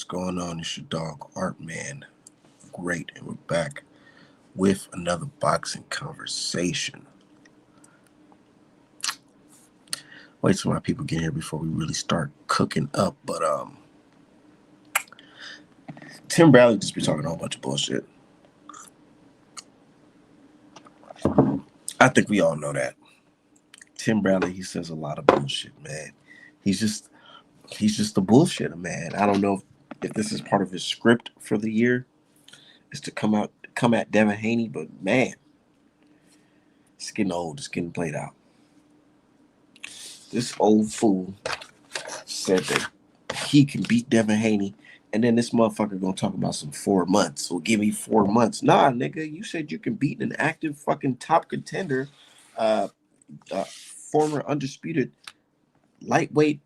What's going on? It's your dog, Art Man. Great, and we're back with another boxing conversation. Wait till my people get here before we really start cooking up. But Tim Bradley just be talking a whole bunch of bullshit. I think we all know that. Tim Bradley, he says a lot of bullshit, man. He's just a bullshitter, man. I don't know if this is part of his script for the year, is to come at Devin Haney, but man, it's getting old. It's getting played out. This old fool said that he can beat Devin Haney, and then this motherfucker gonna talk about some 4 months. So give me 4 months. Nah, nigga, you said you can beat an active fucking top contender, former undisputed lightweight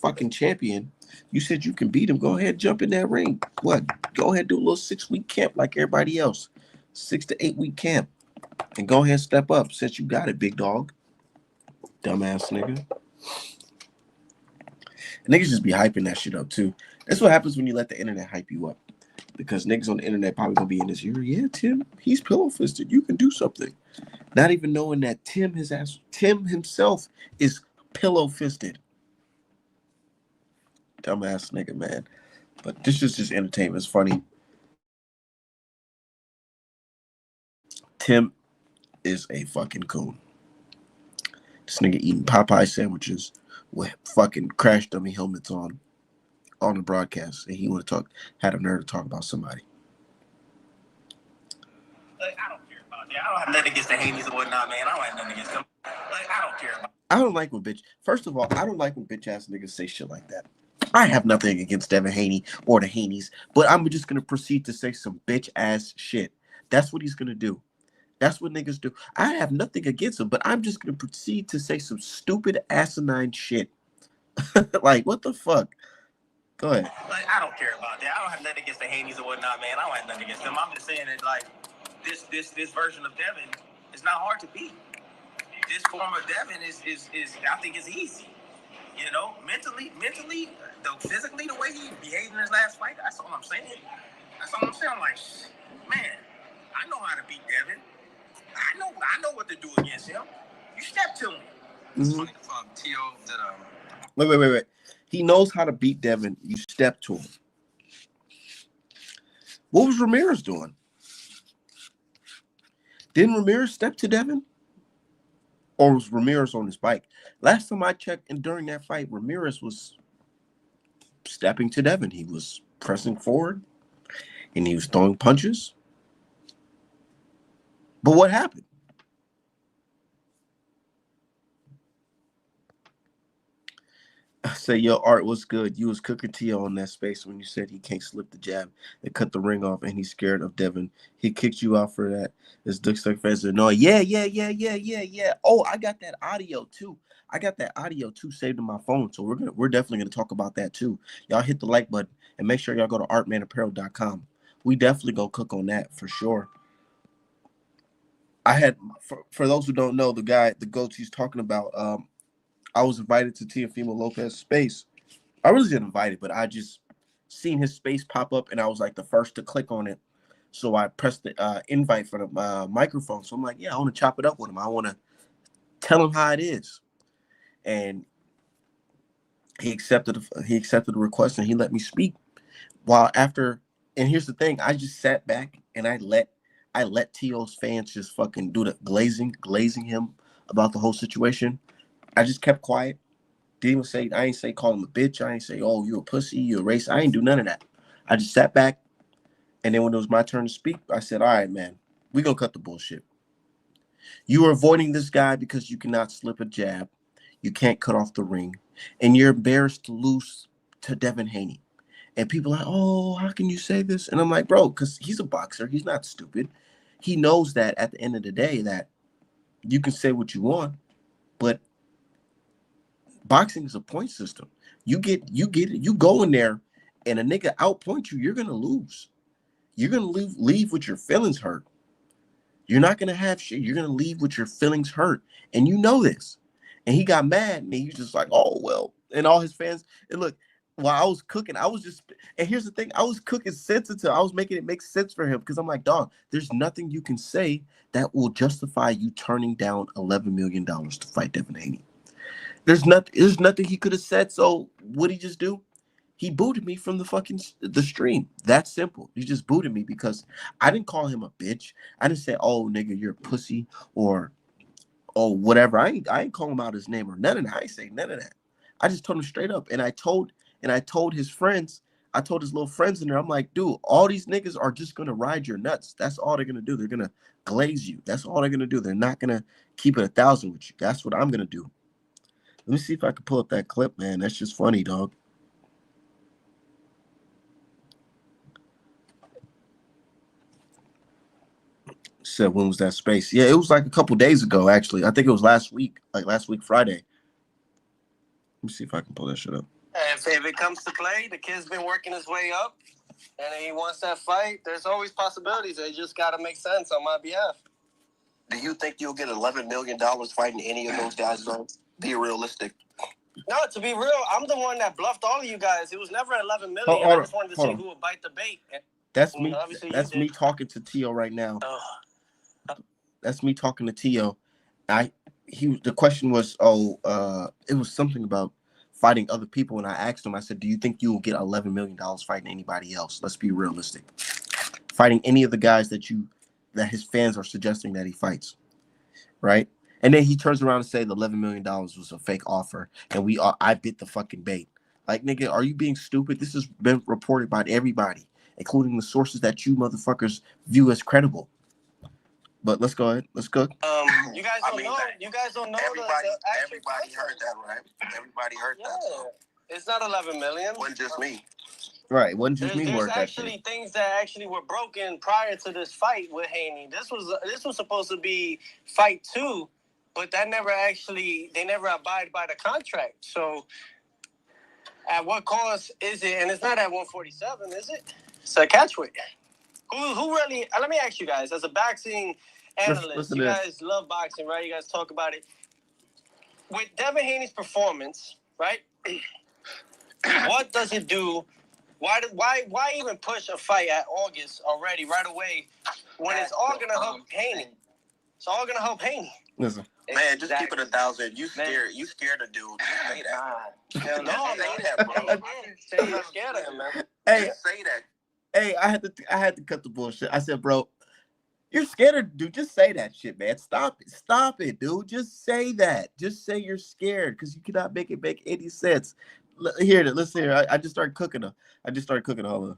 fucking champion. You said you can beat him. Go ahead, jump in that ring. What? Go ahead, do a little 6-week camp like everybody else. 6 to 8 week camp. And go ahead and step up since you got it, big dog. Dumbass nigga. And niggas just be hyping that shit up too. That's what happens when you let the internet hype you up. Because niggas on the internet probably gonna be in this year. Yeah, Tim, he's pillow fisted. You can do something. Not even knowing that Tim himself is pillow fisted. Dumbass nigga, man. But this is just entertainment. It's funny. Tim is a fucking coon. This nigga eating Popeye sandwiches with fucking crash dummy helmets on the broadcast, and he had a nerve to talk about somebody. Like, I don't care about that. I don't have nothing against the Haneys or whatnot, man. I don't have nothing against them. Like, I don't care about. I don't like when First of all, I don't like when bitch ass niggas say shit like that. I have nothing against Devin Haney or the Haneys, but I'm just gonna proceed to say some bitch ass shit. That's what he's gonna do. That's what niggas do. I have nothing against him, but I'm just gonna proceed to say some stupid asinine shit. Like, what the fuck? Go ahead. Like, I don't care about that. I don't have nothing against the Haneys or whatnot, man. I don't have nothing against them. I'm just saying that, like, this version of Devin is not hard to beat. This form of Devin is I think is easy. You know, mentally, though physically, the way he behaved in his last fight, that's all I'm saying. I'm like, man, I know how to beat Devin. I know what to do against him. You step to him. It's funny from Tio that Wait. He knows how to beat Devin. You step to him. What was Ramirez doing? Didn't Ramirez step to Devin? Or was Ramirez on his bike? Last time I checked, and during that fight, Ramirez was stepping to Devin. He was pressing forward, and he was throwing punches. But what happened? I say, yo, Art, what's good? You was cooking Tio on that space when you said he can't slip the jab and cut the ring off, and he's scared of Devin. He kicked you out for that. This Dick Stuck fans are no, yeah. Oh, I got that audio too. Saved in my phone. So we're definitely gonna talk about that too. Y'all hit the like button and make sure y'all go to artmanapparel.com. We definitely go cook on that for sure. I had for those who don't know, the goats he's talking about. I was invited to Teofimo Lopez space. I really didn't invite it, but I just seen his space pop up, and I was like the first to click on it. So I pressed the invite for the microphone. So I'm like, yeah, I want to chop it up with him. I want to tell him how it is. And he accepted the request, and he let me speak. And here's the thing, I just sat back and I let Tio's fans just fucking do the glazing him about the whole situation. I just kept quiet. Didn't even I ain't say call him a bitch. I ain't say, oh, you a pussy, you a racist. I ain't do none of that. I just sat back, and then when it was my turn to speak, I said, all right, man, we gonna cut the bullshit. You are avoiding this guy because you cannot slip a jab. You can't cut off the ring. And you're embarrassed to lose to Devin Haney. And people are like, oh, how can you say this? And I'm like, bro, because he's a boxer. He's not stupid. He knows that at the end of the day that you can say what you want, but boxing is a point system. You get it. You go in there and a nigga outpoint you, you're gonna lose. You're gonna leave with your feelings hurt. You're not gonna have shit. You're gonna leave with your feelings hurt. And you know this. And he got mad and he was just like, oh well. And all his fans, and look, while I was cooking, I was just, and here's the thing, I was cooking sensitive. I was making it make sense for him because I'm like, dog, there's nothing you can say that will justify you turning down $11 million to fight Devin Haney. There's nothing he could have said. So what'd he just do? He booted me from the stream. That's simple. He just booted me because I didn't call him a bitch. I didn't say, oh nigga, you're a pussy or oh whatever. I ain't call him out his name or none of that. I ain't say none of that. I just told him straight up. And I told his friends, I told his little friends in there, I'm like, dude, all these niggas are just gonna ride your nuts. That's all they're gonna do. They're gonna glaze you. That's all they're gonna do. They're not gonna keep it 1,000 with you. That's what I'm gonna do. Let me see if I can pull up that clip, man. That's just funny, dog. Said when was that space? Yeah, it was like a couple days ago, actually. I think it was last week, like last week Friday. Let me see if I can pull that shit up. If it comes to play, the kid's been working his way up, and he wants that fight. There's always possibilities. They just got to make sense on my behalf. Do you think you'll get $11 million fighting any of those guys, though? Be realistic. No, to be real, I'm the one that bluffed all of you guys. It was never $11 million. Hold I just wanted to see who would bite the bait. That's me. That's me talking to Tio right now. That's me talking to Tio. The question was, it was something about fighting other people, and I asked him. I said, "Do you think you will get $11 million fighting anybody else? Let's be realistic. Fighting any of the guys that his fans are suggesting that he fights, right?" And then he turns around and say the $11 million was a fake offer, and I bit the fucking bait. Like, nigga, are you being stupid? This has been reported by everybody, including the sources that you motherfuckers view as credible. But let's go ahead. Let's cook. You guys don't know. You guys don't know. Everybody heard that, right? Everybody heard that. So. It's not 11 million. It wasn't just me. Right. It wasn't just me. There's actually things that actually were broken prior to this fight with Haney. This was supposed to be fight 2, but they never abide by the contract. So at what cost is it? And it's not at 147, is it? It's a catchweight. Who really? Let me ask you guys, as a boxing analyst, you guys love boxing, right? You guys talk about it. With Devin Haney's performance, right? What does it do? Why even push a fight at August already, right away, when it's all gonna help Haney? It's all gonna help Haney. Listen, man, just keep it 1,000. You scared of dude. Just say that. Hell no, say that, bro. I'm not scared of him, man. Hey, just say that. Hey, I had to cut the bullshit. I said, bro, you're scared of, dude. Just say that shit, man. Stop it, dude. Just say that. Just say you're scared because you cannot make it make any sense. Listen here. I just started cooking her. Hold on.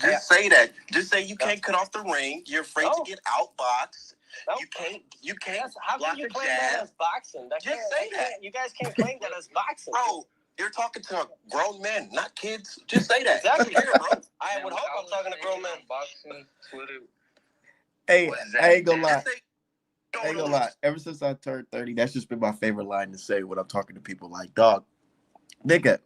Just say that. Just say you can't cut off the ring. You're afraid to get outboxed. No. You can't. How can you claim that as boxing? Just say that. You guys can't claim that as boxing, bro. You're talking to grown men, not kids. Just say that. Exactly, bro. I would hope I'm talking to grown men. Boxing, Twitter. Hey, I ain't gonna lie. Ever since I turned 30, that's just been my favorite line to say when I'm talking to people. Like, dog, nigga,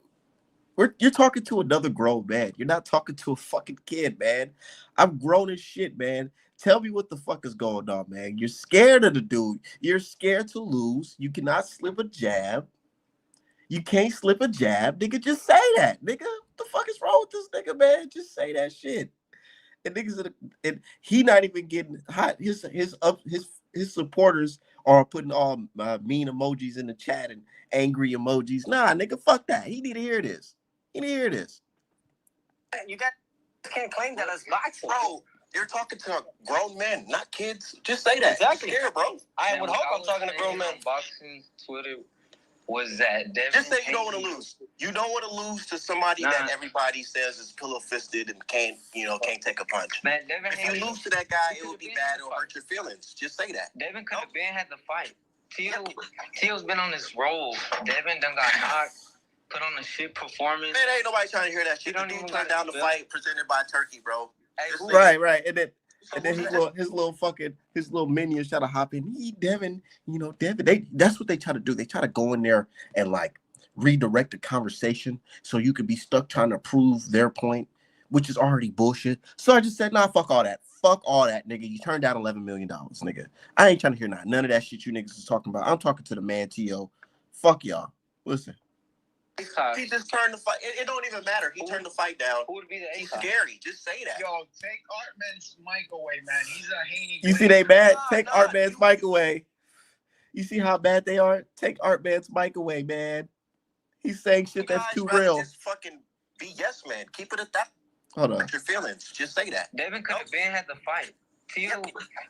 you're talking to another grown man. You're not talking to a fucking kid, man. I'm grown as shit, man. Tell me what the fuck is going on, man. You're scared of the dude. You're scared to lose. You cannot slip a jab. You can't slip a jab, nigga. Just say that, nigga. What the fuck is wrong with this nigga, man? Just say that shit. And niggas, and he not even getting hot. His supporters are putting all mean emojis in the chat and angry emojis. Nah, nigga, fuck that. He need to hear this. You guys can't claim that as boxing, bro. You're talking to grown men, not kids. Just say that. Exactly, here, bro. I would hope I'm talking to grown men. Boxing, Twitter. Was that Devin just say you don't want to lose. You don't want to lose to somebody that everybody says is pillow-fisted and can't take a punch. Man, if you lose to that guy, it would be bad. It'll hurt your feelings. Just say that. Devin could have been had the fight. Tio's been on this roll. Devin done got knocked, put on a shit performance. Man, ain't nobody trying to hear that shit. The dude turned down the fight presented by Turkey, bro. Hey, right. And then his little minions try to hop in. Devin. That's what they try to do. They try to go in there and like redirect the conversation so you could be stuck trying to prove their point, which is already bullshit. So I just said, nah, fuck all that. Fuck all that, nigga. You turned down $11 million, nigga. I ain't trying to hear none of that shit you niggas is talking about. I'm talking to the man, T.O. Fuck y'all. Listen. He just turned the fight. It don't even matter. He turned the fight down. Who would be the He's scary. Just say that. Yo, take Artman's mic away, man. He's a Haney. You see they mad? Take Artman's mic away. You see how bad they are? Take Artman's mic away, man. He's saying shit that's too real. Just fucking be yes man. Keep it at that. Hold on. Hurt your feelings. Just say that. Devin could have been had the fight.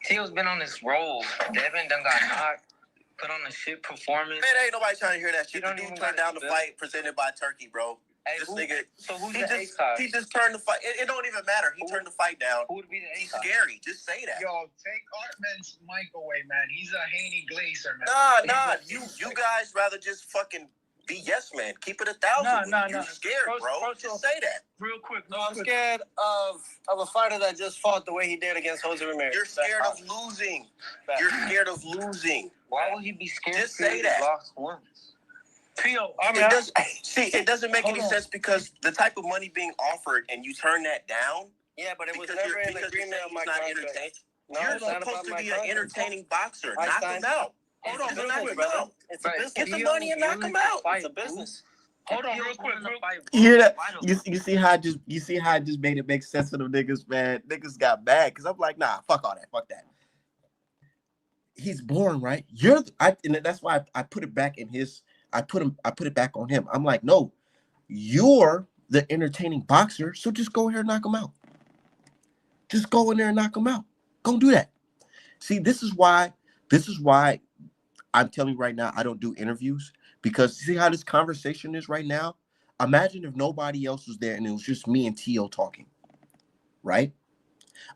Teo's been on this roll. Devin done got knocked. Put on a shit performance. Man, ain't nobody trying to hear that shit. The dude turned down the fight presented by Turkey, bro. Hey, this nigga. So who's the ace card? He just turned the fight. It don't even matter. He turned the fight down. Who would be the ace He's card? scary. Just say that. Yo, take Artman's mic away, man. He's a Haney glazer, man. Nah. You guys rather just fucking be yes man. Keep it 1,000. Nah. You're scared, bro. Just say that. Real quick. No, I'm scared of a fighter that just fought the way he did against Jose Ramirez. You're scared of losing. You're scared of losing. Why would he be scared? Just say that. Lost once. Tio, it doesn't make any sense because the type of money being offered and you turn that down. Yeah, but it was never an agreement of my contract. No, you're supposed to be an entertaining boxer. Knock him out. Hold on, knock him out. It's a business. Get the money and knock him out. It's a business. Hold on, real quick. You hear that? You see how I just made it make sense for them niggas, man. Niggas got mad because I'm like, nah, fuck all that, fuck that. He's boring, right? And that's why I put it back in his. I put it back on him. I'm like, no, you're the entertaining boxer, so just go here and knock him out. Just go in there and knock him out. Go do that. See, this is why I'm telling you right now, I don't do interviews because see how this conversation is right now? Imagine if nobody else was there and it was just me and Tio talking, right?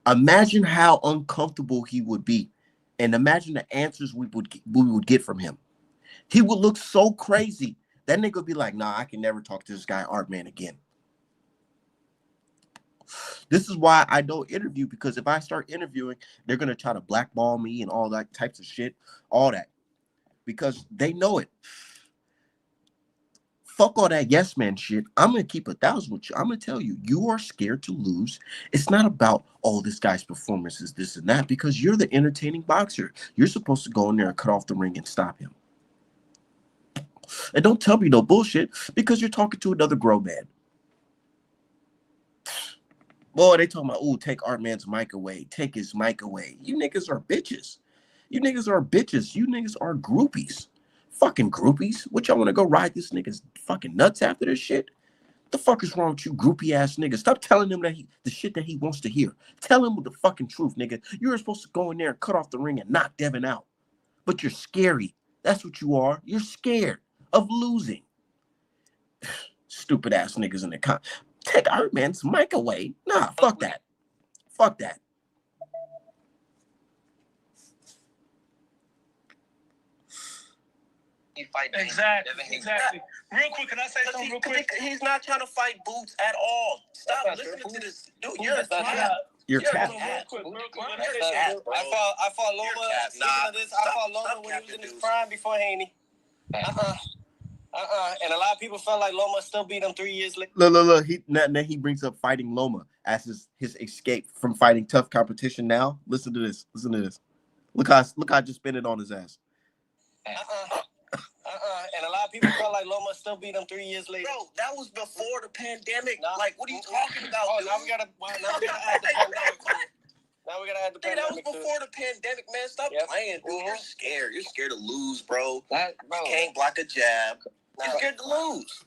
Imagine how uncomfortable he would be. And imagine the answers we would get from him. He would look so crazy. That nigga would be like, nah, I can never talk to this guy Artman again. This is why I don't interview, because if I start interviewing, they're going to try to blackball me and all that types of shit, all that. Because they know it. Fuck all that yes man shit. I'm going to keep 1,000 with you. I'm going to tell you, you are scared to lose. It's not about, oh, this guy's performance is this and that, because you're the entertaining boxer. You're supposed to go in there and cut off the ring and stop him. And don't tell me no bullshit because you're talking to another grown man. Boy, they talking about, ooh, take Artman's mic away. Take his mic away. You niggas are bitches. You niggas are bitches. You niggas are groupies. Fucking groupies. What y'all want to go ride this nigga's fucking nuts after this shit? The fuck is wrong with you groupie ass niggas? Stop telling him that the shit that he wants to hear. Tell him the fucking truth, nigga. You were supposed to go in there and cut off the ring and knock Devin out. But you're scary. That's what you are. You're scared of losing. Stupid ass niggas in the con. Take Artman's mic away. Nah, fuck that. Fuck that. Exactly. Real quick, can I say something real quick? He's not trying to fight Boots at all. Stop listening to this. Dude, you're a cat. You're cat. I fought Loma. I fought Loma when he was in his prime before Haney. And a lot of people felt like Loma still beat him 3 years later. Look. He brings up fighting Loma as his escape from fighting tough competition now. Listen to this. Look how I just spin it on his ass. And a lot of people felt like Loma still beat him 3 years later. Bro, that was before the pandemic. Like, what are you talking about? Oh, now we gotta add the pandemic. Now we gotta add the Dude, pandemic. that was before the pandemic, man. Stop playing, dude. You're scared. You're scared to lose, bro. You can't block a jab. You're scared to lose.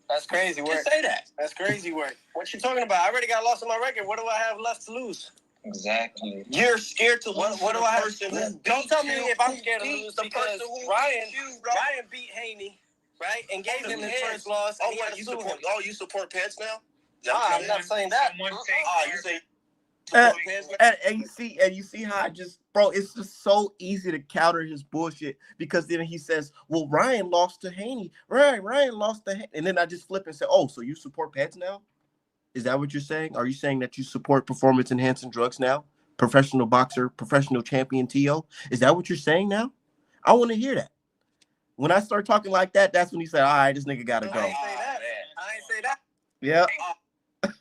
That's crazy work. Just say that. That's crazy work. What you talking about? I already got lost on my record. What do I have left to lose? Exactly. You're scared to lose. What do I have? Don't tell me if I'm scared to lose because Ryan beat Haney, right, and gave him his first loss. Oh, what, you support Pence now? I'm not saying that. You say. And you see how I just, bro, it's just so easy to counter his bullshit because then he says, well, Ryan lost to Haney. Ryan lost to Haney. And then I just flip and say, oh, so you support Pence now? Is that what you're saying? Are you saying that you support performance-enhancing drugs now? Professional boxer, professional champion Tio? Is that what you're saying now? I want to hear that. When I start talking like that, that's when he said, all right, this nigga got to go. I ain't say that. Yeah.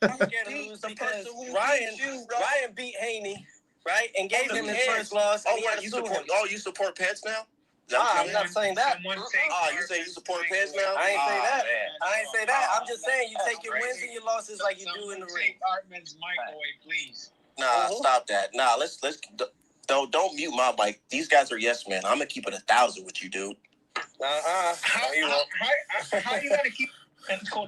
I'm scared to lose because Ryan beat Haney, right, and gave him his first loss. Oh, what, you support Pence now? I'm not saying that. You say you support Pez now? I ain't say that. Man. I ain't say that. I'm just saying you take your wins and your losses like you do in the ring. Take Hartman's mic away, please. Nah, stop that. Nah, let's don't mute my mic. These guys are yes men. I'm gonna keep it 1,000 with you, dude. How you gonna keep?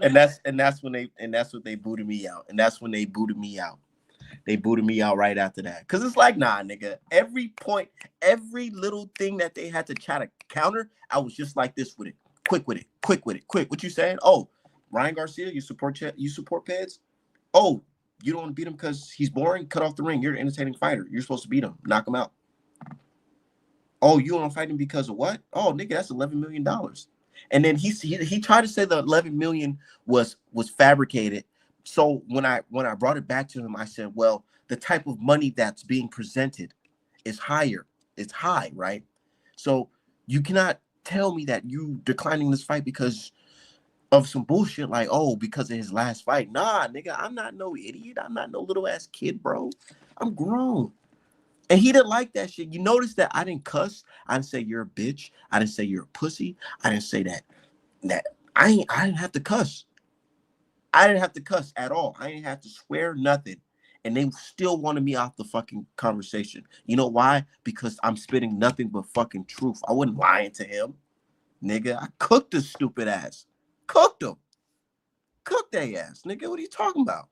And that's what they booted me out. And that's when they booted me out. They booted me out right after that. Cause it's like, nah, nigga. Every point, every little thing that they had to try to counter, I was just like this with it. Quick with it. Quick with it. Quick. What you saying? Oh, Ryan Garcia, you support Peds? Oh, you don't want to beat him because he's boring? Cut off the ring. You're an entertaining fighter. You're supposed to beat him. Knock him out. Oh, you want to fight him because of what? Oh, nigga, that's $11 million. And then he tried to say the 11 million was fabricated. So when I brought it back to him, I said, well, the type of money that's being presented is higher. It's high, right? So you cannot tell me that you declining this fight because of some bullshit like, oh, because of his last fight. Nah, nigga, I'm not no idiot. I'm not no little ass kid, bro. I'm grown. And he didn't like that shit. You notice that I didn't cuss. I didn't say you're a bitch. I didn't say you're a pussy. I didn't say that I didn't have to cuss. I didn't have to cuss at all. I didn't have to swear nothing. And they still wanted me out the fucking conversation. You know why? Because I'm spitting nothing but fucking truth. I wasn't lying to him. Nigga, I cooked this stupid ass. Cooked him. Cooked their ass. Nigga, what are you talking about?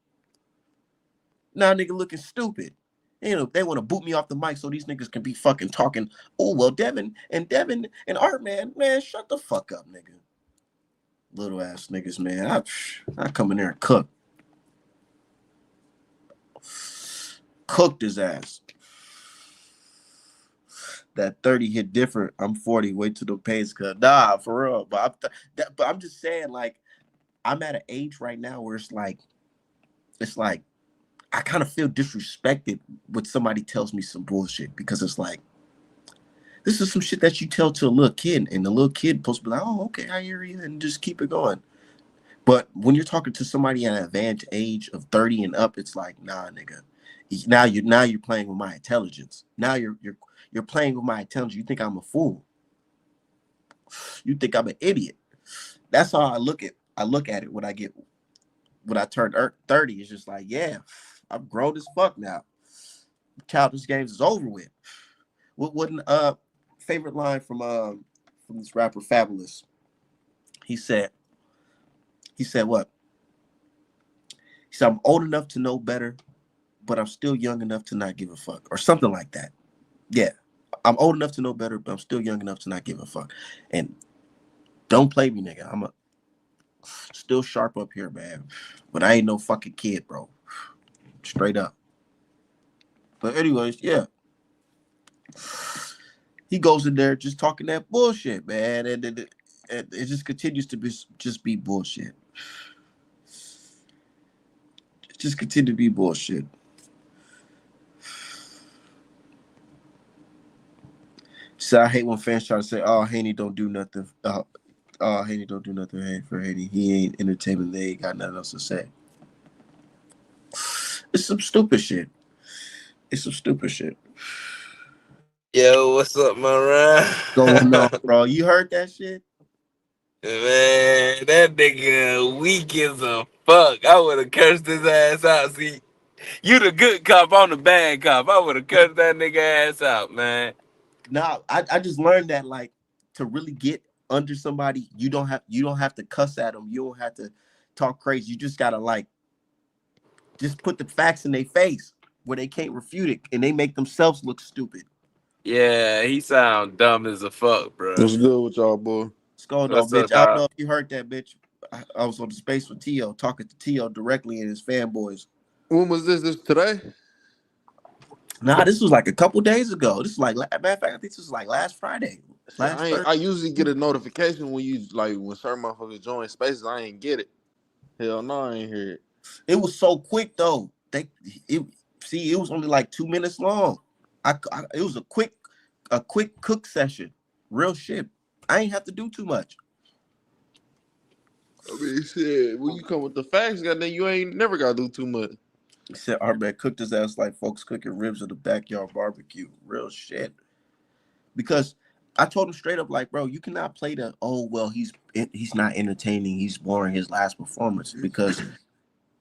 Now nigga looking stupid. You know, they want to boot me off the mic so these niggas can be fucking talking. Oh, well, Devin and Art, man, shut the fuck up, nigga. Little ass niggas, man. I come in there and cook. Cooked his ass. That 30 hit different. I'm 40. Wait till the pace cut. Nah, for real. But I'm just saying, like, I'm at an age right now where it's like I kind of feel disrespected when somebody tells me some bullshit because it's like, this is some shit that you tell to a little kid, and the little kid supposed to be like, oh, okay, I hear you, and just keep it going. But when you're talking to somebody at an advanced age of 30 and up, it's like, nah, nigga. Now you're playing with my intelligence. Now you're playing with my intelligence. You think I'm a fool. You think I'm an idiot. That's how I look at it when I turn 30. It's just like, yeah, I'm grown as fuck now. Childish games is over with. What wouldn't favorite line from this rapper Fabulous? He said what? He said, I'm old enough to know better, but I'm still young enough to not give a fuck. Or something like that. Yeah. I'm old enough to know better, but I'm still young enough to not give a fuck. And don't play me, nigga. I'm still sharp up here, man. But I ain't no fucking kid, bro. Straight up. But anyways, yeah. He goes in there just talking that bullshit, man. And it just continues to be bullshit. It just continue to be bullshit. So I hate when fans try to say, oh, Haney don't do nothing. Haney don't do nothing for Haney. He ain't entertainment. They ain't got nothing else to say. It's some stupid shit. Yo, what's up, my Ryan? Going on, bro. You heard that shit? Man, that nigga weak as a fuck. I would have cursed his ass out. See, you the good cop, I'm the bad cop. I would have cursed that nigga ass out, man. Nah, I just learned that, like, to really get under somebody, you don't have to cuss at them. You don't have to talk crazy. You just gotta, like, just put the facts in their face where they can't refute it, and they make themselves look stupid. Yeah, he sound dumb as a fuck, bro. What's good with y'all, boy? What's going on, bitch? I don't know if you heard that, bitch. I was on the space with Tio, talking to Tio directly and his fanboys. When was this? This today? Nah, this was like a couple days ago. This is like, matter of fact, I think this was like last Friday. I usually get a notification when when certain motherfuckers join spaces. I ain't get it. Hell no, I ain't hear it. It was so quick though. It was only like 2 minutes long. It was a quick cook session. Real shit. I ain't have to do too much. I mean, shit, when you come with the facts, goddamn, you ain't never gotta do too much. He said our man cooked his ass like folks cooking ribs at the backyard barbecue. Real shit. Because I told him straight up, like, bro, you cannot play the he's not entertaining, he's boring his last performance, because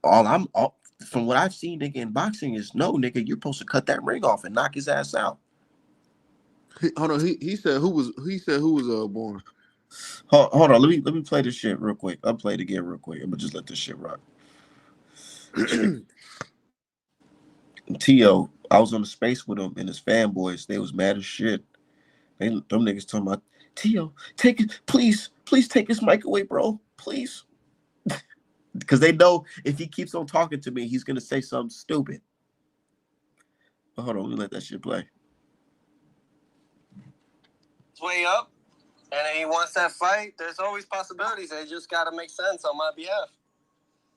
from what I've seen, nigga, in boxing is no, nigga, you're supposed to cut that ring off and knock his ass out. Hold on, he said who was born. Hold on, let me play this shit real quick. I'll play it again real quick. I'm gonna just let this shit rock. Tio, I was on the space with him and his fanboys. They was mad as shit. Them niggas talking about, Tio, take it, please take his mic away, bro, please. Because they know if he keeps on talking to me, he's gonna say something stupid. But hold on, let me let that shit play. It's way up, and he wants that fight. There's always possibilities. They just gotta make sense on my behalf.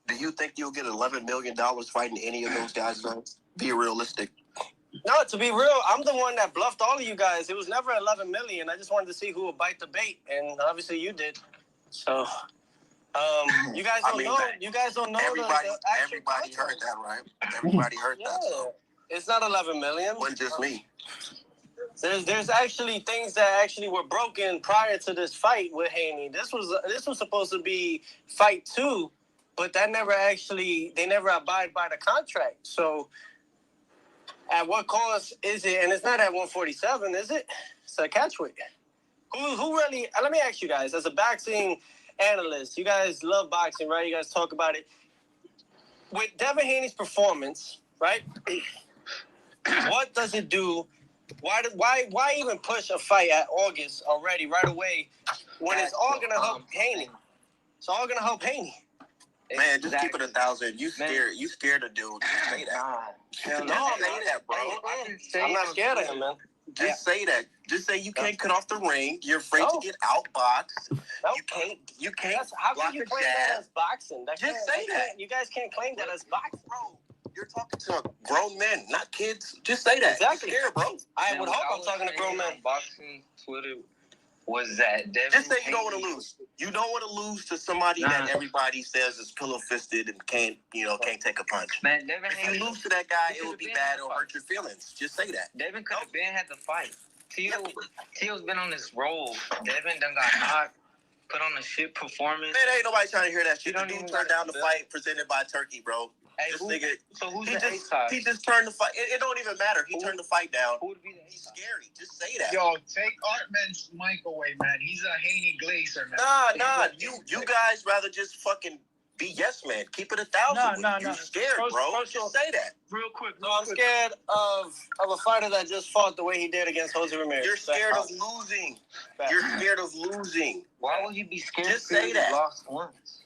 Do you think you'll get $11 million fighting any of those guys, though? Be realistic. No, to be real, I'm the one that bluffed all of you guys. It was never 11 million. I just wanted to see who would bite the bait, and obviously you did. So, you guys don't know. You guys don't know. Everybody heard that, right? Everybody heard that. So it's not 11 million. Wasn't just me. There's actually things that actually were broken prior to this fight with Haney. This was supposed to be fight 2, but they never abide by the contract. So. At what cost is it? And it's not at 147, is it? It's a catchweight. Who really? Let me ask you guys, as a boxing analyst, you guys love boxing, right? You guys talk about it. With Devin Haney's performance, right? What does it do? Why even push a fight at August already, right away, when it's all gonna help Haney? It's all gonna help Haney. Man, just keep it 1,000. You scared of dude. Just say that. Say that, bro. I'm not scared of him, man. Just say that. Just say you can't cut off the ring. You're afraid to get outboxed. You can't. How can you claim that as boxing? Just say that. You guys can't claim that as boxing, bro. You're talking to grown men, not kids. Just say that. Exactly. You're scared, bro. I would hope I'm talking to grown men. Boxing Twitter was that Devin just say you don't want to lose. You don't want to lose to somebody that everybody says is pillow fisted and can't take a punch. Man, Devin if you lose to that guy, it would be bad. It'll hurt your feelings. Just say that. Devin could have been had the fight. Tio's been on this roll. Devin done got knocked, put on a shit performance. Man, ain't nobody trying to hear that shit. The dude turned down the fight presented by Turkey, bro. Hey, so who's the A-side? He just turned the fight. It don't even matter. He turned the fight down. Who would be the A-side? He's scary. Just say that. Yo, take Artman's mic away, man. He's a Haney Glazer, man. Nah. You guys rather just fucking be yes man. Keep it 1,000. You're scared, bro. Just say that. Real quick. No, I'm scared of a fighter that just fought the way he did against Jose Ramirez. You're scared of losing. You're scared of losing. Why would you be scared? Just say that. Lost once.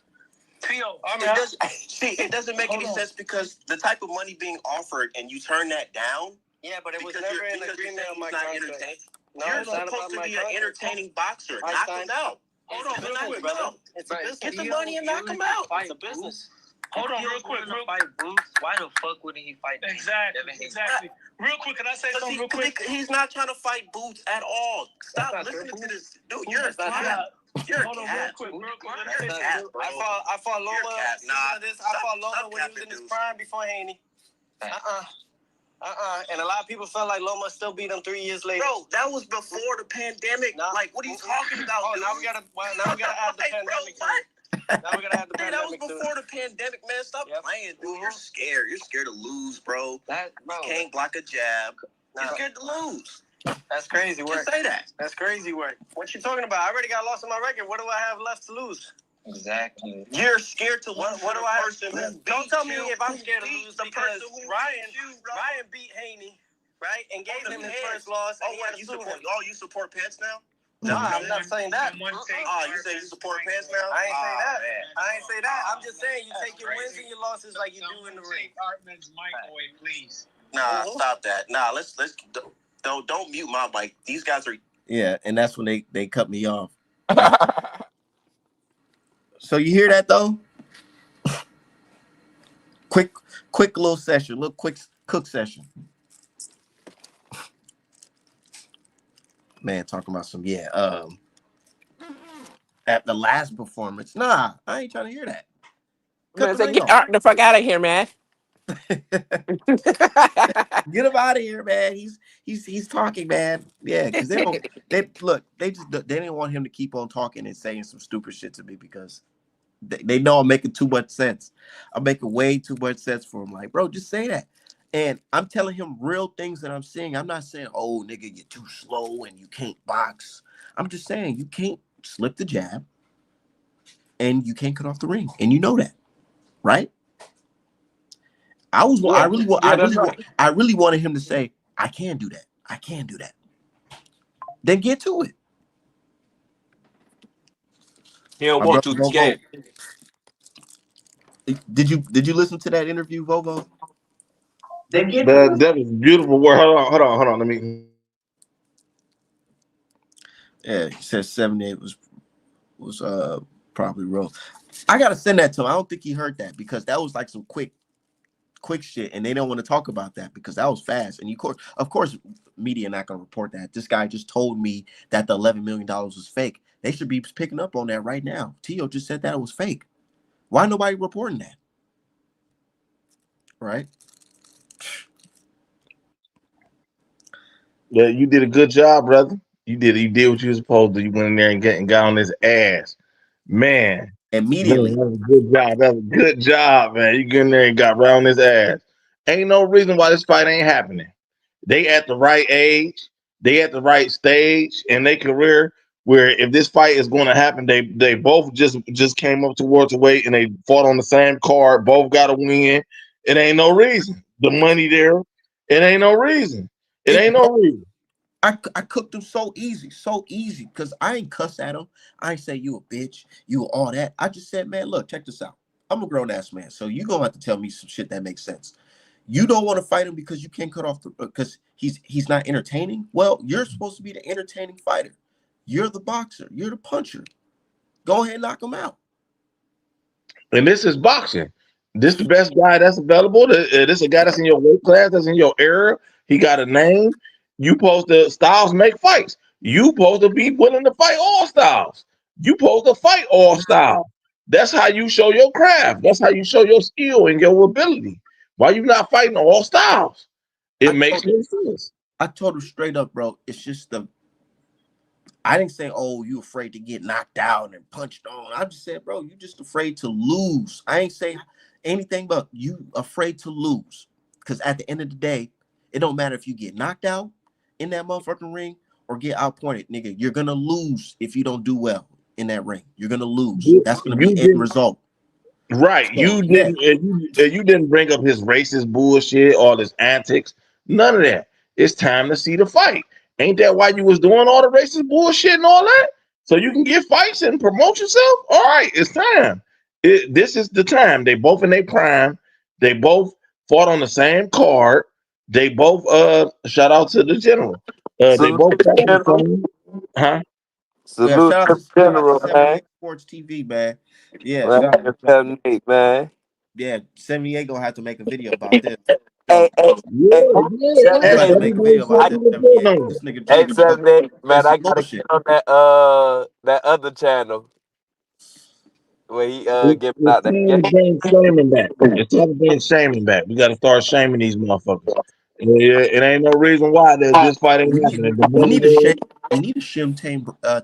Tio, it doesn't make any sense because the type of money being offered and you turn that down. Yeah, but it was never an agreement on my contract. No, you're supposed to be an entertaining boxer. Knock him out. Hold on, knock him out. It's a business. Get the money and knock him out. It's a business. Hold on, real quick. Fight Bruce. Why the fuck wouldn't he fight? Exactly. Real quick, can I say something real quick? He's not trying to fight Boots at all. Stop listening to this. Dude, you're a cat. You're a cat. Real quick. I fought Loma. I fought Loma when he was in his prime before Haney. And a lot of people felt like Loma still beat him 3 years later. Bro, that was before the pandemic. Like, what are you talking about? Oh, now we gotta add the pandemic to it. Now we gotta add the pandemic. That was before the pandemic, man. Stop playing, dude. You're scared. You're scared to lose, bro. You can't block a jab. You're scared to lose. That's crazy work. Just say that. That's crazy work. What you talking about? I already got lost on my record. What do I have left to lose? Exactly. You're scared to lose. What do I have? Don't tell me if I'm scared to lose because Ryan beat Haney, right, and gave him his first loss. Oh, what? You support Pence now? No, I'm not saying that. You say you support Pence now? I ain't say that. I'm just saying you take your wins and your losses like you do in the ring. Take Artman's mic away, please. Nah, stop that. Nah, let's don't mute my mic. These guys are. Yeah, and that's when they cut me off. So you hear that though? Quick little session, little quick cook session. Man, talking about some at the last performance. Nah, I ain't trying to hear that. Man, say, get the fuck out of here, man. Get him out of here, man. He's talking, man. Yeah, because they didn't want him to keep on talking and saying some stupid shit to me because they know I'm making too much sense. I'm making way too much sense for him. Like, bro, just say that. And I'm telling him real things that I'm seeing. I'm not saying, oh, nigga, you're too slow and you can't box. I'm just saying you can't slip the jab and you can't cut off the ring. And you know that, right? I really wanted him to say, I can do that. I can do that. Then get to it. He don't want to escape. Did you listen to that interview, Vovo? That was beautiful word. Hold on. Let me. Yeah, he said 78 was probably real. I gotta send that to him. I don't think he heard that because that was like some quick shit, and they don't want to talk about that because that was fast. And of course, media not gonna report that. This guy just told me that the $11 million was fake. They should be picking up on that right now. Tio just said that it was fake. Why nobody reporting that? Right? Yeah, you did a good job, brother. You did what you were supposed to. You went in there and got on his ass, man. Immediately. Man, that was a good job. That was a good job, man. You get in there and got right on his ass. Ain't no reason why this fight ain't happening. They at the right age, they at the right stage in their career where if this fight is going to happen, they both just came up towards the weight and they fought on the same card, both got a win. It ain't no reason. The money there, it ain't no reason. It ain't no reason. I cooked him so easy because I ain't cuss at him. I ain't say you a bitch, you all that. I just said, man, look, check this out. I'm a grown ass man, so you gonna have to tell me some shit that makes sense. You don't want to fight him because you can't cut off because he's not entertaining. Well, you're supposed to be the entertaining fighter. You're the boxer. You're the puncher. Go ahead and knock him out. And this is boxing. This the best guy that's available. This a guy that's in your weight class, that's in your era. He got a name. You supposed to styles make fights. You supposed to be willing to fight all styles. You supposed to fight all styles. That's how you show your craft. That's how you show your skill and your ability. Why you not fighting all styles? It makes no sense. I told him straight up, bro. It's just I didn't say, oh, you afraid to get knocked out and punched on. I just said, bro, you just afraid to lose. I ain't say anything but you afraid to lose. Because at the end of the day, it don't matter if you get knocked out in that motherfucking ring or get outpointed, nigga. You're going to lose if you don't do well in that ring. You're going to lose. That's going to be end result. Right. So, you didn't bring up his racist bullshit, all his antics. None of that. It's time to see the fight. Ain't that why you was doing all the racist bullshit and all that? So you can get fights and promote yourself? All right, it's time. This is the time. They both in their prime. They both fought on the same card. They both shout out to the general. They both fought on the same, huh? Salute shout out to general, man. Sports TV, man. Yeah, man, 78, man. Yeah, 78 gonna have to make a video about this. Hey, This nigga hey, 78, man, I gotta get on that other channel where he giving out that shaming back. It's time to bring shaming back. We gotta start shaming these motherfuckers. It ain't no reason why this fight ain't happening. We need to shim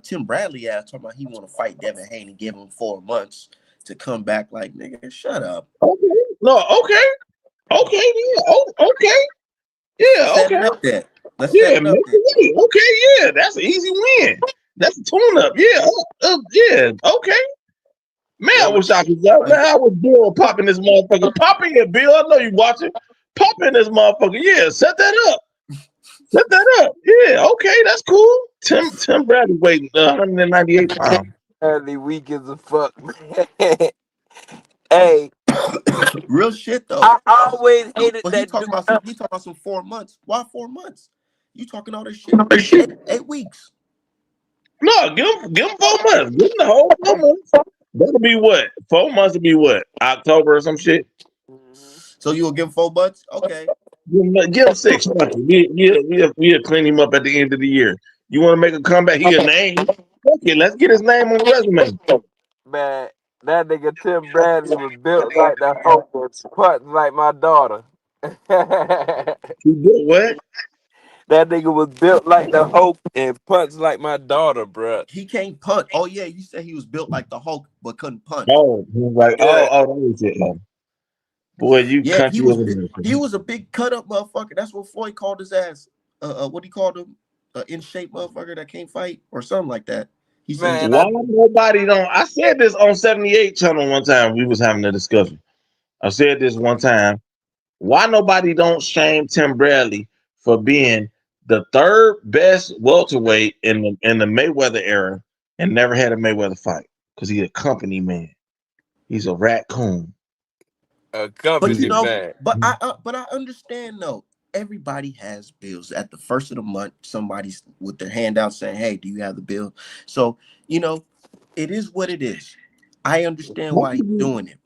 Tim Bradley out talking about he want to fight Devin Haney, give him 4 months to come back. Like, nigga, shut up. Okay. No, okay. Okay, yeah. Oh, okay. Yeah, okay. Let's set it up there. Okay, yeah. That's an easy win. That's a tune-up. Yeah. Yeah. Okay. Man, I wish I could. Man, I was Bill popping this motherfucker. Pop in here, Bill. I know you watching. Pop in this motherfucker. Yeah, set that up. Set that up. Yeah, okay, that's cool. Tim Bradley weighing 198 pounds. Bradley weak as a fuck, man. Hey, real shit though. I always hated that. He talking about some 4 months. Why 4 months? You talking all this shit? 8 weeks. No, give him 4 months. Give him the whole 4 months. That'll be what? 4 months will be what? October or some shit. So you will give him 4 months? Okay. Give him 6. We'll clean him up at the end of the year. You want to make a comeback? He a name. Okay, let's get his name on the resume. Man, That nigga Tim Bradley was built like the Hulk and punch like my daughter. That He did what? nigga was built like the Hulk and punch like my daughter, bruh. He can't punch. Oh yeah, you said he was built like the Hulk, but couldn't punch. Oh, he was like, Yeah. that was it. Boy, you Yeah, country as a bitch. he was a big cut up motherfucker. That's what Floyd called his ass. What he called him? In shape motherfucker that can't fight or something like that. He said Man, Why nobody don't? I said this on 78 channel one time. We was having a discussion. I said this one time. Why nobody don't shame Tim Bradley for being the third best welterweight in the Mayweather era and never had a Mayweather fight? Because he's a company man. He's a raccoon. a but company you know, man. but I understand though. Everybody has bills. At the first of the month, somebody's with their hand out saying, "Hey, do you have the bill?" So you know, it is what it is. I understand why he's doing it,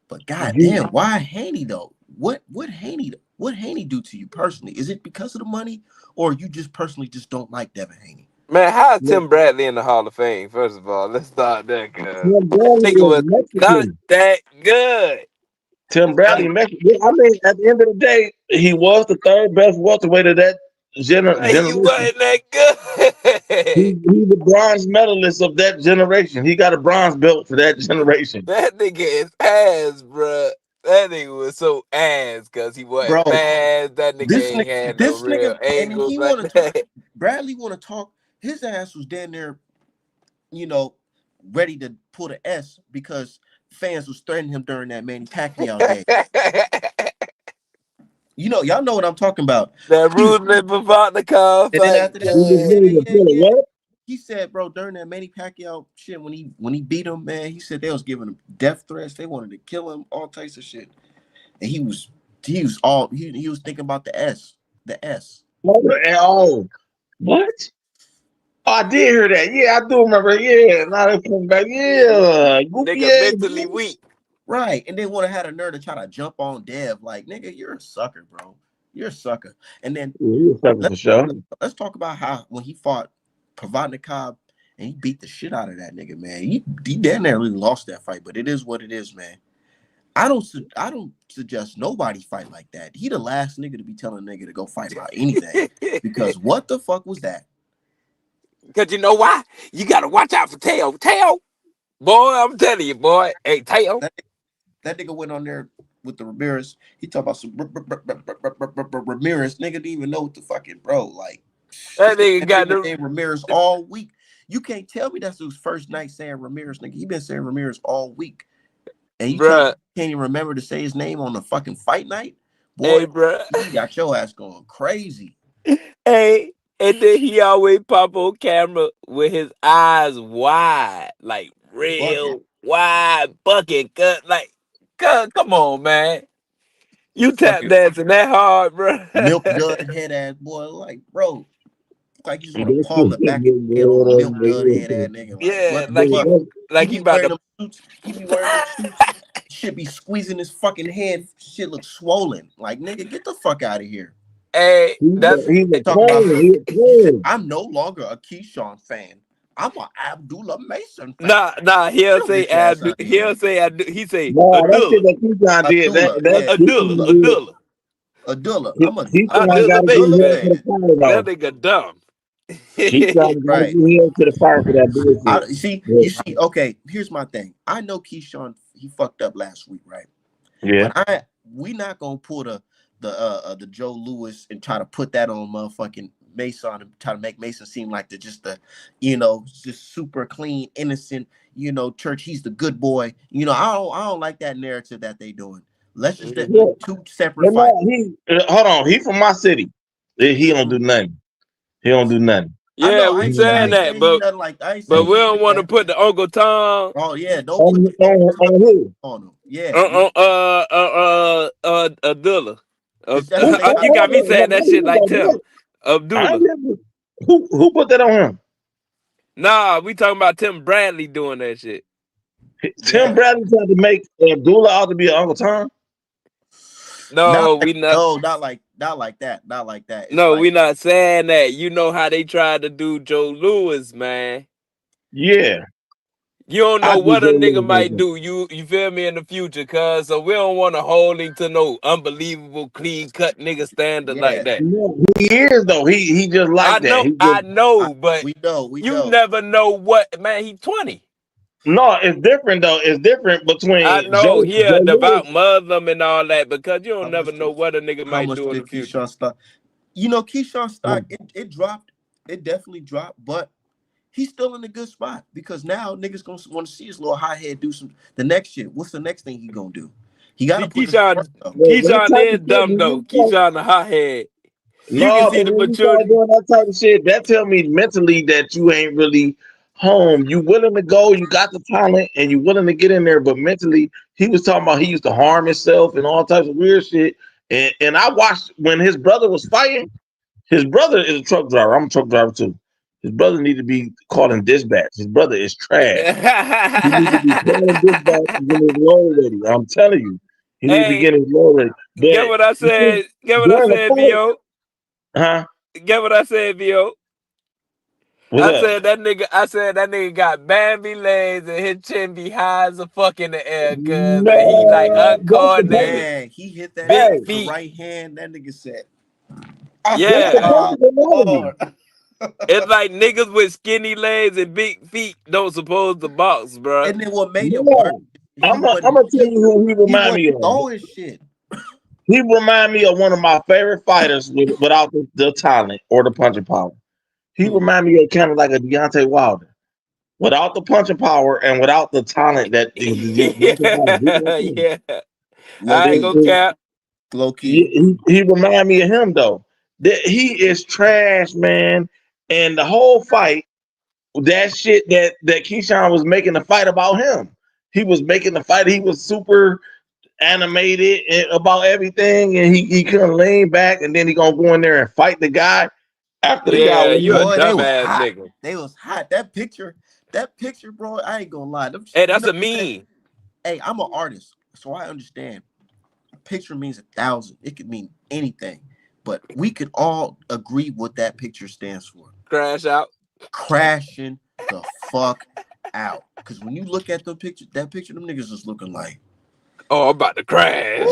but goddamn, why Haney though? What Haney do to you personally? Is it because of the money, or you just personally just don't like Devin Haney? Man, how is Tim Bradley in the Hall of Fame? First of all, let's start there, cuz. Tim Bradley Nigga was is not Mexican. that good. Tim Bradley, Mexican. I mean, at the end of the day, he was the third best welterweight of that He generation. wasn't that good. He's the bronze medalist of that generation. He got a bronze belt for that generation. That nigga is ass, bruh. That nigga was so ass because he wasn't Bro, fast. That nigga ain't had no this real nigga, and angles he like want to talk. that. Bradley want to talk. His ass was down there, you know, ready to pull the S because fans was threatening him during that Manny Pacquiao day. You know, y'all know what I'm talking about. That Ruseman before the call And then fight. after that, Yeah. What? he said, bro, during that Manny Pacquiao shit, when he beat him, man, he said they was giving him death threats. They wanted to kill him, all types of shit. And he was thinking about the S. Oh, what? Oh, I did hear that. Yeah, I do remember. Yeah, now they come back. Yeah, goofy Nigga ass. mentally weak. Right. And they would have had a nerve to try to jump on Dev. Like, nigga, you're a sucker, bro. You're a sucker. And then Yeah, for sure. let's talk about how when he fought Provodnikov and he beat the shit out of that nigga, man. He damn near really lost that fight, but it is what it is, man. I don't suggest nobody fight like that. He the last nigga to be telling a nigga to go fight about anything. Because what the fuck was that? Because you know why? You got to watch out for Teo. Teo, boy, I'm telling you, boy. Hey, Teo. That nigga went on there with the Ramirez. He talked about some Ramirez. Nigga didn't even know what the fucking bro. Like, That nigga got saying Ramirez all week. You can't tell me that's his first night saying Ramirez, nigga. He been saying Ramirez all week. And you can't even remember to say his name on the fucking fight night? Boy, hey, bro. he got your ass going crazy. Hey, and then he always pop on camera with his eyes wide, like real wide, bucket cut. Like, come on, man. You tap dancing that hard, bro. Milk dud head ass boy. Like, bro, like you just want to palm the back of your head on a milk dud head ass nigga. Like, Yeah, what the fuck? like he about to suits. He be wearing them suits. Should be squeezing his fucking head. Shit looks swollen. Like, nigga, get the fuck out of here. Hey, I'm no longer a Keyshawn fan. I'm an Abdullah Mason fan. Nah. He'll say Abdullah. He say Abdullah. Abdullah. I'm a Abdullah Mason. That nigga dumb. Right. To the fire for that you see, okay, here's my thing. I know Keyshawn, he fucked up last week, right? Yeah. But we not gonna pull the Joe Louis and try to put that on motherfucking Mason and try to make Mason seem like just super clean, innocent, church. He's the good boy. I don't like that narrative that they doing. Let's just do two separate fights. Hold on, he from my city. He don't do nothing. He don't do nothing. Yeah, we saying that, but we don't want to put the Uncle Tom. Oh yeah, don't put the Uncle Tom on him. Yeah. Abdullah. You got me saying that shit like Tim. Abdullah. Who put that on him? Nah, we talking about Tim Bradley doing that shit. Tim Bradley tried to make Abdullah out to be an Uncle Tom. No, we not. No, not like that. Not like that. It's no, we not saying that. You know how they tried to do Joe Louis, man. Yeah. You don't I know just what a don't nigga know might about do. You feel me in the future, cuz so we don't want to hold him to no unbelievable clean cut nigga standard like Yeah, that. no, he is though. He just like that. He I just know, but we you know. never know what man. He 20. no. It's different though. It's different I between know Joe. he a Joe Lewis. devout Muslim and all that because you How don't never much know did what a nigga how might much do in the did future. Keyshawn stock? You know, Keyshawn stock it dropped. It definitely dropped, but he's still in a good spot because now niggas gonna want to see his little hot head do some the next shit. What's the next thing he gonna do? He got See, to put in some work though. That Keyshawn type is of shit. dumb though. Keyshawn a hothead. You can No, see but the when you start maturity. doing that type of shit, that tell me mentally that you ain't really home. You willing to go, you got the talent, and you willing to get in there, but mentally, he was talking about he used to harm himself and all types of weird shit. And I watched when his brother was fighting. His brother is a truck driver. I'm a truck driver too. His brother need to be calling dispatch. His brother is trash. He need to be calling dispatch and getting his load ready. I'm telling you, he need to be Hey, getting his load ready. get But what I said. Get what I during the said, fight, Vo. huh? Get what I said, Vo. What's I up? said that nigga. I said that nigga got Bambi legs and his chin be high as a fuck in the air, cuz and he like Man, that's the point. uncoordinated, Man, he hit that big nigga Hey, with the feet. right hand. That nigga said, I that's said, the Yeah, perfect analogy. Lord. it's like niggas with skinny legs and big feet don't supposed to box, bruh. And then what made it worse, Man, I'm gonna tell you who he he remind wasn't me of. throwing shit. He remind me of one of my favorite fighters without the talent or the punching power. He Hmm. remind me of kind of like a Deontay Wilder. Without the punching power and without the talent that Deontay Wilder he got too. Yeah, Low I ain't gonna key, cap. low key. He remind me of him though. That he is trash, man. And the whole fight, that shit that Keyshawn was making the fight about him. He was making the fight. He was super animated about everything, and he couldn't lean back, and then he gonna go in there and fight the guy after the guy Yeah, you a wins. Boy, they was dumbass hot. nigga. They was hot. That picture, bro. I ain't gonna lie. Hey, You that's know, a they said, meme. hey, I'm an artist, so I understand. A picture means 1,000. It could mean anything, but we could all agree what that picture stands for. Crash out. Crashing the fuck out. Because when you look at that picture, them niggas is looking like, Oh, I'm about to crash.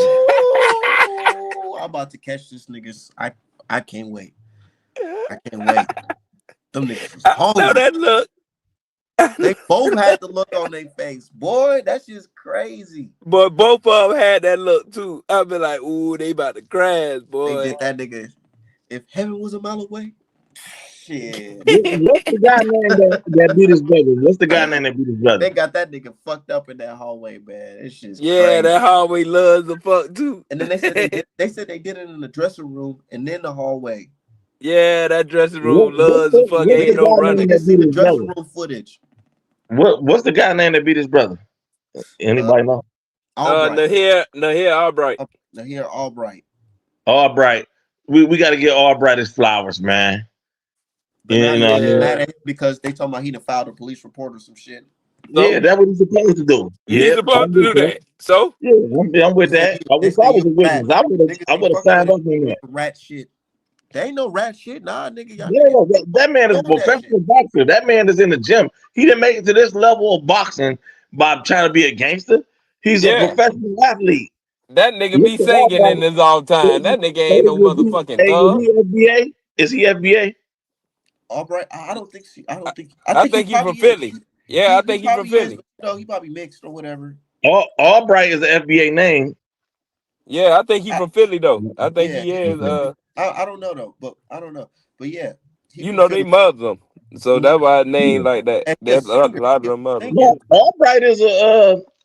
ooh, I'm about to catch this niggas. I can't wait. I can't wait. Them niggas was I know hungry. that look. They both had the look on their face. Boy, that's just crazy. But both of them had that look too. I be like, ooh, they about to crash, They boy. did that nigga. If heaven was a mile away, shit. What's the guy name that beat his brother? What's the guy name that beat his brother? They got that nigga fucked up in that hallway, man. It's just Yeah, crazy. that hallway loves the fuck too. And then they said they did it in the dressing room and then the hallway. Yeah, that dressing room What's loves the fuck. We the Ain't can no guy we name running. can that see beat the his dressing brother? room footage. What's the guy name that beat his brother? Uh Anybody know? Albright. Nahir Albright. Now here, Albright. Albright. We got to get Albright his flowers, man. But now You know, what I niggas is mean, mad Yeah. at him because they talking about he done filed a police report or some shit. yeah, So that's what he's supposed to do. he's Yep, supposed I'm to with do that. that. So Yeah, I'm with They say that. he I they wish say I he was a a rat. witness. Niggas I ain't would have fucking with signed him. up on that. Rat shit. They ain't no rat shit. Nah, nigga, y'all Yeah, niggas no, that man is a doing that shit. professional boxer. That man is in the gym. He didn't make it to this level of boxing by trying to be a gangster. He's a yeah, professional athlete. that nigga be Mr. singing in Albright, his all time. That nigga ain't no motherfucking is thug. he FBA? Is he FBA? Albright, I don't think I don't think I he think he from probably is. Philly. Yeah, I He think he from probably is, Philly. but he probably mixed or whatever. Albright is an FBA name. Yeah, I think he I, from Philly though. I think yeah, he is. I don't know though, but I don't know. But yeah, he You from know they Philly. Muslim, so Mhm. that's why his name like that. And he a There's a singer. lot of He a them Muslim. singer. No, Albright is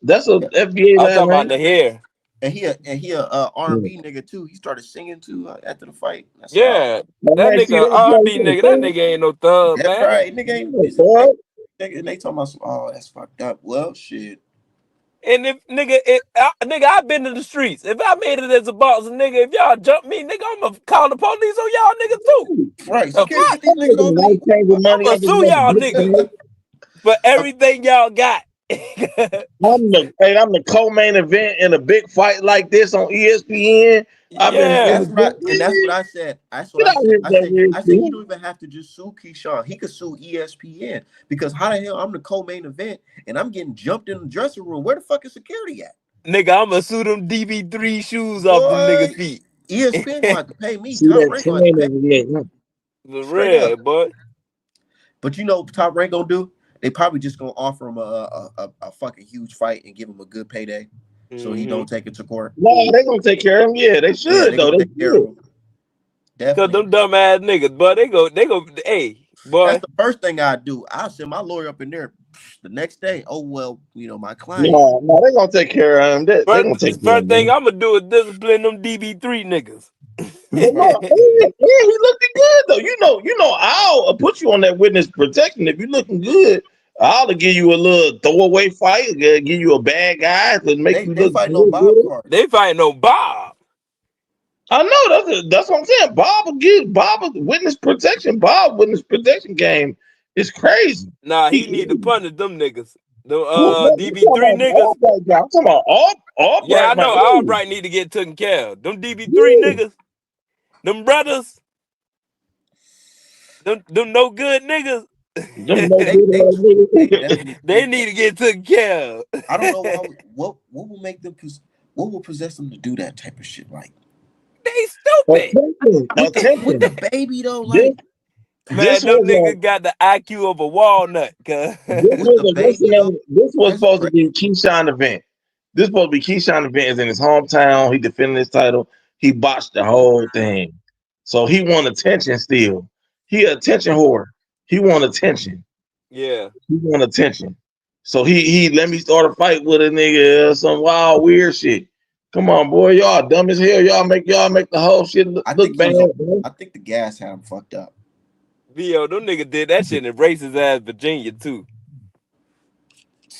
that's a Yeah. FBA I'm last talking about name. the hair. And he a Yeah. R&B nigga too. He started singing too after the fight. I said, oh, Yeah, that Man, see nigga that boy, R&B nigga. That nigga ain't no thug, that's man. right. Nigga ain't he's a nigga, and they talking about some, oh, that's fucked up. Well, shit. And if nigga, I've been to the streets. If I made it as a boxer, nigga, if y'all jump me, nigga, I'ma call the police on y'all niggas too. Right. The Security, fuck? get these I'm niggas making off life me. changing money. I'ma I just sue left y'all Brooklyn. niggas for everything y'all got. I'm the co-main event in a big fight like this on ESPN. I've been Yeah. That's right, and that's what I said. That's what Get I out said. here, I said he that don't even have to just sue Keyshawn. He could sue ESPN because how the hell I'm the co-main event and I'm getting jumped in the dressing room? Where the fuck is security at? Nigga, I'ma sue them DB3 shoes off them nigga Boy, feet. ESPN gonna have to pay me. see Top that Rank gonna have to pay train For straight up. real, boy. But you know what Top Rank gonna do? They probably just gonna offer him a fucking huge fight and give him a good payday, so he don't take it to court. No, they gonna take care of him. Yeah, they Yeah, should they though. gonna They take care of should. him. Cause Definitely. them dumb ass niggas, but they go, hey, That's boy. the first thing I do. I'll send my lawyer up in there the next day. Oh well, my client. No, they gonna take care of him. They gonna take care of First thing him. I'ma do is discipline them DB3 niggas. But no, he looking good though. I'll put you on that witness protection if you looking good. I'll give you a little throwaway fight, give you a bad guy to make you They look fighting on Bob good. card. They fighting no Bob. I know that's what I'm saying. Bob a witness protection. Bob witness protection game is crazy. Nah, he need to punish them niggas. The You DB3 talking about niggas. Albright guy. I'm talking about Yeah, I Albright, my know enemy. Albright need to get taken care of. Them DB3 Yeah. niggas, them brothers, them no good niggas. Them no They good ass niggas. definitely. They need to get taken care of. I don't know what will make them. What will possess them to do that type of shit? Like They stupid. with the baby though. Like This Man, them was niggas got the IQ of a walnut. this with the baby though. was That's supposed to crazy. be Keyshawn event. This supposed to be Keyshawn event is in his hometown. He defended his title. He botched the whole thing. So he want attention still. He an attention whore. He want attention. Yeah. He want attention. So he let me start a fight with a nigga, some wild weird shit. Come on, boy, y'all dumb as hell. Y'all make the whole shit look bad. I think the gas had him fucked up. Yo, them niggas did that shit in racist ass Virginia too.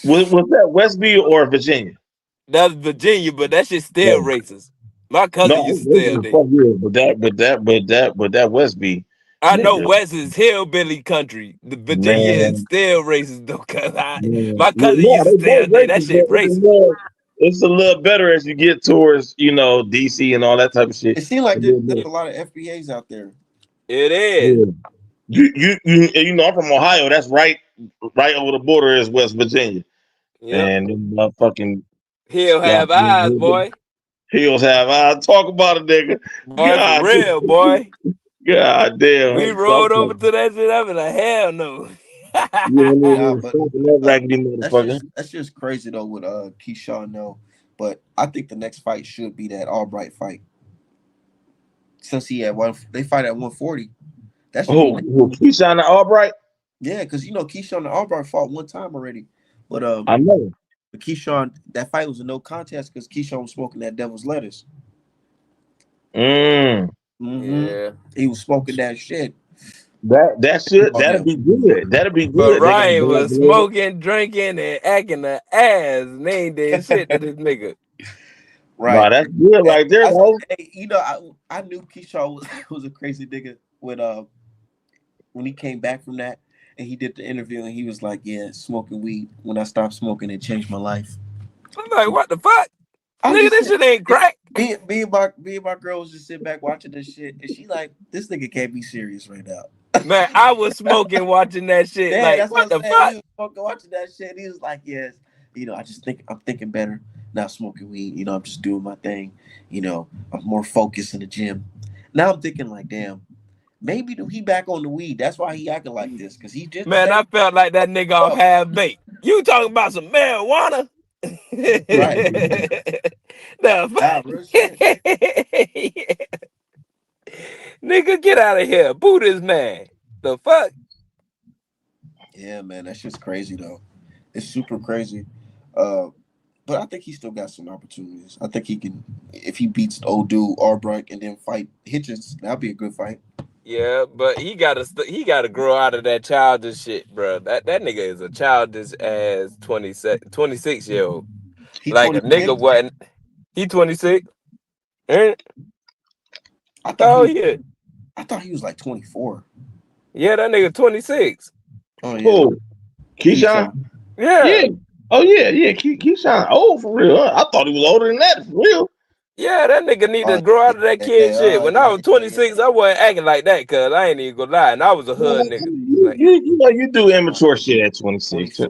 Was that Westview or Virginia? That's Virginia, but that shit still racist. My cousin used to stay up there. But that Westby. I know Nigga. West is hillbilly country. The Virginia is still racist though, cause my cousin Yeah, used to stay up there. That shit racist. It's a little better as you get towards, DC and all that type of shit. It seems like there's a lot of FBAs out there. It is. I'm from Ohio. That's right over the border is West Virginia. Yep. And motherfucking He'll have eyes, boy. Hills have eyes. Talk about it, nigga. Boy, for real, boy. God damn. We rode over to that shit. I was like, hell no. That's just crazy though with Keyshawn though. But I think the next fight should be that Albright fight. Since he had they fight at 140. That's Keyshawn and Albright? Yeah, because Keyshawn and Albright fought one time already. But I know. But Keyshawn, that fight was a no contest because Keyshawn was smoking that devil's lettuce. Yeah, he was smoking that shit. That'd be good. That'd be good. But Ryan was smoking, drinking, and acting an ass. And they ain't did shit to this nigga. Right. Nah, that's good right there, though. I knew Keyshawn was a crazy nigga when he came back from that and he did the interview and he was like, "Yeah, smoking weed. When I stopped smoking, it changed my life." I'm like, what the fuck? Nigga, this shit ain't crack. Me and my girl was just sitting back watching this shit, and she like, "This nigga can't be serious right now." Man, I was smoking watching that shit. Yeah, like, that's what the I'm fuck? He was smoking watching that shit. He was like, "Yes, I'm thinking better now smoking weed. I'm just doing my thing. I'm more focused in the gym." Now I'm thinking like, damn, maybe he back on the weed. That's why he acting like this because he just. Man, I felt like that nigga off half baked. You talking about some marijuana? Right. The fuck? Nigga, get out of here. Boot this man. The fuck? Yeah, man, that shit's crazy though. It's super crazy. But I think he still got some opportunities. I think he can, if he beats old dude Albright and then fight Hitchens, that'll be a good fight. Yeah, but he gotta grow out of that childish shit, bro. That nigga is a childish ass 26-year-old. Like 26? A nigga wasn't. He 26. I thought he was like 24. Yeah, that nigga 26. Oh yeah. Oh, Keyshawn? Yeah. Oh yeah. Keyshawn old for real. I thought he was older than that for real. Yeah, that nigga need to grow out of that kid shit. When I was 26, I wasn't acting like that, cuz I ain't even gonna lie. And I was a hood nigga. Like, You do immature shit at 26.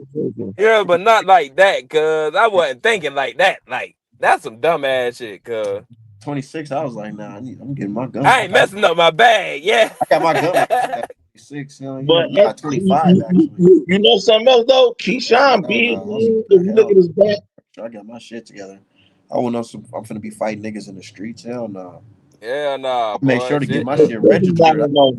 yeah, but not like that, cuz I wasn't thinking like that. Like, that's some dumb ass shit, cuz. 26, I was like, nah, I'm getting my gun. I ain't messing up my bag, yeah. I got my gun at 26. Hell yeah. But Nah, 25 actually. you know something else though? Keyshawn big. If you look at his back, I got my shit together. I went on some. I'm finna be fighting niggas in the streets. Hell no. Yeah, nah, I'll make boy. sure to get my Shit. shit registered.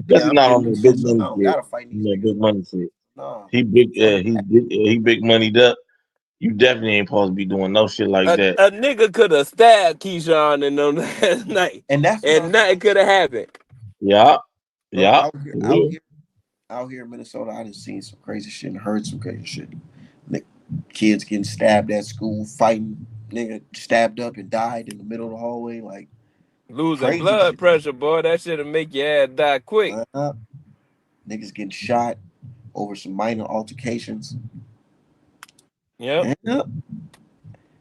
That's not on the big I money don't shit. gotta fight these niggas. Big money shit. No. He big moneyed up. You definitely ain't supposed to be doing no shit like that. A nigga could have stabbed Keyshawn in them last night, And that's and nothing could have happened. Yeah. Bro, Yeah. out here in Minnesota, I done seen some crazy shit and heard some crazy shit. Kids getting stabbed at school, fighting, nigga stabbed up and died in the middle of the hallway, like losing blood pressure, boy. That shit'll make your ass die quick. Niggas getting shot over some minor altercations. Yep.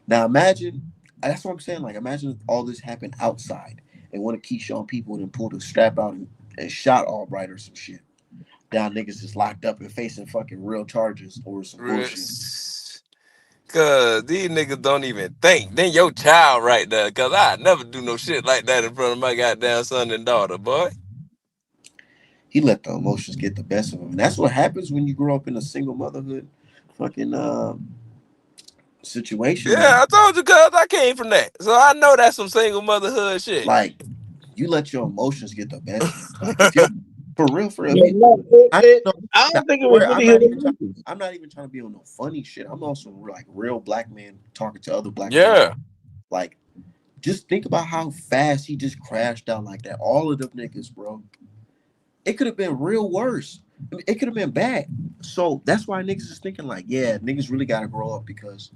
Now imagine, that's what I'm saying. Like, imagine if all this happened outside and one of Keyshawn people then pulled a strap out and shot Albright or some shit. Now niggas is locked up and facing fucking real charges over some bullshit. Cause these niggas don't even think. Then your child right there. Cause I never do no shit like that in front of my goddamn son and daughter, boy. He let the emotions get the best of him. And that's what happens when you grow up in a single motherhood fucking situation. Yeah, man. I told you, cuz I came from that. So I know that's some single motherhood shit. Like, you let your emotions get the best of you. Like, if you're for real. I don't think it was really I'm not even trying to be on no funny shit. I'm also like real black man talking to other black men. Like, just think about how fast he just crashed out like that. All of them niggas, bro. It could have been real worse. It could have been bad. So that's why niggas is thinking like, yeah, niggas really got to grow up, because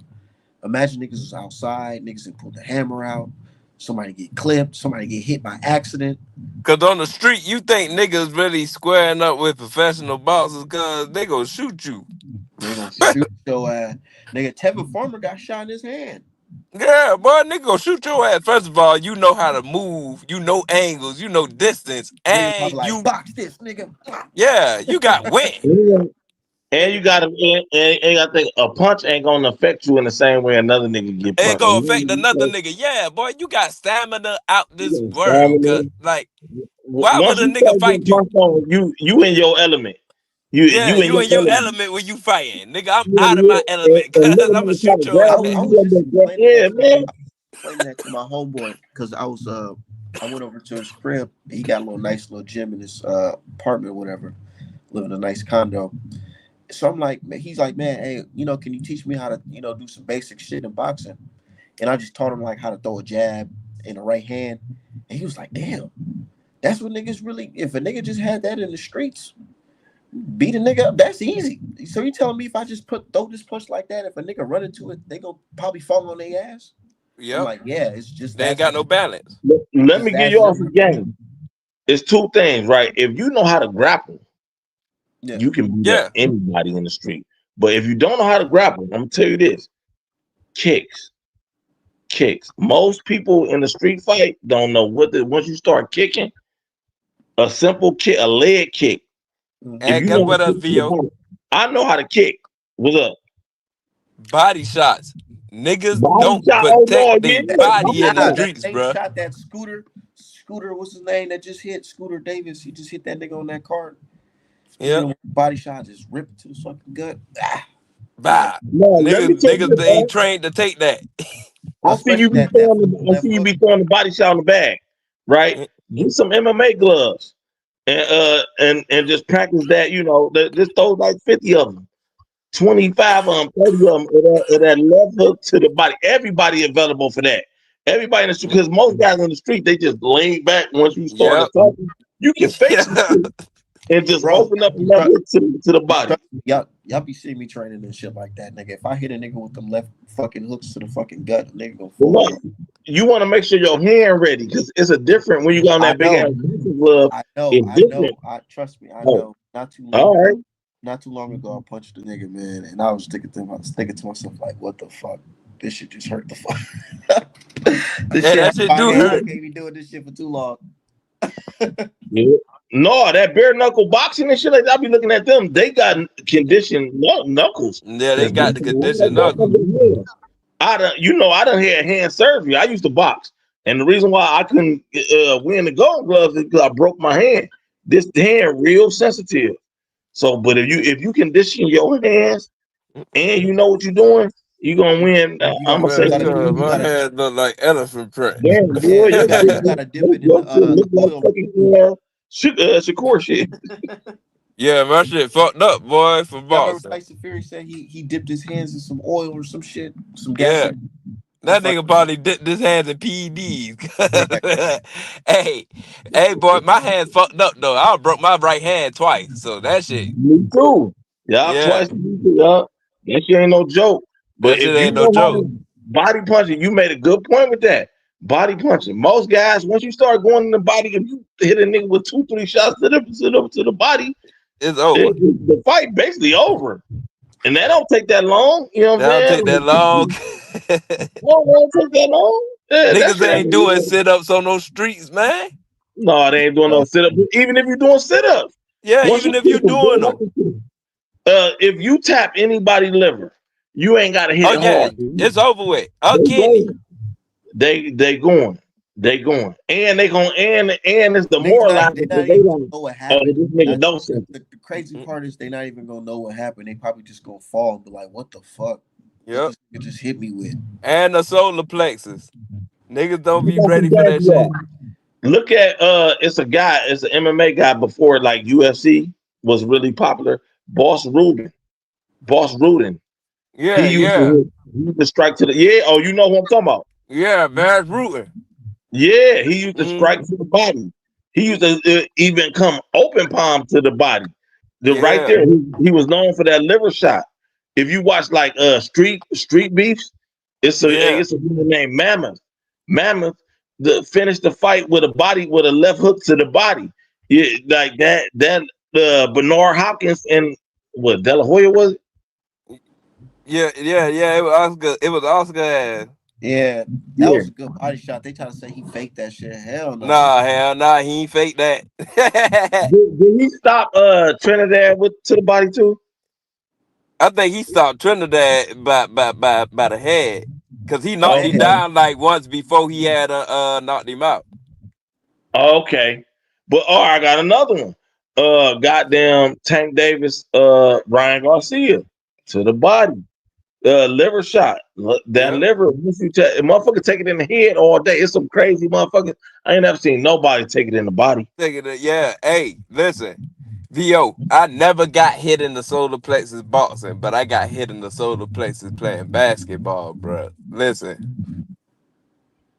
imagine niggas was outside, niggas had pulled the hammer out, somebody get clipped, somebody get hit by accident. Cause on the street, you think niggas really squaring up with professional boxers, cause they gonna shoot you. They gonna shoot your ass. Nigga, Tevin Farmer got shot in his hand. Yeah, boy, nigga gonna shoot your ass. First of all, you know how to move, you know angles, you know distance, and like, you box this nigga. Yeah, you got wind. And you gotta think a punch ain't gonna affect you in the same way another nigga get punched. Ain't gonna affect another nigga. Yeah, boy, you got stamina out this world. Like, why would a nigga fight you? You in your element. You in your element when you fighting, nigga. I'm out of my element because I'm gonna shoot your ass. Yeah, man. Explain that to my homeboy, because I went over to his crib. He got a nice little gym in his apartment or whatever, living in a nice condo. So I'm like, man, he's like, man, hey, can you teach me how to, do some basic shit in boxing? And I just taught him like how to throw a jab in the right hand. And he was like, damn, that's what niggas really, if a nigga just had that in the streets, beat a nigga up, that's easy. So you telling me if I just throw this punch like that, if a nigga run into it, they gonna probably fall on their ass? Yeah. I'm like, yeah, it's just they ain't got no balance. Let me give you all some game. It's two things, right? If you know how to grapple, you can beat up anybody in the street. But if you don't know how to grapple, I'm gonna tell you this: kicks. Most people in the street fight don't know once you start kicking, a simple kick, a leg kick. And guess what else, Vio? I know how to kick. What's up? Body shots. Niggas don't protect their body in the streets, bro. They shot that Scooter, what's his name, that just hit Scooter Davis. He just hit that nigga on that card. Yeah. Body shot, just rip it to the fucking gut. Bah. Niggas they ain't trained to take that. I see you be throwing the body shot on the bag, right? Get some MMA gloves and just practice that. Just throw like 50 of them, 25 of them, 30 of them, at that left hook to the body. Everybody available for that. Everybody in the street, because most guys on the street, they just lay back once you start talking. You can face it and just open up another to the body. Y'all be seeing me training and shit like that, nigga. If I hit a nigga with them left fucking hooks to the fucking gut, nigga gonna fall. You want to make sure your hand ready, because it's a different when you got on that big ass glove. I know. Trust me, I know. Not too long ago, I punched a nigga, man, and I was thinking to myself, like, what the fuck? this shit just hurt the fuck. This Yeah, that shit shit do I hurt. can't be doing this shit for too long. Yeah. No, that bare knuckle boxing and shit like that, I be looking at them. They got conditioned knuckles. Yeah, they got the condition knuckles. I done had hand surgery. I used to box, and the reason why I couldn't win the gold gloves is because I broke my hand. This hand real sensitive. So, but if you condition your hands and you know what you're doing, you gonna win. I'm gonna say, My hands look like elephant print. damn boy, you gotta dip it in the look oil. like fucking Shakur shit. Yeah, my shit fucked up, boy, for Y'all remember boxing. Tyson Fury said he dipped his hands in some oil or some shit, some Yeah. gas. That nigga probably dipped his hands in PEDs. hey, boy, my hands fucked up though. I broke my right hand twice, so that shit. Me too. Yeah, Yeah. twice. Yeah, that shit ain't no joke. But That shit if you ain't no know how joke. to body punching, you made a good point with that. Body punching. Most guys, once you start going in the body, if you hit a nigga with 2-3 shots to the body, It's over. the fight basically over. And that don't take that long. You know what I'm That saying? don't take that long. Won't take that long. Yeah, that Niggas shit ain't doing sit-ups on those streets, man. No, they ain't doing no sit-ups. Even if you're doing sit-ups. Yeah, even if you doing them. If you tap anybody's liver, you ain't gotta hit Oh it yeah, hard. it's over with. Kenny. They going. And they going and it's demoralizing. They not even gonna know what happened. This nigga knows The crazy part is they not even gonna know what happened. They probably just gonna fall and be like, "What the fuck? Yep. What this nigga just hit me with?" And the solar plexus. Niggas don't be ready for that shit. Look at it's an MMA guy before like UFC was really popular. Boss Rudin. Yeah, he used to strike to the oh, you know who I'm talking about. Yeah, Barrett Rudin. Yeah, he used to strike to the body. He used to even come open palm to the body. Right there, he was known for that liver shot. If you watch like street beefs, it's a woman named Mammoth. Mammoth finished the fight with a left hook to the body. Yeah, like that Bernard Hopkins and what De La Hoya was it? Yeah. It was Oscar ass. Yeah, that was a good body shot. They try to say he faked that shit. Hell no. Hell nah, he ain't fake that. Did he stop Trinidad to the body too? I think he stopped Trinidad by the head. Cause he knocked him down like once before he had knocked him out. Okay. But I got another one. Goddamn Tank Davis, Ryan Garcia to the body. Liver shot. That liver, motherfucker take it in the head all day. It's some crazy motherfucker. I ain't never seen nobody take it in the body. Yeah. Hey, listen. VO, I never got hit in the solar plexus boxing, but I got hit in the solar plexus playing basketball, bro. Listen.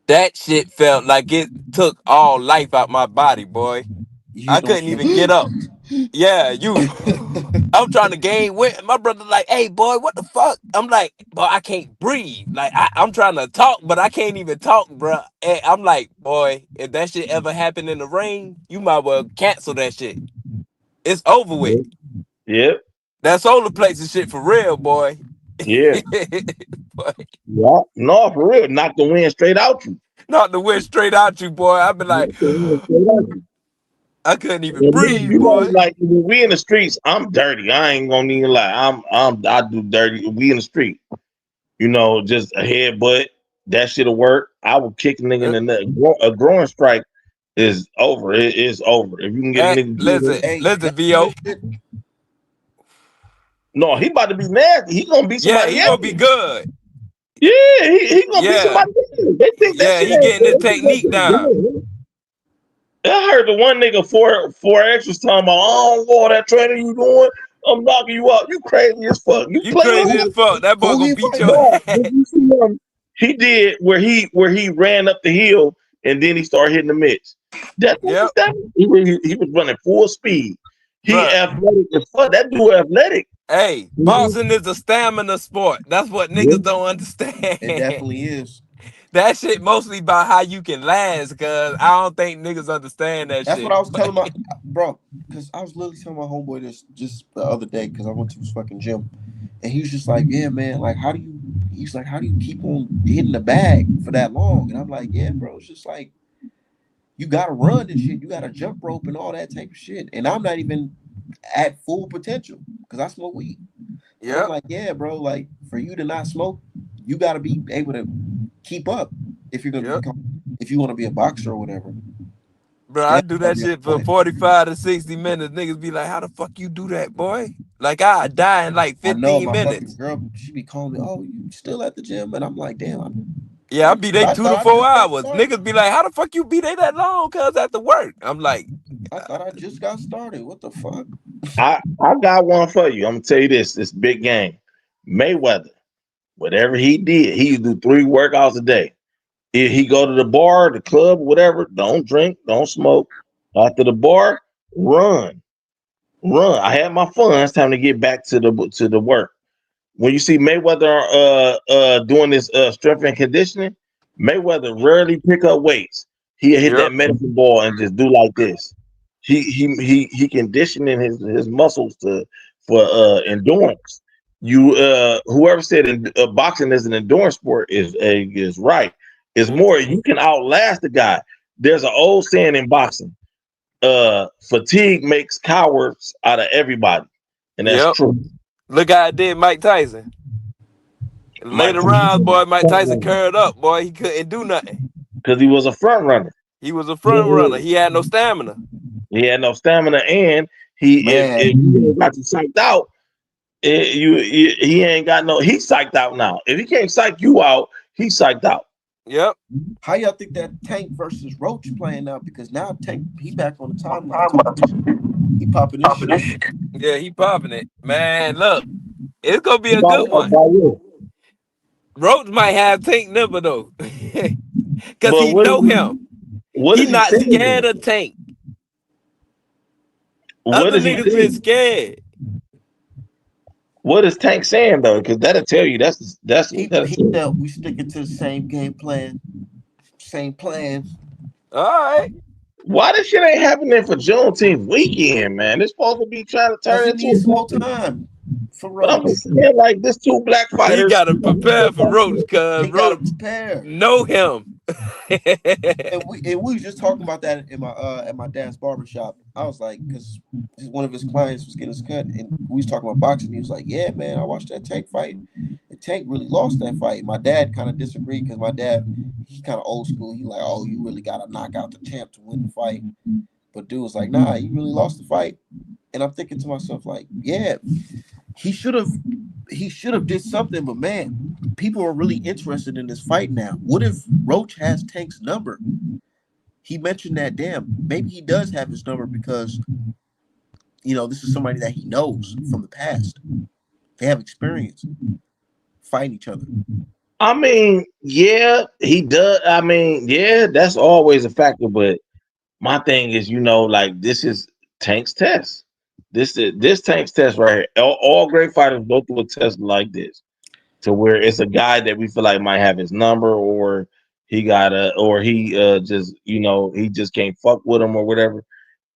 That shit felt like it took all life out my body, boy. I couldn't even get up. Yeah, I'm trying to gain weight. My brother like, hey, boy, what the fuck? I'm like, boy, I can't breathe. Like, I'm trying to talk, but I can't even talk, bro. And I'm like, boy, if that shit ever happened in the ring, you might well cancel that shit. It's over with. Yep. That solar plexus shit for real, boy. Yeah. Boy. Yeah. No, for real. Knock the wind straight out you. Knock the wind straight out you, boy. I've been like, I couldn't even breathe, boy. Like when we in the streets, I'm dirty. I ain't gonna even lie. I do dirty. We in the street. Just a headbutt. That shit'll work. I will kick a nigga in the neck. A growing strike is over. It is over. If you can get a nigga. Listen, VO. No, he about to be nasty. He gonna beat somebody. Yeah, he gonna be good. Yeah, he gonna beat somebody. They think that shit he getting his technique down. I heard the one nigga four extras talking about, I don't know all that training you doing. I'm knocking you out. You crazy as fuck. You crazy as fuck. That boy gonna beat your ass. He did where he ran up the hill and then he started hitting the mitts. He was running full speed. He athletic as fuck. That dude athletic. Hey, boxing is a stamina sport. That's what niggas don't understand. It definitely is. That shit mostly about how you can last, cause I don't think niggas understand that shit. That's what I was telling my bro, because I was literally telling my homeboy this just the other day, because I went to his fucking gym, and he was just like, "Yeah, man, like how do you he's like, how do you keep on hitting the bag for that long? And I'm like, yeah, bro, it's just like you gotta run and shit. You gotta jump rope and all that type of shit. And I'm not even at full potential because I smoke weed. And I'm Yep. like, yeah, bro, like for you to not smoke, you gotta be able to keep up if you're gonna Yep. become if you want to be a boxer or whatever. Bro, I Damn, do gotta that be shit for athletic. 45 to 60 minutes. Niggas be like, how the fuck you do that, boy? Like, I die in like I know 15 my fucking minutes. girl, she be calling me, oh, you still at the gym? And I'm like, damn, Yeah, I be there I 2 thought to I 4 just got hours. started. Niggas be like, how the fuck you be there that long? Cause after work. I'm like, I thought I just got started. What the fuck? I got one for you. I'm gonna tell you this big game. Mayweather, whatever he did, he used to do 3 workouts a day. If he go to the bar, the club, whatever, don't drink, don't smoke. After the bar, run, run. I had my fun. It's time to get back to the work. When you see Mayweather doing this strength and conditioning, Mayweather rarely pick up weights. He hit yep. that medicine ball and just do like this. He conditioning his muscles to for endurance. You whoever said boxing is an endurance sport is right. It's more you can outlast the guy. There's an old saying in boxing: fatigue makes cowards out of everybody, and that's Yep. true. Look how I did Mike Tyson. Mike Later rounds, Tyson, boy, Mike Tyson curled up, boy. He couldn't do nothing. because he was a front runner. He was a front runner. He had no stamina. He had no stamina, and if Man, you got you psyched out, he ain't got no. He's psyched out now. If he can't psych you out, he's psyched out. Yep. how y'all think that Tank versus Roach playing out? Because now Tank, he back on the timeline too. He popping this shit. Yeah, he popping it. Man, look, it's gonna be a About, good one. about you. Roach might have Tank number though. Cause But he know him. what He is he not saying scared though? of Tank. What Other is he niggas been saying? scared. What is Tank saying though? Because that'll tell you. That's what that'll He tell you. said we sticking to the same game plan, same plan. All right. Why this shit ain't happening for Juneteenth weekend, man? It's supposed to be trying to Cause turn he into needs a some more black. time for But I'm Roach. just saying, like, this 2 black He fighters. gotta prepare for Roach, cause He got to Roach prepare. know him. And we was just talking about that in my at my dad's barbershop. I was like, because one of his clients was getting his cut, and we was talking about boxing. He was like, "Yeah, man, I watched that Tank fight, and Tank really lost that fight." My dad kind of disagreed because my dad, he kind of old school. He like, "Oh, you really got to knock out the champ to win the fight." But dude was like, "Nah, you really lost the fight." And I'm thinking to myself, like, yeah, he should have did something, but man, people are really interested in this fight now. What if Roach has Tank's number? He mentioned that, damn, maybe he does have his number because this is somebody that he knows from the past. They have experience fighting each other. I mean, yeah, he does. I mean, yeah, that's always a factor. But my thing is, like this is Tank's test. This Tank's test right here. All great fighters go through a test like this, to where it's a guy that we feel like might have his number, or he just he just can't fuck with him or whatever.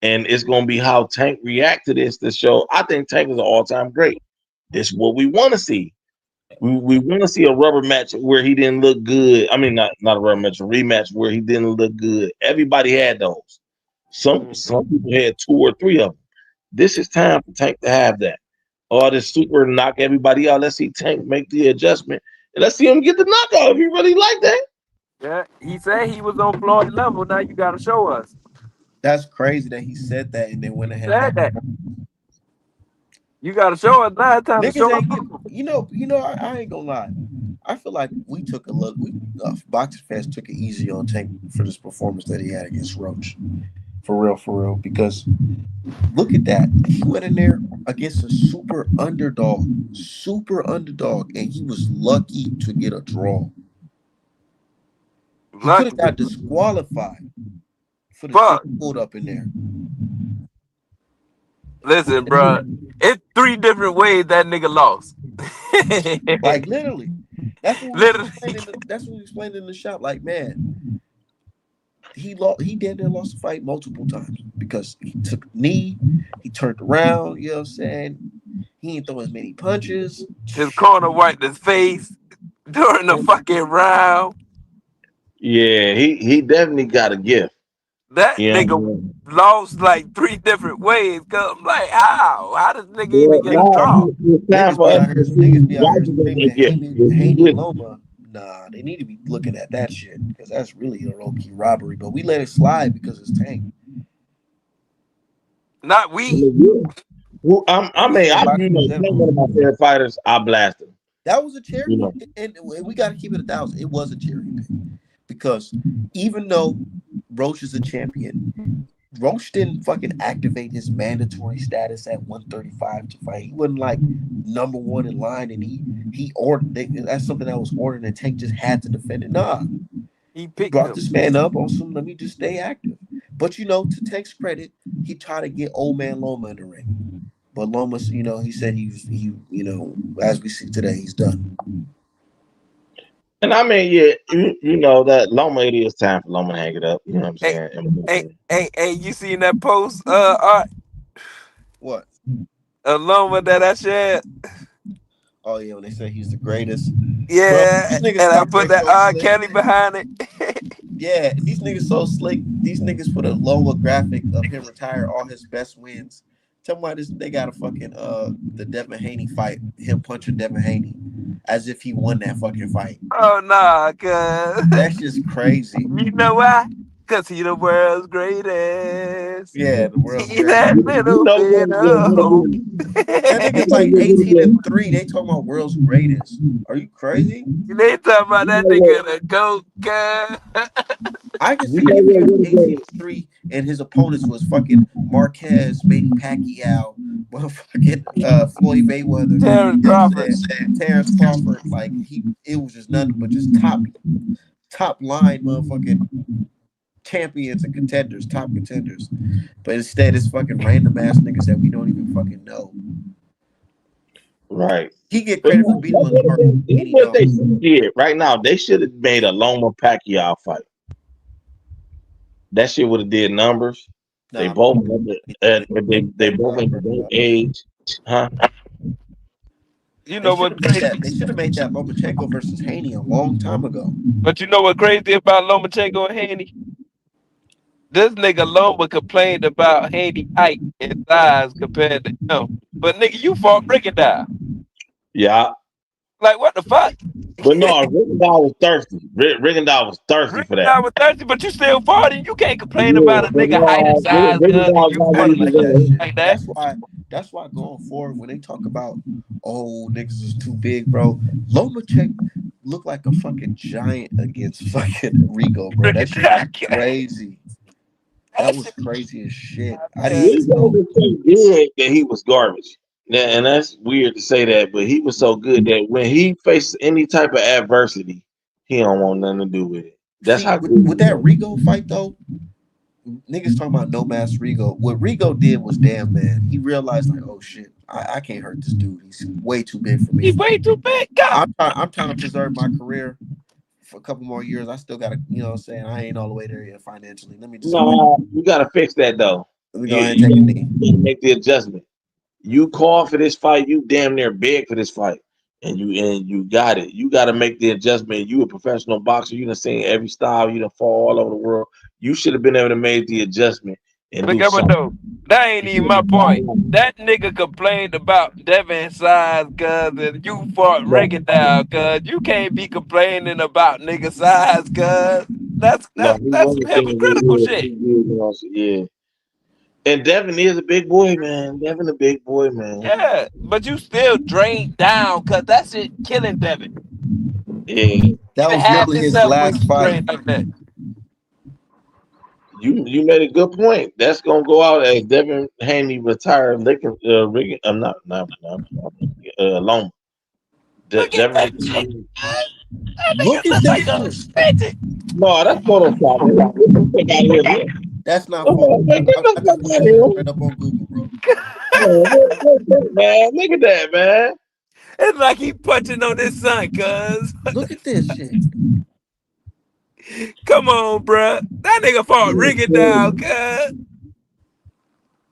And it's gonna be how Tank react to this to show. I think Tank is an all-time great. This is what we want to see. We want to see a rubber match where he didn't look good. I mean, not a rubber match, a rematch where he didn't look good. Everybody had those. Some people had 2 or 3 of them. This is time for Tank to have that. All this super knock everybody out. Let's see Tank make the adjustment, and let's see him get the knockout if he really like that. Yeah, he said he was on Floyd level. Now you gotta show us. That's crazy that he said that and then went He ahead and said knocked that. him. You gotta show us now. It's time to Niggas show us. ain't get. I ain't gonna lie. I feel like we took a little. Boxing fans took it easy on Tank for this performance that he had against Roach. For real. Because look at that. He went in there against a super underdog, and he was lucky to get a draw. He could Lucky. have got disqualified for the shit Fuck. he pulled up in there. Listen, bro. It's 3 different ways that nigga lost. Like literally. That's what we was Literally. explaining. That's what we explained in the shop. Like, man, he did lost the fight multiple times because he took a knee, he turned around, you know what I'm saying? He didn't throw as many punches. His corner wiped his face. during the fucking round. Yeah, he definitely got a gift. That You know nigga what I mean? lost like 3 different ways. Cause I'm like, how? How does nigga even Well, get a Niggas, now draw? it's time niggas for be us out here. to Niggas see be out why here you got screaming that gift. Haney Loma. Nah, they need to be looking at that shit because that's really a low key robbery. But we let it slide because it's Tank. Not we. Well, I I'm mean, saying I boxing you in know, Tank general. one of my favorite fighters. I blast him. That was a You cherry, know, and we got to keep it 1,000. It was a cherry pick because even though Roach is a champion, Roach didn't fucking activate his mandatory status at 135 to fight. He wasn't like number one in line, and he ordered. That's something that was ordered, and Tank just had to defend it. Nah, He he picked brought him. this man up on some. Let me just stay active. But to Tank's credit, he tried to get old man Loma in the ring. But Loma's, he said as we see today, he's done. and I mean, yeah, you know that Loma, it is time for Loma to hang it up. You know what I'm Hey, saying? hey, you seen that post? What? Aloma that I shared. Oh yeah, when they say he's the greatest, bro. Yeah, These niggas and I talk put they that so slick. Kelly behind it. Yeah, these niggas so slick. These niggas put a Loma graphic of him retire all his best wins. Tell me why this they got a fucking the Devin Haney fight, him punching Devin Haney as if he won that fucking fight. Oh nah, cause That's just crazy. you know why? Cause he the world's greatest. Yeah, the world's He greatest. that You little know bit of hope. That nigga's like 18-3. They talking about world's greatest. Are you crazy? They talking about that nigga the goat, cuz. I can You see know if he was what? 18-3 and his opponents was fucking Marquez, Manny Pacquiao, motherfucking Floyd Mayweather. Terrence You know what I'm Crawford. saying? Terrence Crawford, like it was just nothing but just top line motherfucking champions and contenders, top contenders. But instead, it's fucking random ass niggas that we don't even fucking know. Right. He get But credit for beating Lamar and he what don't. they did right now. They should have made a Loma Pacquiao fight. That shit would have did numbers. They Nah, both they they both at the same age, huh? You They know should what have made crazy? that. They should have made that Lomachenko versus Haney a long time ago. But you know what crazy about Lomachenko and Haney? This nigga Loma complained about Haney height and size compared to him. But nigga, you fought Rigondeaux. Yeah. Like what the fuck? But no, Rigondeaux was thirsty. Rigondeaux was thirsty for that. Rigondeaux was 30, but you still fought him. You can't complain about Yeah, a but nigga height and no, size because Rigondeaux you not I fought him didn't really like that the shit. like that. That's why going forward when they talk about niggas is too big, bro. Lomachenko looked like a fucking giant against fucking Rigo, bro. That shit was Rigondeaux. crazy. That That was shit crazy as shit. I didn't was even Rigondeaux know. was so good that he was garbage. Yeah, and that's weird to say that, but he was so good that when he faced any type of adversity, he don't want nothing to do with it. That's See, how with, good he with that was. Rigo fight though, niggas talking about no mask Rigo. What Rigo did was damn man. He realized like, oh shit, I can't hurt this dude. He's way too big for he me. way too big. God. I'm trying to preserve my career for a couple more years. I still gotta, what I'm saying, I ain't all the way there yet financially. Let me just go ahead. No, you gotta fix that though. Let me go You ahead and you take a gotta, knee. you gotta make the adjustment. You called for this fight. You damn near begged for this fight, and you got it. You got to make the adjustment. You a professional boxer. You done seen every style. You done fall all over the world. You should have been able to make the adjustment and But do guess what something. though? That ain't You should even have my been point. fighting. That nigga complained about Devin size cuz and you fought No, Rigondeaux cuz you can't be complaining about nigga size cuz that's no, that's he that's some wasn't saying he hypocritical was shit. too good. Yeah, and Devin is a big boy, man. Devin a big boy, man. Yeah, but you still drained down cuz that shit killing Devin. Yeah, That Even was half literally his yourself when last you fight. drain like that. you made a good point. That's gonna go out as Devin Haney retired. Lincoln, I'm not Loma. Look at Devin. that shit. That Look nigga at look that like a shit. midget. No, that's Photoshop. Get the fuck out of here, man. That's not Get photo. I the just fuck put out of that shit here. straight up on Google, bro. Man, look at that, man. It's like he punching on his son, cuz. Look at this shit. Come on, bruh. That nigga fought Rigondeaux, cuz.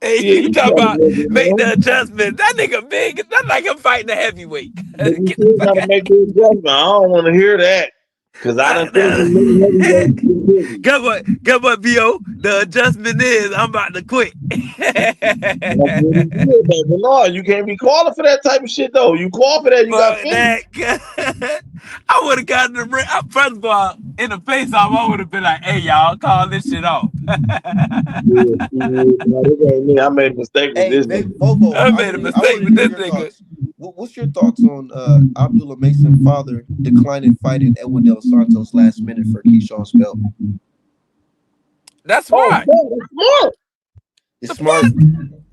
Hey, Yeah, you you talk gotta about make it, make the man. adjustment. That nigga big. That's like him fighting a heavyweight. But you Get the still fuck gotta out. make the adjustment. I don't want to hear that because I done seen some many heavyweights get busy. Guess what? Guess what, Bo? The adjustment is I'm about to quit. That's what he did, though. But no, you can't be calling for that type of shit though. You call for that, you got Fuck finished. that. I would have gotten the ring. First of all, in the face off, I would have been like, hey, y'all, call this shit off. Yeah, no, this ain't me. I made a mistake with Hey, this hey, nigga. Vovo, I made a I mistake want to with hear this your nigga. thoughts. What's your thoughts on Abdullah Mason's father declining fighting Edwin De Los Santos last minute for Keyshawn's belt? That's Oh, smart. that's smart. It's The smart. fuck?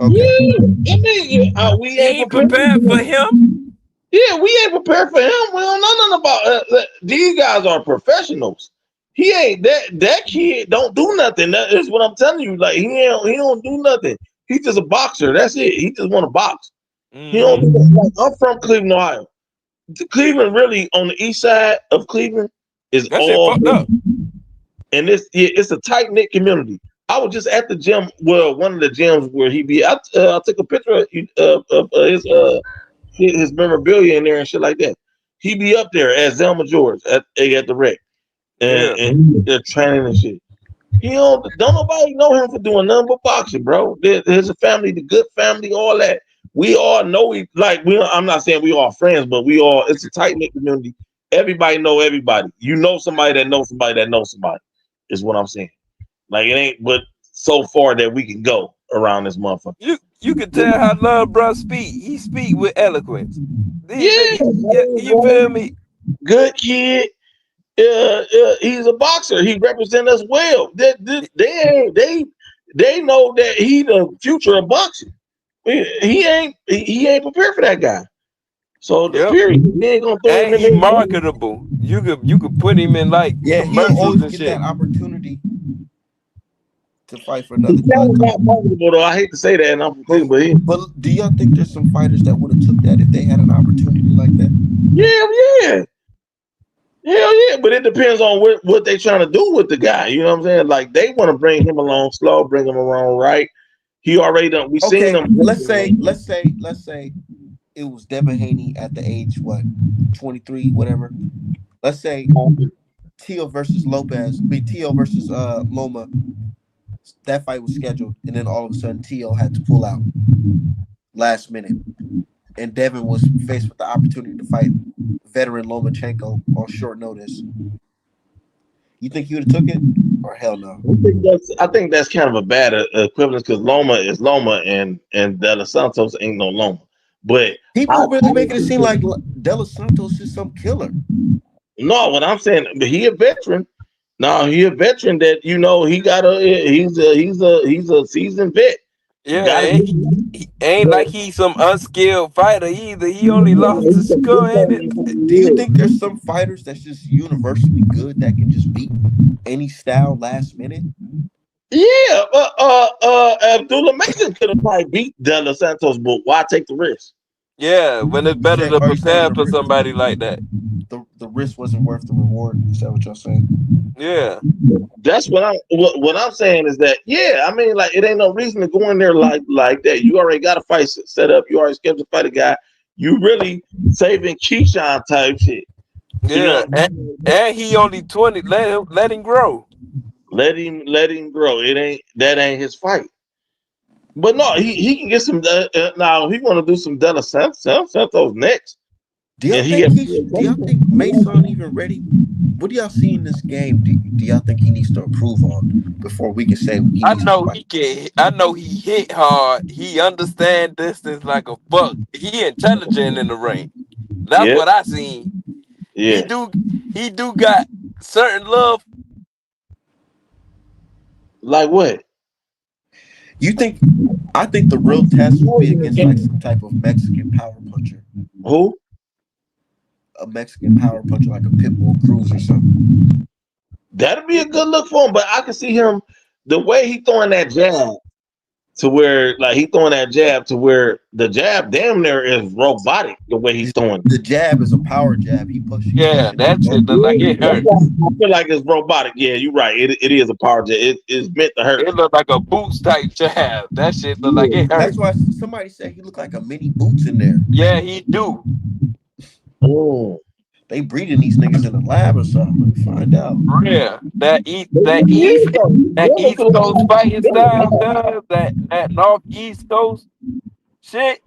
Okay. Yeah, I mean, we He ain't ain't prepared prepared for for him. him. Yeah, we ain't prepared for him. We don't know nothing about these guys are professionals. He ain't that kid don't do nothing. That is what I'm telling you. Like he don't do nothing. He's just a boxer. That's it. He just want to box. He don't do Mm-hmm. that. Like, I'm from Cleveland, Ohio. Cleveland really on the east side of Cleveland is That shit all fucked up. and it's a tight knit community. I was just at the gym, well, one of the gyms where he be. I took a picture of his memorabilia in there and shit like that. He be up there at Zelma George at the rec, Yeah. and they're training and shit. He don't nobody know him for doing nothing but boxing, bro. There's a family, the good family, all that. We all know I'm not saying we all friends, but we all. It's a tight knit community. Everybody know everybody. You know somebody that knows somebody that knows somebody. Is what I'm saying. Like it ain't, but so far that we can go around this motherfucker. You can tell how love bruh speak. He speak with eloquence. Yeah, You feel me? good kid. He's a boxer. He represents us well. They know that he the future of boxing. He ain't prepared for that guy. So the Yep. period, he ain't gonna throw him And in he there. marketable. You could put him in like Yeah, he'll commercials always and get shit. that opportunity to fight for He's another. kind of not marketable though. I hate to say that, and I'm from But Cleveland, but but do y'all think there's some fighters that would have took that if they had an opportunity like that? yeah. Hell yeah, but it depends on what they trying to do with the guy. You know what I'm saying? Like they want to bring him along slow, bring him along right. He already done. We seen Okay, him. let's say it was Devin Haney at the age what, 23, whatever. Let's say Teo versus Lopez, Teo versus Loma. That fight was scheduled, and then all of a sudden Teo had to pull out last minute, and Devin was faced with the opportunity to fight veteran Lomachenko on short notice. You think he would have took it, or hell no? I think that's kind of a bad equivalence because Loma is Loma and De Los Santos ain't no Loma. But People really making it seem like De Los Santos is some killer. no, what I'm saying, but he a veteran. No, he a veteran that he got he's a seasoned vet. Yeah, Got and it. he ain't like he's some unskilled fighter either. He only lost to Skull, ain't it? Do you think there's some fighters that's just universally good that can just beat any style last minute? Yeah, Abdullah Mason could have probably beat De Los Santos, but why take the risk? Yeah, when it's better to Are you saying prepare for somebody like that. the risk wasn't worth the reward? Is that what y'all saying? Yeah. That's what I'm saying is that I mean like it ain't no reason to go in there like that. You already got a fight set up. You already scheduled to fight a guy. You really saving Keyshawn type shit. You know, Yeah. And he only 20. Let him grow. let him grow. That ain't his fight. But no, he can get some. Now he want to do some De La Santos next, Do y'all and think Mason even ready? What do y'all see in this game? Do y'all think he needs to improve on before we can say he I needs to know fight? he can. I know he hit hard. He understand distance like a fuck. He intelligent in the ring. That's yeah, what I seen. He yeah. do. He do got certain love. Like what? You think? I think the real test will be against like some type of Mexican power puncher, Who? a Mexican power puncher like a Pitbull Cruz or something. That'd be a good look for him. But I can see him the way he throwing that jab. to where like he throwing that jab to where the jab damn near is robotic the way he's throwing. The jab is a power jab. He pushing. Yeah, that shit look like it hurt. I feel like it's robotic. Yeah, you're right. It is a power jab. It is meant to hurt. It look like a boots type jab. That shit look like it hurt. That's why somebody said he looked like a mini Boots in there. Yeah, he do. Oh. They breeding these niggas in the lab or something. Let me find out. Yeah, that East Coast fighting style, that Northeast Coast shit.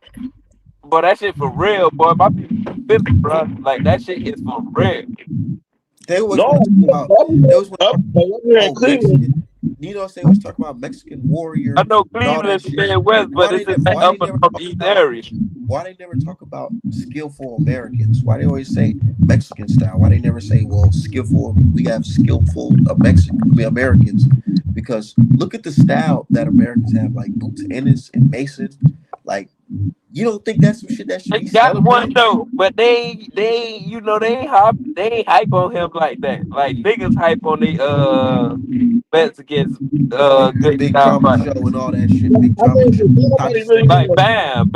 But that shit for real, boy. My people feel it, bro. Like that shit is for real. They was Mexican. You know what I'm saying? Was talking about Mexican warrior. I know Cleveland's Midwest, but it's in that upper Northeast area. Why they never talk about skillful Americans? Why they always say Mexican style? Why they never say, well, skillful? We have skillful Americans, because look at the style that Americans have, like Boots Ennis and Mason. Like, you don't think that's some shit that should They be got celebrated? one though, but they you know they ain't hype on him like that. Like niggas hype on the Mexicans good Big style drama fight. show and all that shit. Big drama show. Like Bam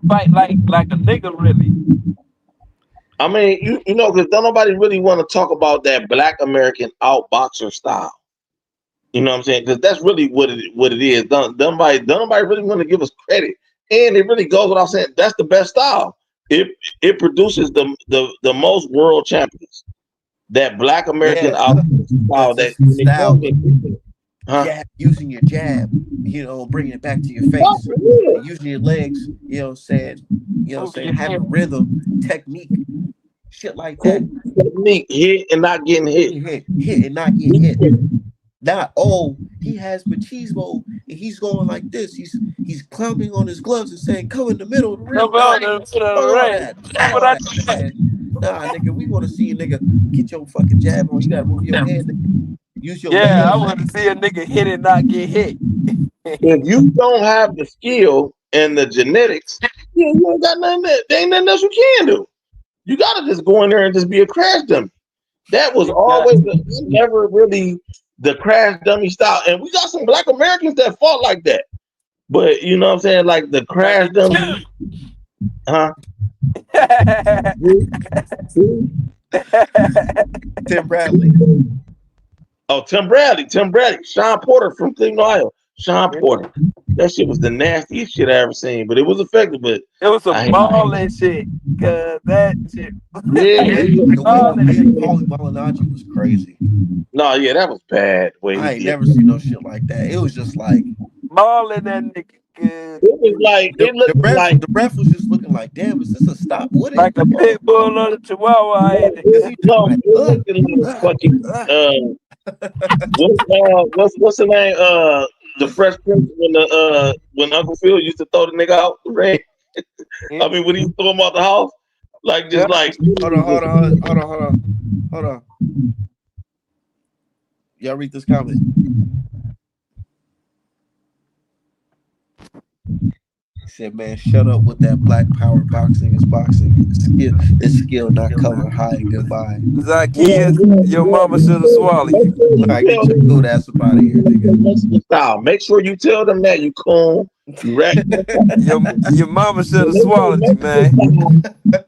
fight like a nigga really. I mean, you know, because don't nobody really want to talk about that Black American outboxer style. You know what I'm saying? Because that's really what it is. Don't nobody really want to give us credit. And it really goes without saying that's the best style. It produces the most world champions. That Black American style, that style. Jab, using your jab, you know, bringing it back to your face, using your legs, you know what I'm saying, having rhythm, technique, shit like that. Technique, hit and not getting hit. Hit and not getting hit. Not, he has machismo and he's going like this. He's clamping on his gloves and saying, "Come in the middle of the ring." Nah, nigga, we want to see a nigga get your fucking jab on. You gotta move your head. Use your legs. I want to see a nigga hit and not get hit. If you don't have the skill and the genetics, you ain't got nothing. There ain't nothing else you can do. You gotta just go in there and just be a crash dummy. That was always never really the crash dummy style. And we got some Black Americans that fought like that. But you know what I'm saying? Like the crash dummy. Tim Bradley. Oh, Tim Bradley. Sean Porter from Cleveland, Ohio. Sean Porter. That shit was the nastiest shit I ever seen. But it was effective. But it was some balling shit. Cause that shit. The way Paulie Malignaggi was crazy. No, yeah, that was bad. I ain't never seen no shit like that. It was just like balling that nigga. It was like the ref was just looking like, damn, is this a stop? What is like a pit bull on a chihuahua? What's the name? The Fresh Prince when Uncle Phil used to throw the nigga out the ring. I mean, when he threw him out the house, like just like. Hold on. Y'all read this comment. He said, "Man, shut up with that black power. Boxing is boxing. It's skill, not color. Hi, goodbye." Zacchaeus, your mama should have swallowed you. All right, get your good ass up out of here, nigga. Make sure you tell them that, you coon. Your mama should have swallowed you, man.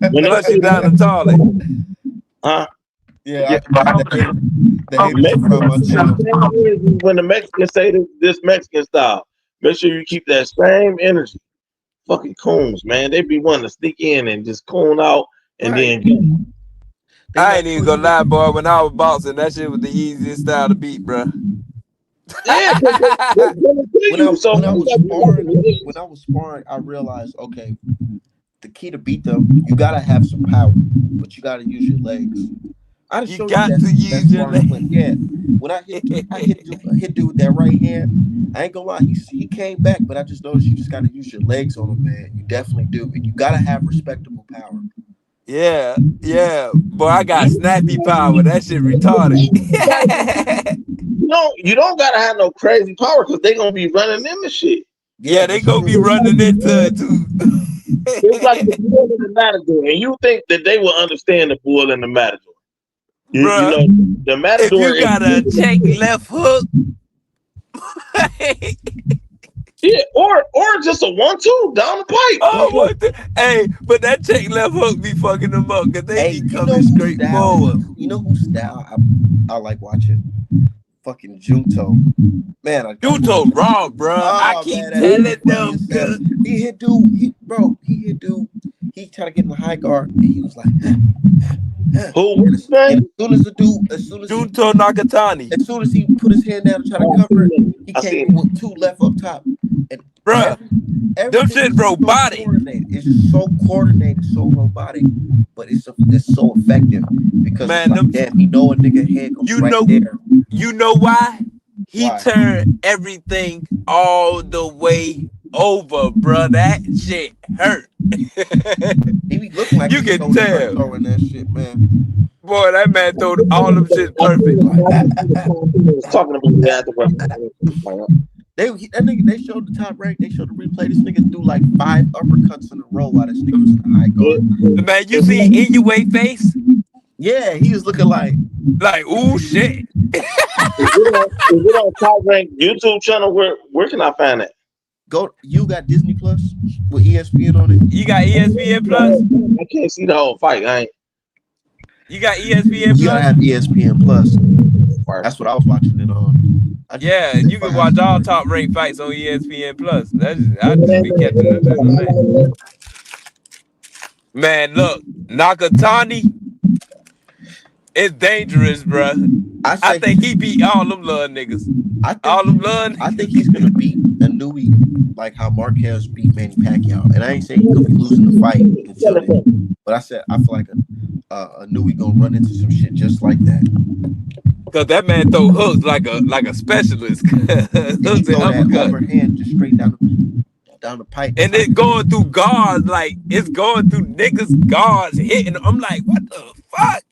Unless you down the toilet. Huh? Yeah, when the Mexicans say this Mexican style, make sure you keep that same energy. Fucking coons, man. They be wanting to sneak in and just coon out and then. I ain't even gonna lie, boy. When I was boxing, that shit was the easiest style to beat, bro. Yeah, when I was sparring, I realized, okay, the key to beat them, you gotta have some power, but you gotta use your legs. You got to use your legs. Yeah, when I hit dude with that right hand, I ain't gonna lie, he came back, but I just noticed you just gotta use your legs on him, man. You definitely do, and you gotta have respectable power. Yeah. Boy, I got snappy power. That shit retarded. You don't gotta have no crazy power because they gonna be running into shit. Yeah, they gonna be running into it too. It's like the bull and the matador, and you think that they will understand the bull and the matador. You know, the matador. If you got a check left hook, Yeah, or just a 1-2 down the pipe. Oh, what the? Hey, but that check left hook be fucking them up because they Hey, be you know coming who straight style? forward. You know who style I like watching? Fucking Junto. Man, I gotta watch. Junto raw, bro. I Oh keep man, that shit telling funny them, as hell. cuz. He hit dude. He hit dude. He tried to get in the high guard, and he was like, Who? and What's his as name? soon as the dude, Junto Nakatani. as soon as he put his hand down to try to Oh, cover it, he I came seen in it. with two left up top, and Bruh, them everything shit is just so robotic. coordinated. It's just so coordinated, so robotic, but it's so effective because it's Man, like, them, damn, he know a nigga head gonna be you right know, there. you know why? He Why? turned everything all the way over, bruh. That shit hurt. He be looking like You he's can so hurt tell. throwing that shit, man. Boy, that man threw all them shit I perfect. seen was talking about the afterwards. They showed the top rank. They showed the replay. This nigga threw like 5 uppercuts in a row while this nigga was in the high guard. Man, you see in your way face? Yeah, he was looking like Like, ooh, shit. Is it on Top Rank YouTube channel? Where can I find it? go. You got Disney Plus with ESPN on it. You got ESPN Plus? I can't see the whole fight. I ain't. You got ESPN You gotta Plus? have ESPN Plus. That's what I was watching it on. I just Yeah, said you can watch 5 all stars. top ranked fights on ESPN Plus. I just be catching it on that. Man, look, Nakatani is dangerous, bruh. I I say think he beat all them little niggas. All them little I niggas. think he's gonna beat Anui like how Marquez beat Manny Pacquiao. And I ain't saying he's gonna be losing the fight until then. But I said I feel like Anui gonna run into some shit just like that. Cause that man throw hooks like a specialist. And he Hooks and throw that uppercut. overhand just straight down the pipe. And Like, it's going through guards, like it's going through niggas guards hitting them. I'm like, what the fuck?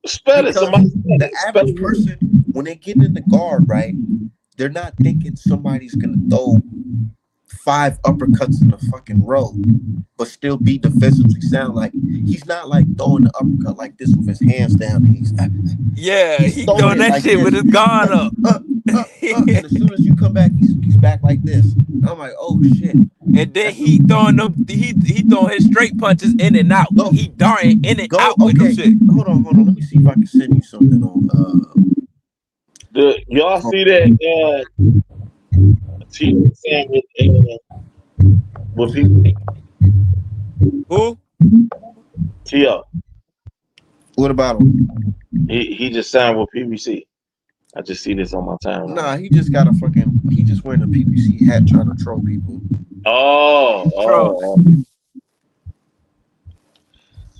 Spell it. because Somebody the spell average it. person, when they get in the guard, right, they're not thinking somebody's gonna throw 5 uppercuts in a fucking row, but still be defensively sound. Like he's not like throwing the uppercut like this with his hands down. And Yeah, he's he throwing doing it that like shit with this, his guard up. and as soon as you come back, he's back like this. I'm like, oh shit. And then he throwing them, he throwing his straight punches in and out. Go, He darting in and go. out with them Okay, shit. hold on. Let me see if I can send you something on. Y'all see that? T saying with people. Who? T.O. What about him? He just signed with PBC. I just see this on my timeline. Nah, he just wearing a PPC hat trying to troll people. Oh.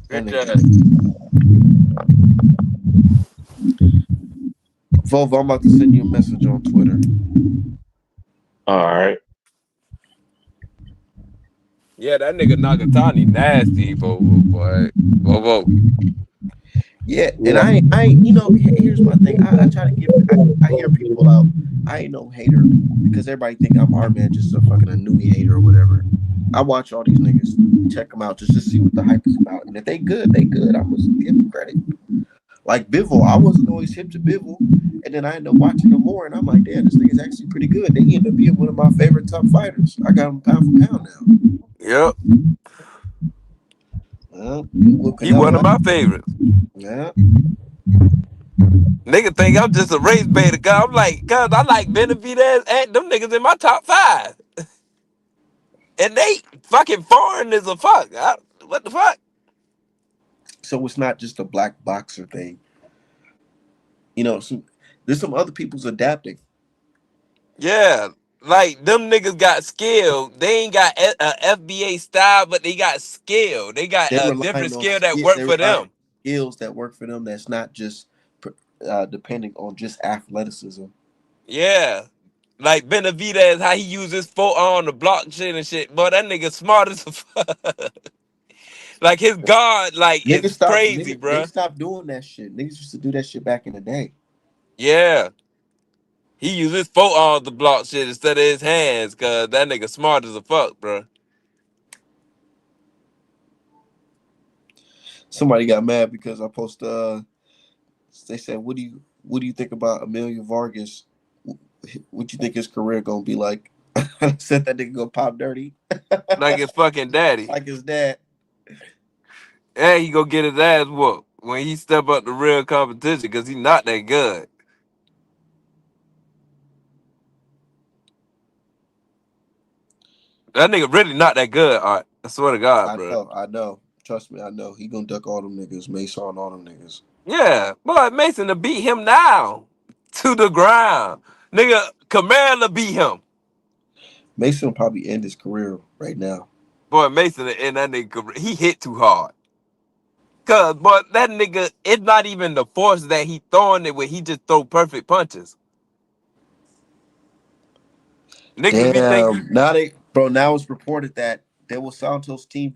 That Bitch nigga. ass. Volvo, I'm about to send you a message on Twitter. All right. Yeah, that nigga Nakatani nasty, boy. Boy. Yeah, and I ain't, here's my thing. I try to give, I hear people out. I ain't no hater because everybody think I'm our man, just a fucking Anui hater or whatever. I watch all these niggas, check them out just to see what the hype is about. And if they good, they good. I'm gonna give them credit. Like Bivol, I wasn't always hip to Bivol, and then I ended up watching them more, and I'm like, damn, this nigga's actually pretty good. They ended up being one of my favorite top fighters. I got him pound for pound now. Yep. Well, He one of my favorites. Yeah. Nigga think I'm just a race beta guy. I'm like, cuz I like Benavidez and them niggas in my top 5. And they fucking foreign as a fuck. What the fuck? So it's not just a black boxer thing. There's some other people's adapting. Yeah. Like, them niggas got skill. They ain't got a FBA style, but they got skill. They got They're a relying different on skill that work they're for relying on them. skills that work for them. That's not just depending on just athleticism. Yeah. Like Benavidez, how he uses his forearm to block shit and shit. Boy, that nigga smart as a fuck. Like, his guard, like, Niggas is crazy, niggas bruh. stopped doing that shit. Niggas used to do that shit back in the day. Yeah. He uses his forearms to block shit instead of his hands, cause that nigga smart as a fuck, bro. Somebody got mad because I posted. They said, "What do you think about Emilio Vargas? What you think his career gonna be like?" Said that nigga go pop dirty. like his fucking daddy. Like his dad. And he go get his ass whooped when he step up to real competition because he not that good. That nigga really not that good, Art. I swear to God, bro. I know. Trust me, I know. He gonna duck all them niggas, Mason, all them niggas. Yeah, boy, Mason to beat him now to the ground. Nigga, Kamara beat him. Mason will probably end his career right now. Boy, Mason and that nigga, he hit too hard. Cause, boy, that nigga, it's not even the force that he throwing it with. He just throw perfect punches. Niggas be thinking, Damn. Now it's reported that Del Santos team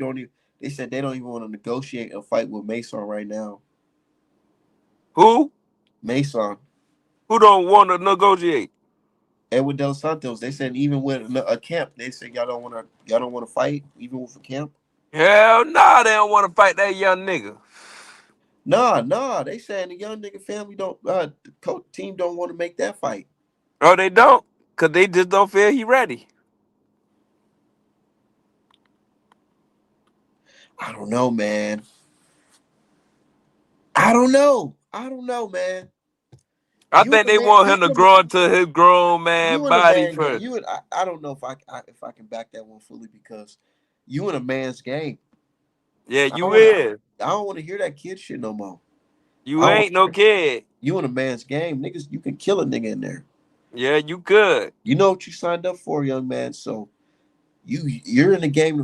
they said they don't even want to negotiate a fight with Mason right now. who? Mason. Who don't want to negotiate? And with Del Santos, they said even with a camp, they said y'all don't want to fight even with a camp. Hell nah, they don't want to fight that young nigga. Nah. They saying the young nigga family don't the coach team don't want to make that fight. Oh, they don't? Cause they just don't feel he ready. I don't know, man. I don't know, man. I think they want him to grow into his grown man body first. I don't know if I can back that one fully because you in a man's game. Yeah, you is. I don't want to hear that kid shit no more. You ain't no kid. You in a man's game, niggas. You can kill a nigga in there. Yeah, you could. You know what you signed up for, young man. So you're in a game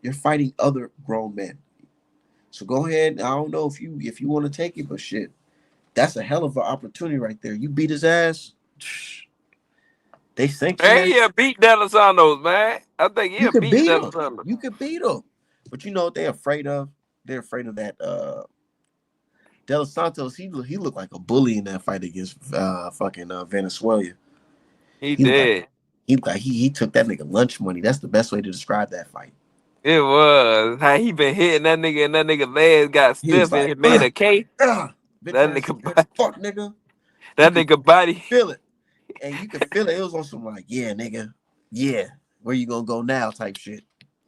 you're fighting other grown men. So go ahead. I don't know if you want to take it, but shit, that's a hell of an opportunity right there. You beat his ass. They think he'll beat De Santos, man. I think he'll beat De Santos. You could beat him. But you know what they're afraid of? They're afraid of that De Santos, he looked like a bully in that fight against fucking Venezuela. He did. He took that nigga lunch money. That's the best way to describe that fight. It was. How he been hitting that nigga and that nigga legs got stiff and it made a K. That nigga body. Fuck nigga. That nigga body. Feel it. And you can feel it. It was on some like, yeah, nigga. Yeah. Where you gonna go now type shit.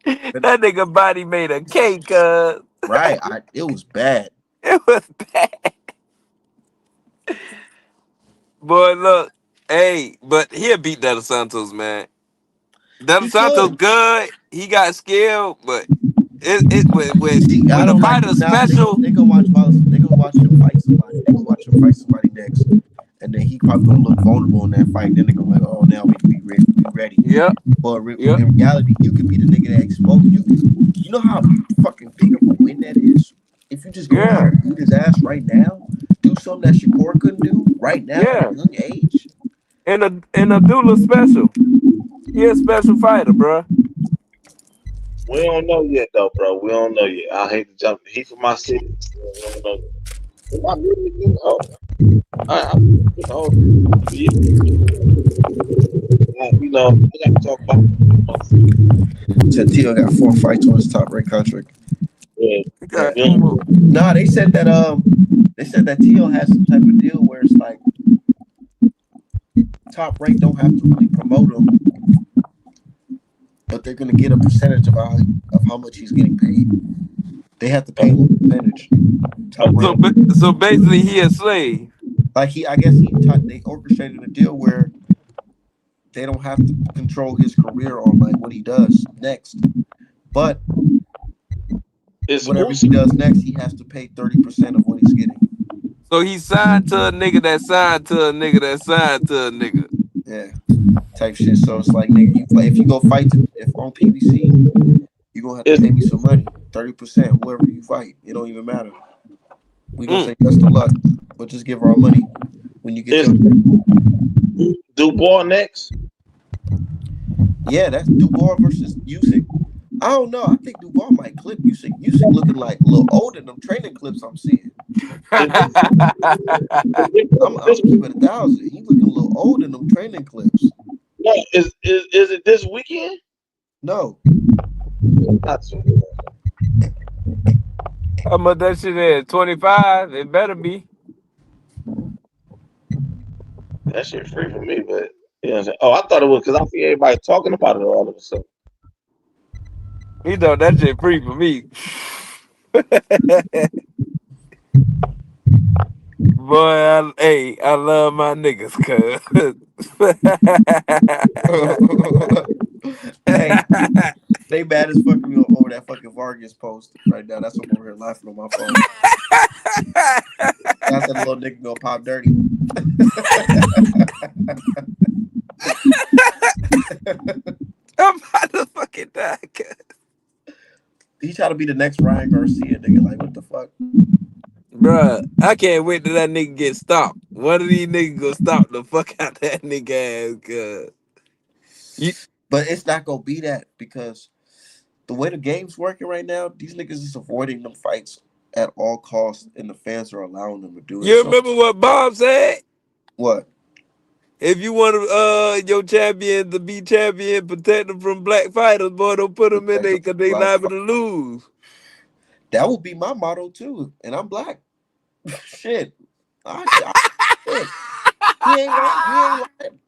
That nigga body made a K, cuz. Right. It was bad. It was bad. Boy, look. Hey, but he'll beat De Santos, man. De Santos good. He got skill, but when the fighter special, they gonna watch him fight somebody. They gonna watch him fight somebody next, and then he probably gonna look vulnerable in that fight. Then they gonna like, oh, now we ready. Yeah. But in reality, you could be the nigga that exposed you. You know how fucking big of a win that is. If you just go out and beat his ass right now, do something that Shakur couldn't do right now at a young age. And Abdullah special. He a special fighter, bro. We don't know yet, though, bro. We don't know yet. I hate to jump. He from my city. We don't know yet. I'm really getting old. I'm getting old. You know, we got to talk about it. Tio got 4 fights on his top ranked contract. Yeah. Nah, they said that Tio has some type of deal where it's like Top Rank don't have to really promote him, but they're gonna get a percentage of how much he's getting paid. They have to pay him a percentage. So basically, he a slave. Like I guess they orchestrated a deal where they don't have to control his career on like what he does next, but whatever he does next, he has to pay 30% of what he's getting. So he signed to a nigga that signed to a nigga that signed to a nigga. Yeah, type shit. So it's like, nigga, if you go fight if on PBC, you gonna have to pay me some money, 30%, whoever you fight. It don't even matter. We gonna say best of luck, but just give our money when you get to Dubois next. Yeah, that's Dubois versus Usyk. I don't know. I think Dubois might clip Usyk. Usyk looking like a little older than them training clips I'm seeing. I'm keep it 1,000. He looking a little older than them training clips. No, is it this weekend? No. How much that shit is? 25? It better be. That shit free for me, but You know what I'm saying? Oh, I thought it was because I see everybody talking about it all of a sudden. He thought that shit free for me. Boy, I love my niggas, cuz. Hey, they mad as fuck at me over that fucking Vargas post right now. That's what I'm over here laughing on my phone. That's that little nigga gonna pop dirty. I'm about to fucking die, cuz. He try to be the next Ryan Garcia nigga. Like, what the fuck? Bruh, I can't wait till that nigga get stopped. One of these niggas gonna stop the fuck out that nigga ass, cuz. You, But it's not gonna be that because the way the game's working right now, these niggas is avoiding them fights at all costs, and the fans are allowing them to do it. you So remember what Bob said? what? If you want your champion to be champion, protect them from black fighters, boy, don't put them in Protect there them because from they black liable fuck. to lose. That would be my motto too, and I'm black. Shit, shit. He ain't lying. He ain't lying.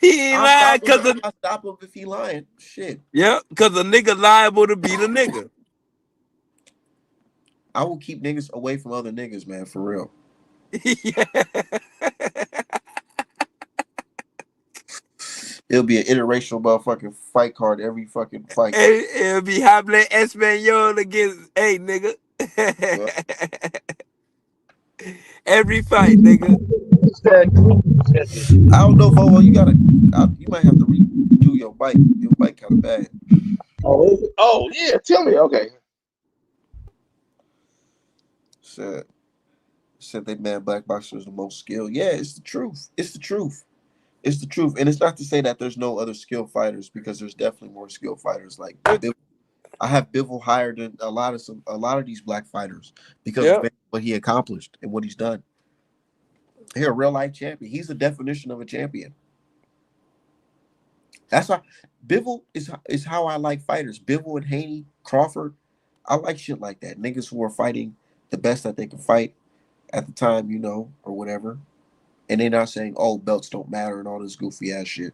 He ain't I'll lying stop him. because I'll stop him if he lying. Shit, yeah, because a nigga liable to be the nigga. I will keep niggas away from other niggas, man, for real. It'll be an iterational motherfucking fight card every fucking fight. It'll be Hable Espanol against, hey, nigga. Well, Every fight, nigga. I don't know, Vovo. You might have to redo your bike. Your bike kind of bad. Oh, yeah. Tell me. Okay. Said said they man black boxers the most skilled. Yeah, it's the truth. It's the truth. It's the truth. And it's not to say that there's no other skilled fighters because there's definitely more skilled fighters. Like I have Bivol higher than a lot of these black fighters because of Yeah. what he accomplished and what he's done. He's a real life champion. He's the definition of a champion. That's why Bivol is how I like fighters. Bivol and Haney, Crawford. I like shit like that. Niggas who are fighting the best that they can fight at the time, or whatever. And they're not saying, "Oh, belts don't matter" and all this goofy ass shit.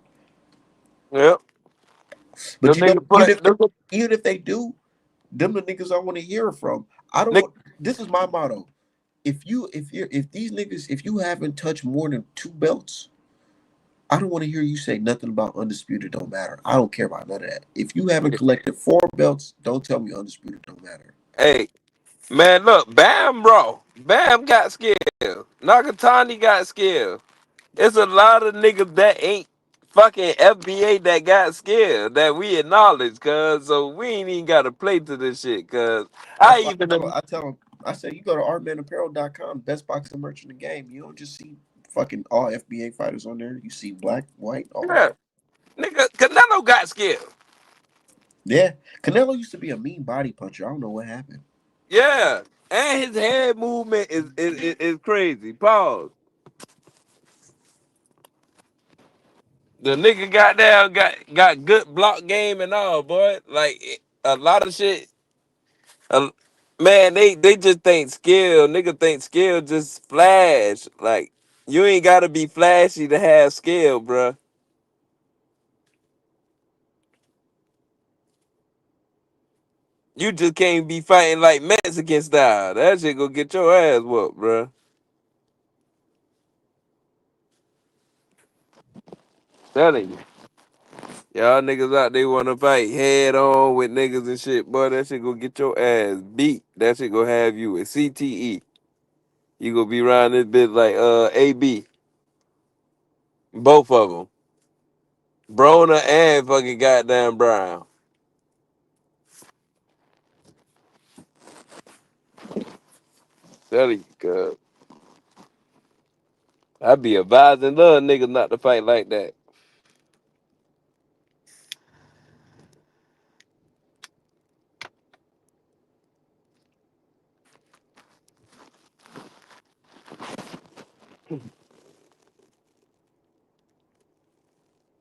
Yeah. The But nigga even put, the if they do, them the niggas I want to hear from. I don't nigga, want. This is my motto. If these niggas, if you haven't touched more than 2 belts, I don't want to hear you say nothing about undisputed don't matter. I don't care about none of that. If you haven't collected 4 belts, don't tell me undisputed don't matter. hey, man, look, Bam, bro. Bam got skill. Nakatani got skill. It's a lot of niggas that ain't fucking FBA that got skill that we acknowledge, cuz. So we ain't even got to play to this shit, cuz. That's I why even, I tell them, I say you go to artmanapparel.com, best boxing merch in the game. You don't just see fucking all FBA fighters on there. You see black, white, all of yeah, them. nigga, Canelo got skill. Yeah, Canelo used to be a mean body puncher. I don't know what happened. Yeah. And his head movement is crazy. Pause. The nigga got good block game and all, boy. Like a lot of shit. Uh, man, they just think skill. Nigga think skill just flash. Like you ain't gotta be flashy to have skill, bruh. You just can't be fighting like Mexican style. That shit gonna get your ass whooped, bruh. Telling you. Y'all niggas out there wanna fight head on with niggas and shit, boy. That shit gonna get your ass beat. That shit gonna have you with CTE. You gonna be around this bitch like AB. Both of them. Broner and fucking goddamn Brown. Tell you, cuz. I be advising little niggas not to fight like that.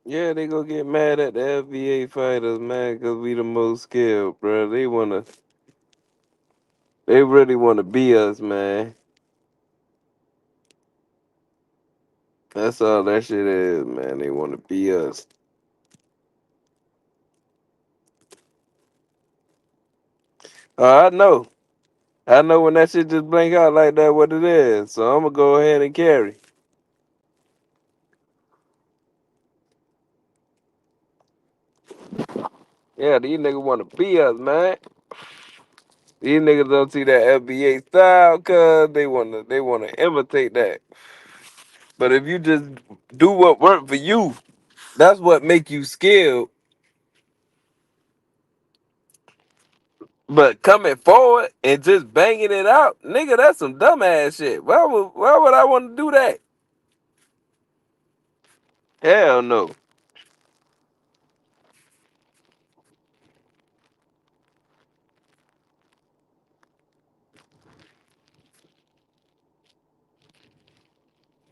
Yeah, they gonna get mad at the FBA fighters, man, cause we the most skilled, bro. They really wanna be us, man. That's all that shit is, man. They want to be us. I know. I know when that shit just blink out like that, what it is. So I'm gonna go ahead and carry. Yeah, these niggas want to be us, man. These niggas don't see that FBA style, cause they wanna imitate that. But if you just do what worked for you, that's what make you skilled. But coming forward and just banging it out, nigga, that's some dumbass shit. Why would I want to do that? Hell no.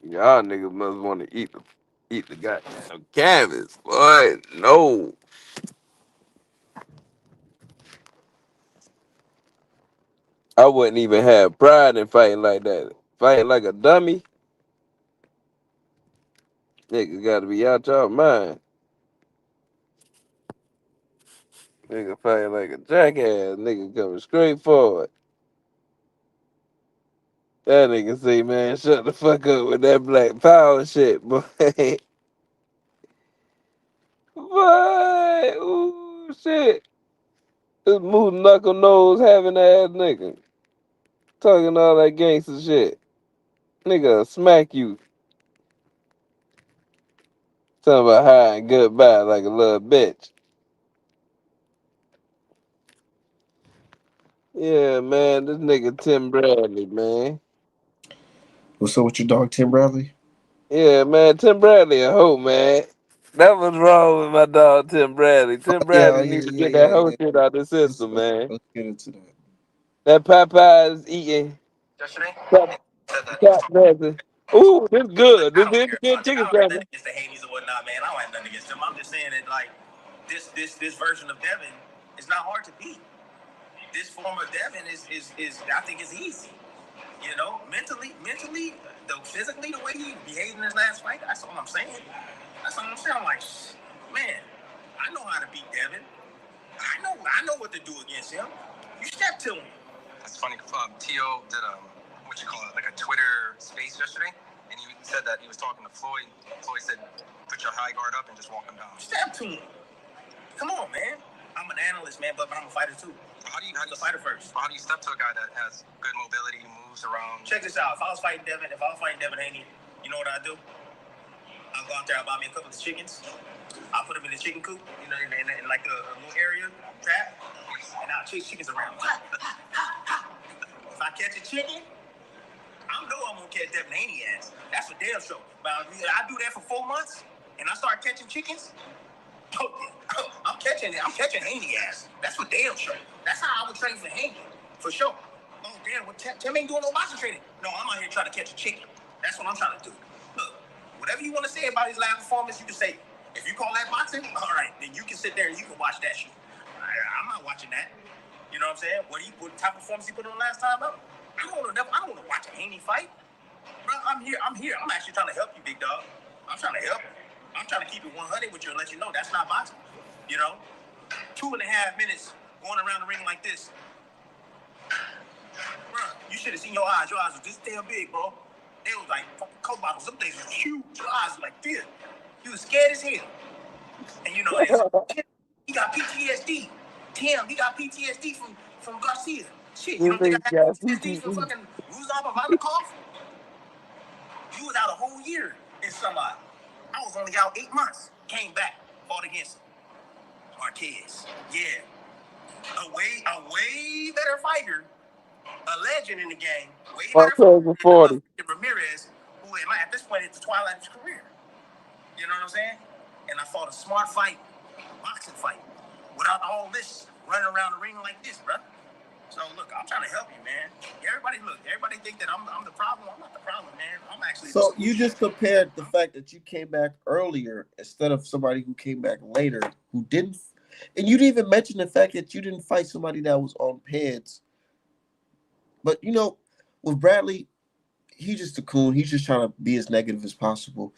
Y'all niggas must want to eat the goddamn canvas. Boy, no. I wouldn't even have pride in fighting like that. Fighting like a dummy, nigga gotta be out y'all mind. Nigga fighting like a jackass. Nigga coming straight forward. That nigga say, man, shut the fuck up with that black power shit, boy. Boy, ooh, shit. This moose knuckle nose having ass nigga. Talking all that gangster shit. Nigga smack you. Talking about hi and goodbye like a little bitch. Yeah, man, this nigga Tim Bradley, man. What's up with your dog, Tim Bradley? Yeah, man, Tim Bradley a hoe, man. That was wrong with my dog Tim Bradley. Tim Yeah, Bradley yeah, need to yeah, get that yeah, hoe yeah. shit out the Let's system, let's, man. let's get into that. That Popeye's eating Yesterday, top, said that he was top talking. dressing. Ooh, this Look, good. I This don't is care good about that. I chicken don't have nothing dressing. against the Haneys or whatnot, man. I don't have nothing against them. I'm just saying that like this version of Devin is not hard to beat. This form of Devin is I think is easy. You know, mentally, though physically, the way he behaved in his last fight, that's all I'm saying. That's all I'm saying. I'm like, man, I know how to beat Devin. I know what to do against him. You step to him. That's funny. Tio did what you call it, like a Twitter space yesterday, and he said that he was talking to Floyd. Floyd said, "Put your high guard up and just walk him down." Step to him. Come on, man. I'm an analyst, man, but I'm a fighter too. How do you fighter first? How do you step to a guy that has good mobility, moves around? Check this out. If I was fighting Devin Haney, you know what I'd do? I'll go out there, I'll buy me a couple of chickens. I'll put them in the chicken coop, you know, in like a little area, trap, and I'll chase chickens around. If I catch a chicken, I know I'm gonna catch Devin Haney ass. That's for damn sure. But I do that for 4 months, and I start catching chickens. I'm catching Haney ass. That's for damn sure. That's how I would train for Haney, for sure. Oh damn, what Tim ain't doing no boxing training. No, I'm out here trying to catch a chicken. That's what I'm trying to do. Look, whatever you want to say about his last performance, you can say. If you call that boxing, all right, then you can sit there and you can watch that shit. I'm not watching that. You know what I'm saying? What type of performance he put on last time up? I don't want to watch a Haney fight. Bro, I'm here. I'm actually trying to help you, big dog. I'm trying to help you. I'm trying to keep it 100 with you and let you know that's not boxing. You know, 2.5 minutes going around the ring like this. Bro, you should have seen your eyes. Your eyes were this damn big, bro. They was like fucking Coke bottles. Some things was huge. Your eyes were like this. You was scared as hell. And you know, he got PTSD. Tim, he got PTSD from Garcia. Shit, you This don't think nigga I got had PTSD from PTE. fucking Ruzab Ivanikov? You was out a whole year in somebody. I was only out 8 months. Came back, fought against Marquez. Yeah. A way better fighter, a legend in the game, way better fighter October 40. than Ramirez, who at this point is the twilight of his career. You know what I'm saying? And I fought a smart fight, boxing fight, without all this running around the ring like this, bro. So look, I'm trying to help you, man. Everybody think that I'm the problem. I'm not the problem, man. I'm actually So you just compared the fact that you came back earlier instead of somebody who came back later who didn't, and you didn't even mention the fact that you didn't fight somebody that was on pads. But you know, with Bradley, He's just a coon. He's just trying to be as negative as possible.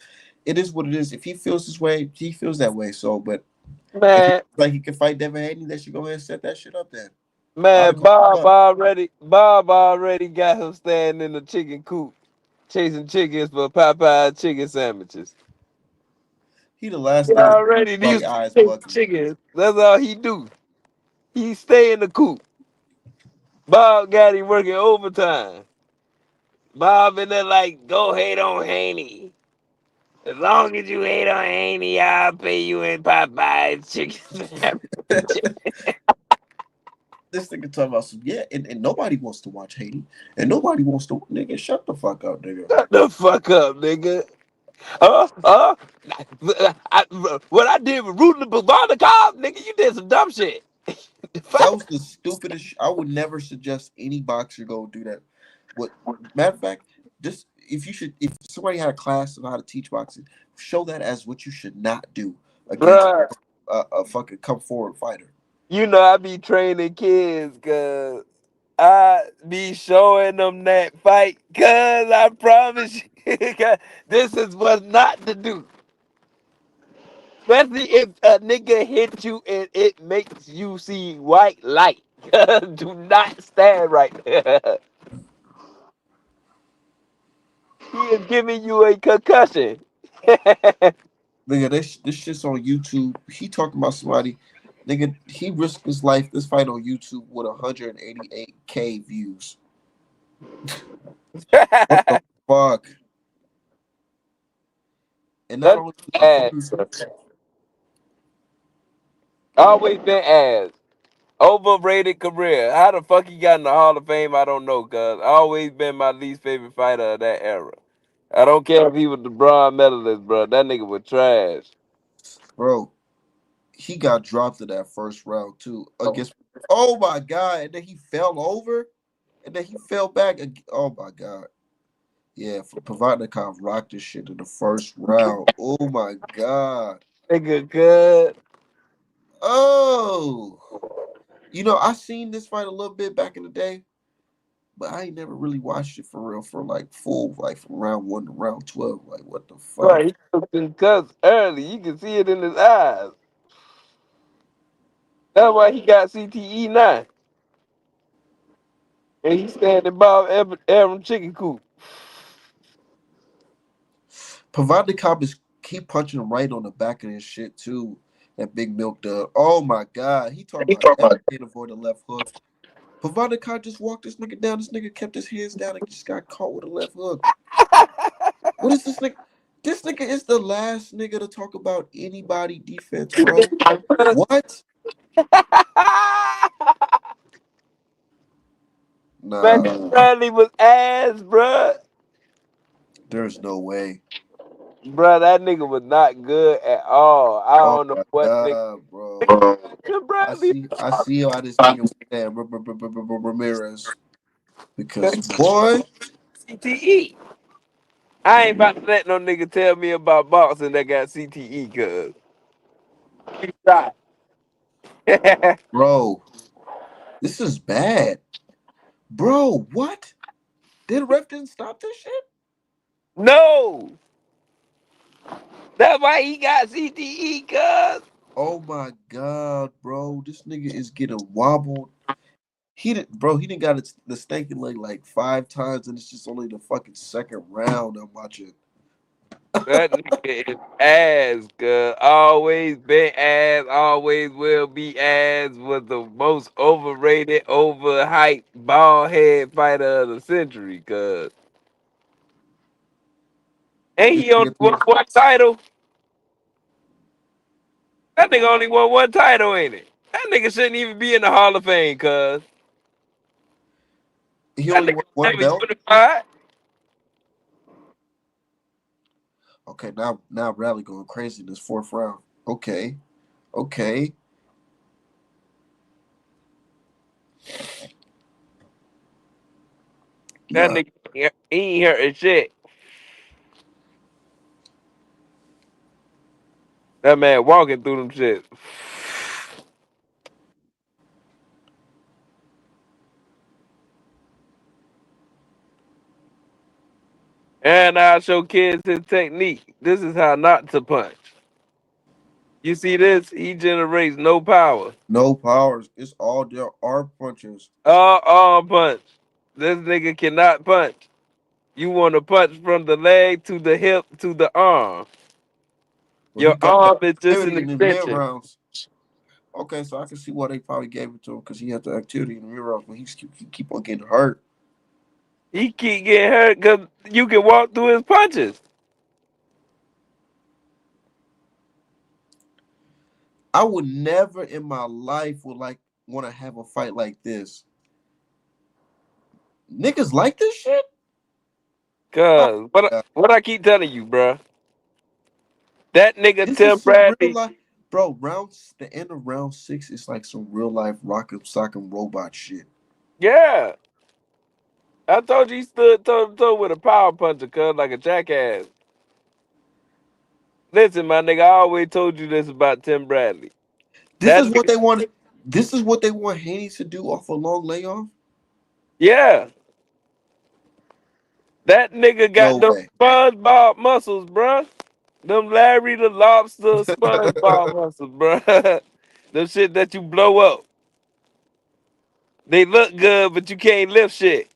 It is what it is. If he feels this way, he feels that way. So, but if he Man, feels like he can fight Devin Haney, they should go ahead and set that shit up then. I'd have man, called him up. Bob already got him standing in the chicken coop, chasing chickens for Popeye chicken sandwiches. He the last He nigga to already probably used to eyes chase bugging. chickens. That's all he do. He stay in the coop. Bob got him working overtime. Bob in there like, go hate on Haney. As long as you hate on Haney, I'll pay you in Popeye's chicken sandwich. This nigga talking about some and nobody wants to watch Haney, and nobody wants to nigga shut the fuck up, nigga. Shut the fuck up, nigga. Uh, uh, what I did with rooting the Cobb, nigga, you did some dumb shit. That was the stupidest. I would never suggest any boxer go do that. What matter of fact, just if somebody had a class of how to teach boxing, show that as what you should not do against Bruh, a fucking come forward fighter. you know I be training kids, cause I be showing them that fight, cause I promise you, 'cause this is what not to do. Especially if a nigga hit you and it makes you see white light. Do not stand right there. He is giving you a concussion. Nigga, this shit's on YouTube. He talking about somebody. Nigga, he risked his life. This fight on YouTube with 188K views. What the fuck? And not That's only ass. Always been ass. Overrated career. How the fuck he got in the Hall of Fame, I don't know, cuz always been my least favorite fighter of that era. I don't care if he was the bronze medalist, bro. That nigga was trash. bro, he got dropped in that first round too against. Oh my god! And then he fell over, and then he fell back. Oh my god! Yeah, for Provodnikov rocked this shit in the first round. Oh my god! Nigga good. Oh, I seen this fight a little bit back in the day, but I ain't never really watched it for real for like full, like from round 1 to round 12. Like what the fuck? Bro, he was concussed early. You can see it in his eyes. That's why he got CTE now. And he standing above Aaron Chicken Coop. Provodnikov is keep punching him right on the back of his shit too. That big milk dog. Oh my god, he talking about Devin can't avoid a left hook. Provodnikov just walked this nigga down. This nigga kept his hands down and just got caught with a left hook. What is this nigga? This nigga is the last nigga to talk about anybody defense, bro. What? Man, Nah, Bradley was ass, bruh. there's no way. Bruh, that nigga was not good at all. I Oh don't know my what nigga. god, bro. I Bradley. see how this nigga was saying Ramirez because boy, CTE. I ain't about to let no nigga tell me about boxing that got CTE, cuz. He shot. bro, this is bad, bro. What? Did ref didn't stop this shit? No. That's why he got CTE, cuz. Oh my god, bro, this nigga is getting wobbled. He didn't got the stanky leg like 5 times, and it's just only the fucking second round I'm watching. That nigga is ass, cuz. Always been ass, always will be ass. Was the most overrated, overhyped, bald head fighter of the century, cuz. Ain't This he only nigga won one title? That nigga only won one title, ain't it? That nigga shouldn't even be in the Hall of Fame, cuz. he That only nigga won one never belt. unified. Okay, now Rally going crazy in this fourth round. Okay. That Yeah, nigga he ain't hurting shit. That man walking through them shit. man I show kids his technique. This is how not to punch. You see this? He generates no power. No powers. It's all their arm punches. All punch. This nigga cannot punch. You want to punch from the leg to the hip to the arm. Well, he Your got arm is just activity an in the mid extension. rounds. Okay, so I can see why they probably gave it to him because he had the activity in the mid rounds, but he keep on getting hurt. He keep getting hurt because you can walk through his punches. I would never in my life want to have a fight like this. Niggas like this shit. Oh, Cause God. what I keep telling you, bruh. That nigga This Tim is some real Bradley. life, bro. The end of round 6 is like some real life rock'em sock'em robot shit. Yeah. I told you he stood toe to toe with a power puncher, cuz like a jackass. Listen, my nigga, I always told you this about Tim Bradley. This That is what nigga, they want. This is what they want Haney to do off a long layoff. yeah. That nigga No got them way. SpongeBob muscles, bruh. Them Larry the Lobster SpongeBob muscles, bruh. Them shit that you blow up. They look good, but you can't lift shit.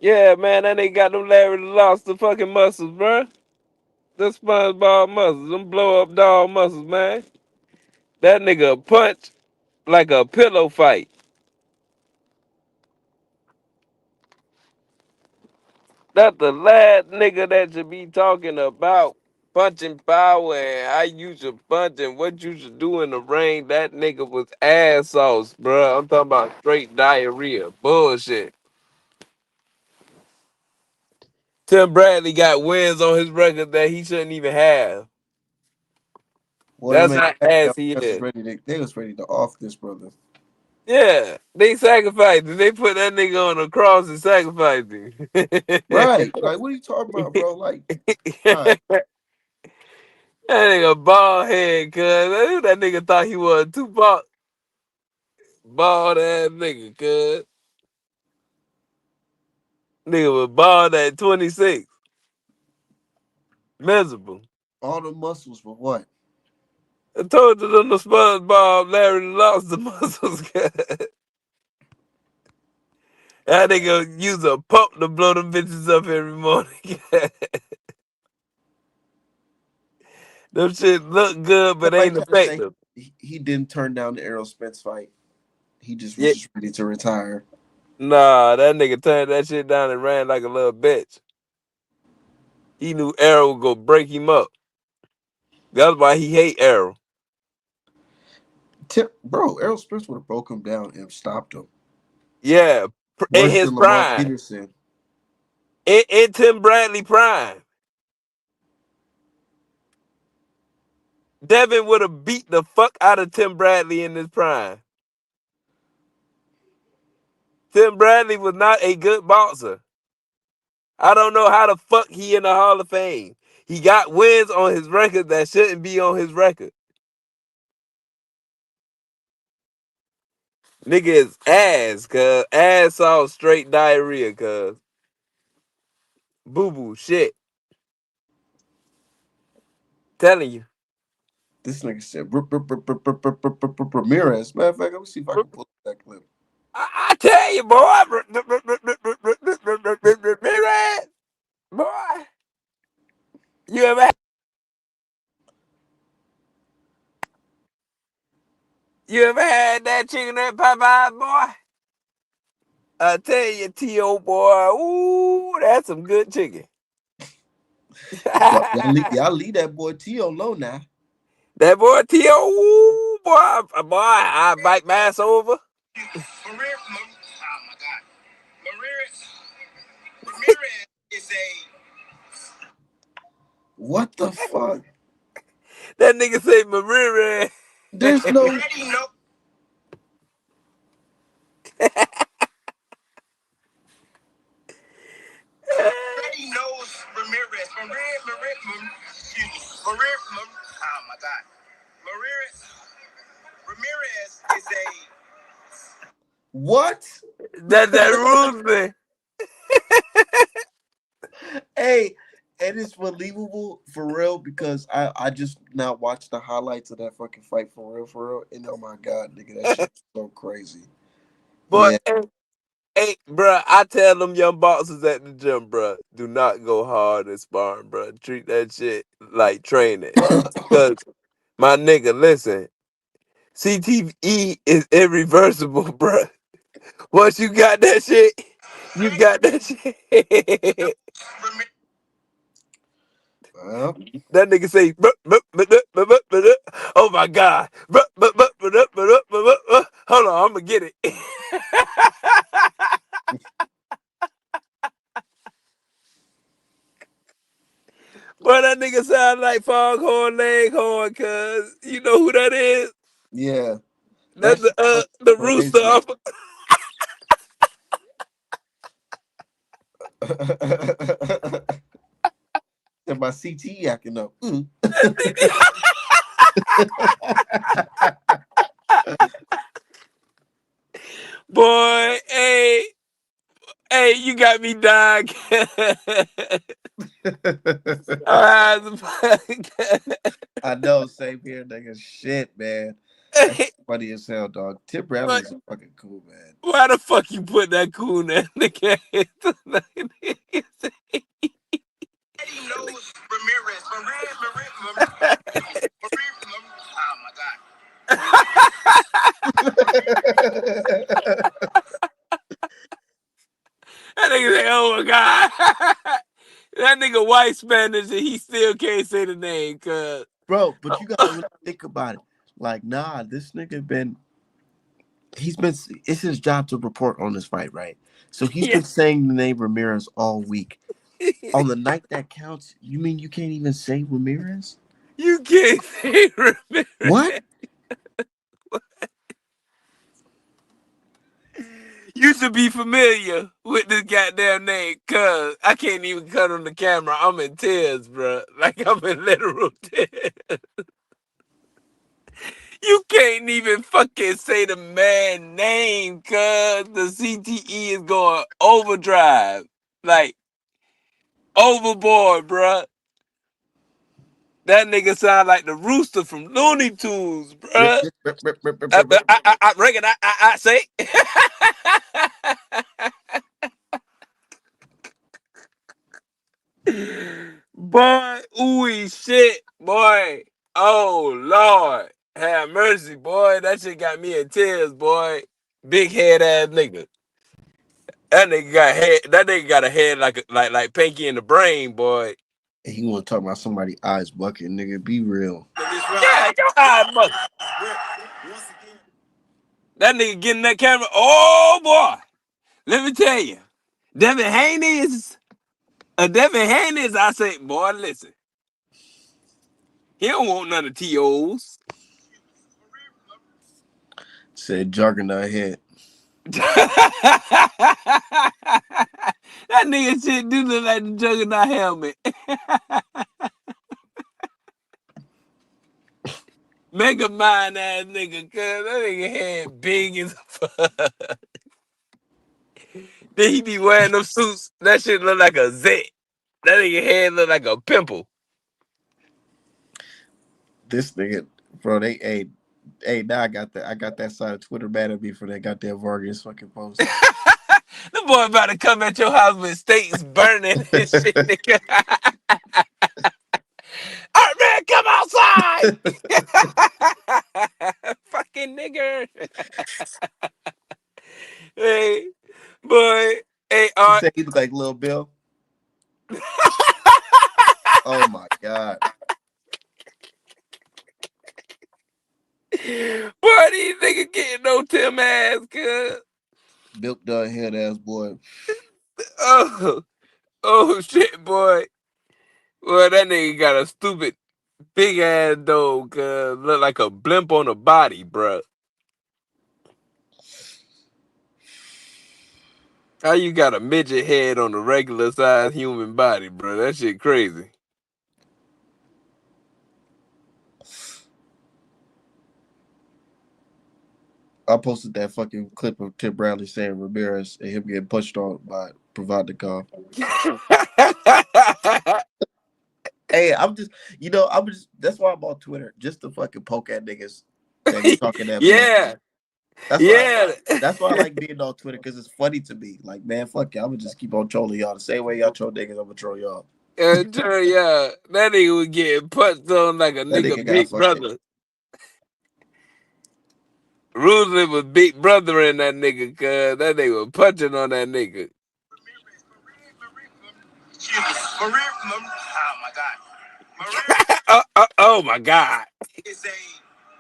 Yeah, man, that nigga got them Larry the Lobster fucking muscles, bruh. The SpongeBob muscles, them blow up dog muscles, man. That nigga punch like a pillow fight. That's the last nigga that should be talking about punching power and how you should punch and what you should do in the ring. That nigga was ass sauce, bro. I'm talking about straight diarrhea. Bullshit. Tim Bradley got wins on his record that he shouldn't even have. Well, they That's make how ass he is. they was ready to off this brother. Yeah, they sacrificed him. They put that nigga on the cross and sacrificed him. Right? Like, what are you talking about, bro? Like, right? That nigga bald head, cuz. That nigga thought he was Tupac. Bald ass nigga, cuz. Nigga was bald at 26. Miserable. All the muscles for what? I told you them the SpongeBob Larry lost the muscles, cuz. That nigga use a pump to blow them bitches up every morning. Them shit look good, but Somebody ain't trying to say effective. he didn't turn down the Errol Spence fight. He just was Yeah. just ready to retire. Nah, that nigga turned that shit down and ran like a little bitch. He knew Arrow would go break him up. That's why he hate Arrow. Bro, Errol Spence would have broke him down and stopped him. Yeah, in Worse his than Lamar prime. Peterson. In Tim Bradley prime. Devin would have beat the fuck out of Tim Bradley in his prime. Tim Bradley was not a good boxer. I don't know how the fuck he in the Hall of Fame. He got wins on his record that shouldn't be on his record. Nigga is ass, cuz. Ass all straight diarrhea, cuz. Boo-boo shit. Telling you. This nigga said Ramirez. Matter of fact, let me see if I can pull that clip. I tell you, boy. Boy. You ever had that chicken at Popeyes, boy? I tell you, T.O. boy, ooh, that's some good chicken. Y'all leave that boy T.O. low now. That boy T.O., ooh, boy, I bite my ass over. Oh my God. Ramirez is a What the fuck? That nigga say Mariri. There's no. Freddie knows Ramirez. Oh my God. Ramirez is a What? That rules me. Hey, and it's believable for real because I just now watched the highlights of that fucking fight for real, and oh my god, nigga, that shit is so crazy. Boy, Yeah, hey, bro, I tell them young boxers at the gym, bro, do not go hard in sparring, bro. Treat that shit like training. Cause my nigga, listen, CTE is irreversible, bro. Once you got that shit, you got that shit. well, That nigga say, oh my God. Hold on, I'm gonna get it. Boy, that nigga sound like Foghorn Leghorn, cuz. You know who that is? yeah, That's that's the rooster crazy. off. And my CTE acting up. Boy, hey, you got me dying. I know, same here, nigga. Shit, man. That's funny as hell, dog. Tim Bradley is fucking cool, man. Why the fuck you put that cool in the game? Ramirez. Oh my God. That nigga say, oh my God. That nigga white Spanish and he still can't say the name, cuz. Bro, but you gotta really think about it. Like, nah, this nigga it's his job to report on this fight, right? So he's been saying the name Ramirez all week. On the night that counts, you mean you can't even say Ramirez? You can't say Ramirez. What? You should be familiar with this goddamn name, cuz I can't even cut on the camera. I'm in tears, bro. Like I'm in literal tears. You can't even fucking say the man name, cuz the CTE is going overdrive. Like, overboard, bruh. That nigga sound like the rooster from Looney Tunes, Rip, bruh. rip, rip, rip, rip, rip, rip. I reckon I say. Boy, ooey shit, boy. Oh, Lord. Have mercy, boy. That shit got me in tears, boy. Big head ass nigga. That nigga got head. That nigga got a head like Pinky in the Brain, boy. And he want to talk about somebody's eyes bucket, nigga. Be real. Yeah, your eye bucket. That nigga getting that camera. Oh boy, let me tell you, Devin Haney is. I say, boy, listen. He don't want none of TOs. Said Juggernaut head. That nigga shit do look like the Juggernaut helmet. Mega mind ass nigga, cuz that nigga head big as fuck. Then he be wearing them suits. That shit look like a zit. That nigga head look like a pimple. This nigga, bro, hey, now I got that side of Twitter mad at me for that goddamn Vargas fucking post. The boy about to come at your house with steaks burning and shit, nigga. All right, man, come outside. Fucking nigger. Hey, boy. Hey, He said he look like Lil Bill. Oh my God. Boy, these niggas getting no Tim ass, cuz. Milk dog head ass boy. Oh shit, boy. Well, that nigga got a stupid big ass dog, cuz. Look like a blimp on a body, bruh. How you got a midget head on a regular sized human body, bro? That shit crazy. I posted that fucking clip of Tim Bradley saying Ramirez and him getting punched on by Provodnikov. Hey, I'm just, that's why I'm on Twitter, just to fucking poke at niggas that be talking that much. Yeah. That's Yeah. That's why I like being on Twitter, because it's funny to me. Like, man, fuck y'all. I'm gonna just keep on trolling y'all. The same way y'all troll niggas, I'm gonna troll y'all. Yeah, that nigga was getting punched on like a That nigga nigga got big fucking brother. Roosevelt was big brother in that nigga, cuz that nigga was punching on that nigga. Oh my God.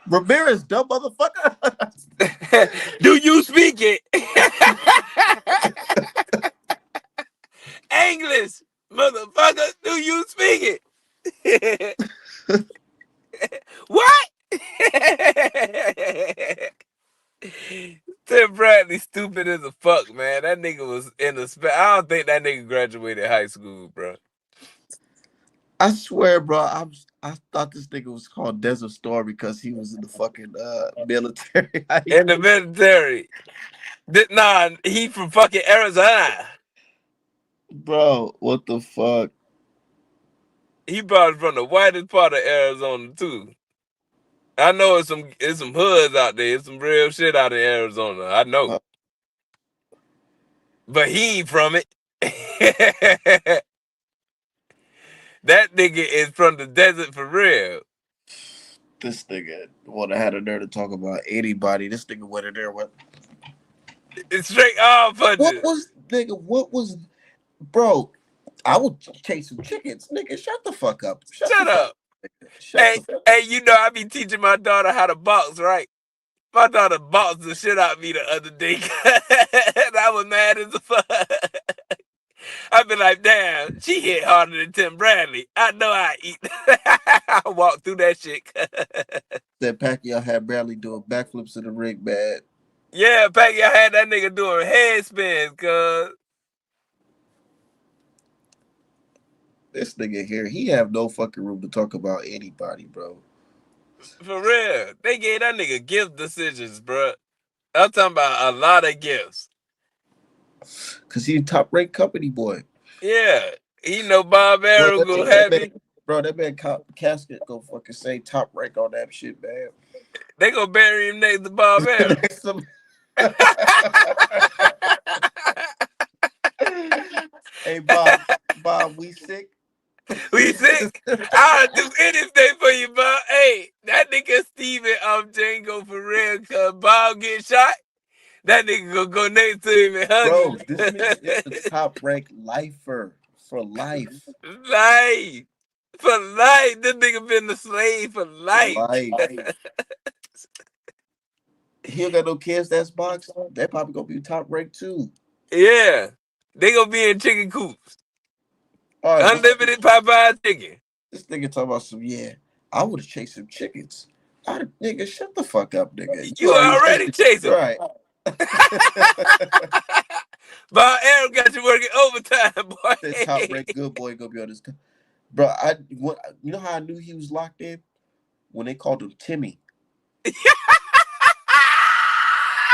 Ramirez, dumb motherfucker. Do you speak it? English, motherfucker, do you speak it? What? Tim Bradley stupid as a fuck, man. That nigga was in the I don't think that nigga graduated high school, bro. I swear, bro, I thought this nigga was called Desert Storm because he was in the fucking military. In the military. Nah, he from fucking Arizona. Bro, what the fuck? He probably from the whitest part of Arizona too. I know it's some hoods out there. It's some real shit out in Arizona. I know. But he ain't from it. That nigga is from the desert for real. This nigga would have had a nerve to talk about anybody. This nigga went in there with It's straight off punches. What was, bro? I would chase some chickens, nigga. Shut the fuck up. Shut up. Hey, I be teaching my daughter how to box, right? My daughter boxed the shit out of me the other day. And I was mad as a fuck. I be like, damn, she hit harder than Tim Bradley. I know I eat. I walk through that shit. That Pacquiao had Bradley doing backflips in the ring, man. Yeah, Pacquiao had that nigga doing head spins, cuz. This nigga here, he have no fucking room to talk about anybody, bro. For real. They gave that nigga gift decisions, bro. I'm talking about a lot of gifts. Cause he top ranked company boy. Yeah. He know Bob Arrow go happy. Bro, that man Casket go fucking say top rank on that shit, man. They gonna bury him next to Bob Arrow. Hey Bob, we sick? We sick? I'll do anything for you, Bob. Hey, that nigga Steven Django for real, cause Bob get shot. That nigga gonna go next to him and hug him. Bro, this nigga is the top ranked lifer for life. Life. For life. This nigga been the slave for life. He don't got no kids that's boxed. They probably gonna be top ranked too. Yeah. They gonna be in chicken coops. Right, unlimited Popeye chicken. This nigga talking about I would have chased some chickens. Nigga, shut the fuck up, nigga. You already chasing. Right. Bob Arrow got you working overtime, boy. That top ranked good boy gonna be on this. Bro, you know how I knew he was locked in? When they called him Timmy.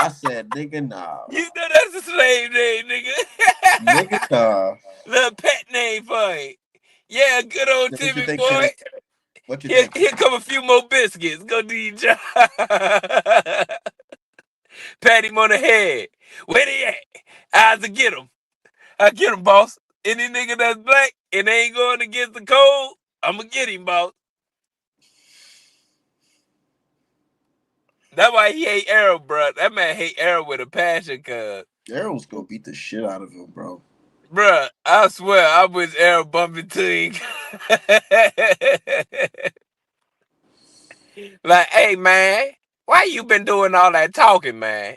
I said, nigga, nah. You know that's a slave name, nigga. Nigga, nah. Little pet name for it. Yeah, good old Timmy boy. What you think? Here come a few more biscuits. Go do your job. Pat him on the head. Where they at? Eyes to get him. I get him, boss. Any nigga that's black and ain't going against the code, I'ma get him, boss. That's why he hate Arrow, bro. That man hate Arrow with a passion, cuz. Arrow's gonna beat the shit out of him, bro. Bruh, I swear, I wish Arrow bumped into him. Like, hey, man, why you been doing all that talking, man?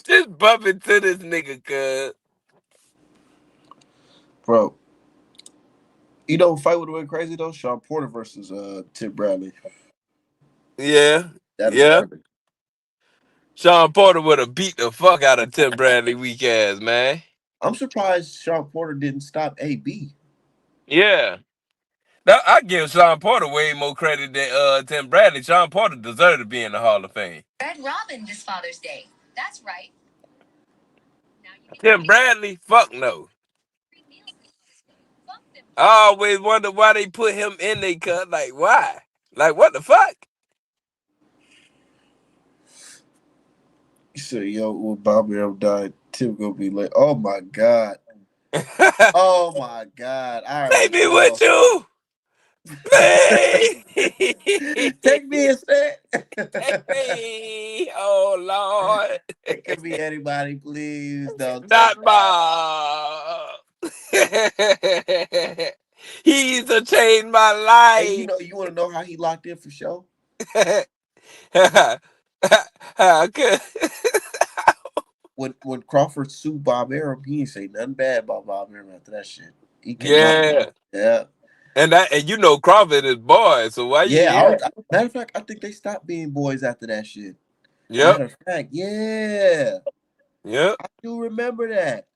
Just bump into this nigga, cuz. Bro. You know, fight would have went crazy though. Sean Porter versus Tim Bradley. Yeah, perfect. Sean Porter would have beat the fuck out of Tim Bradley weak ass, man. I'm surprised Sean Porter didn't stop AB. Yeah, I give Sean Porter way more credit than Tim Bradley. Sean Porter deserved to be in the Hall of Fame. Red Robin this Father's Day. That's right. Tim Bradley, fuck no. I always wonder why they put him in their cut. Like, why? Like, what the fuck? You said, yo, when Bobby Earl died, Tim gonna be like, oh my God. Oh my God. Take me with you. Please. Take me instead. Take me. Oh, Lord. It could be anybody, please. Don't Not Bob. He's to change my life. Hey, you want to know how he locked in for show? When Crawford sued Bob Arum, he didn't say nothing bad about Bob Arum after that shit. He came out. Yeah. And you know Crawford is boy, so why you? Yeah. Matter of fact, I think they stopped being boys after that shit. Yeah. Matter of fact, yeah. Yep. I do remember that.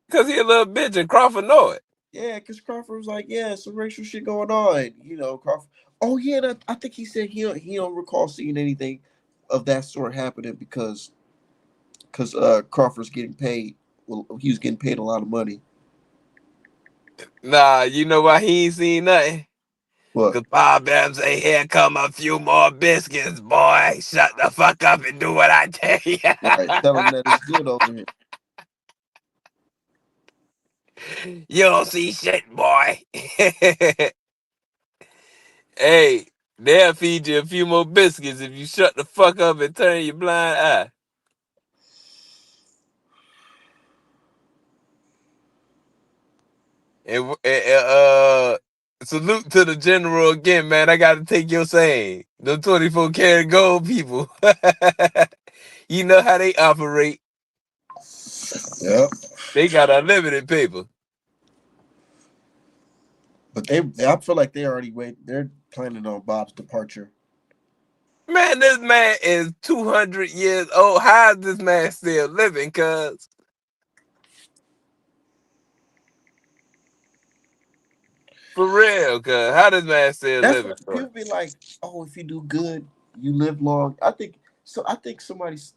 Cause he a little bitch and Crawford know it. Yeah, because Crawford was like, yeah, some racial shit going on. You know, Crawford. Oh yeah, I think he said he don't recall seeing anything of that sort happening because Crawford's getting paid. Well, he was getting paid a lot of money. Nah, you know why he ain't seen nothing? What? Cause Bob Arum say, here come a few more biscuits, boy. Shut the fuck up and do what I tell you. Right, tell him that it's good over here. You don't see shit, boy. Hey, they'll feed you a few more biscuits if you shut the fuck up and turn your blind eye. And salute to the general again, man. I gotta take your saying. The 24 karat gold people. You know how they operate. Yep. They got unlimited paper. But I feel like they're planning on Bob's departure. Man, this man is 200 years old. How is this man still living, cuz? For real, cuz. How this man still That's living? what people be like, oh, if you do good, you live long. I think somebody's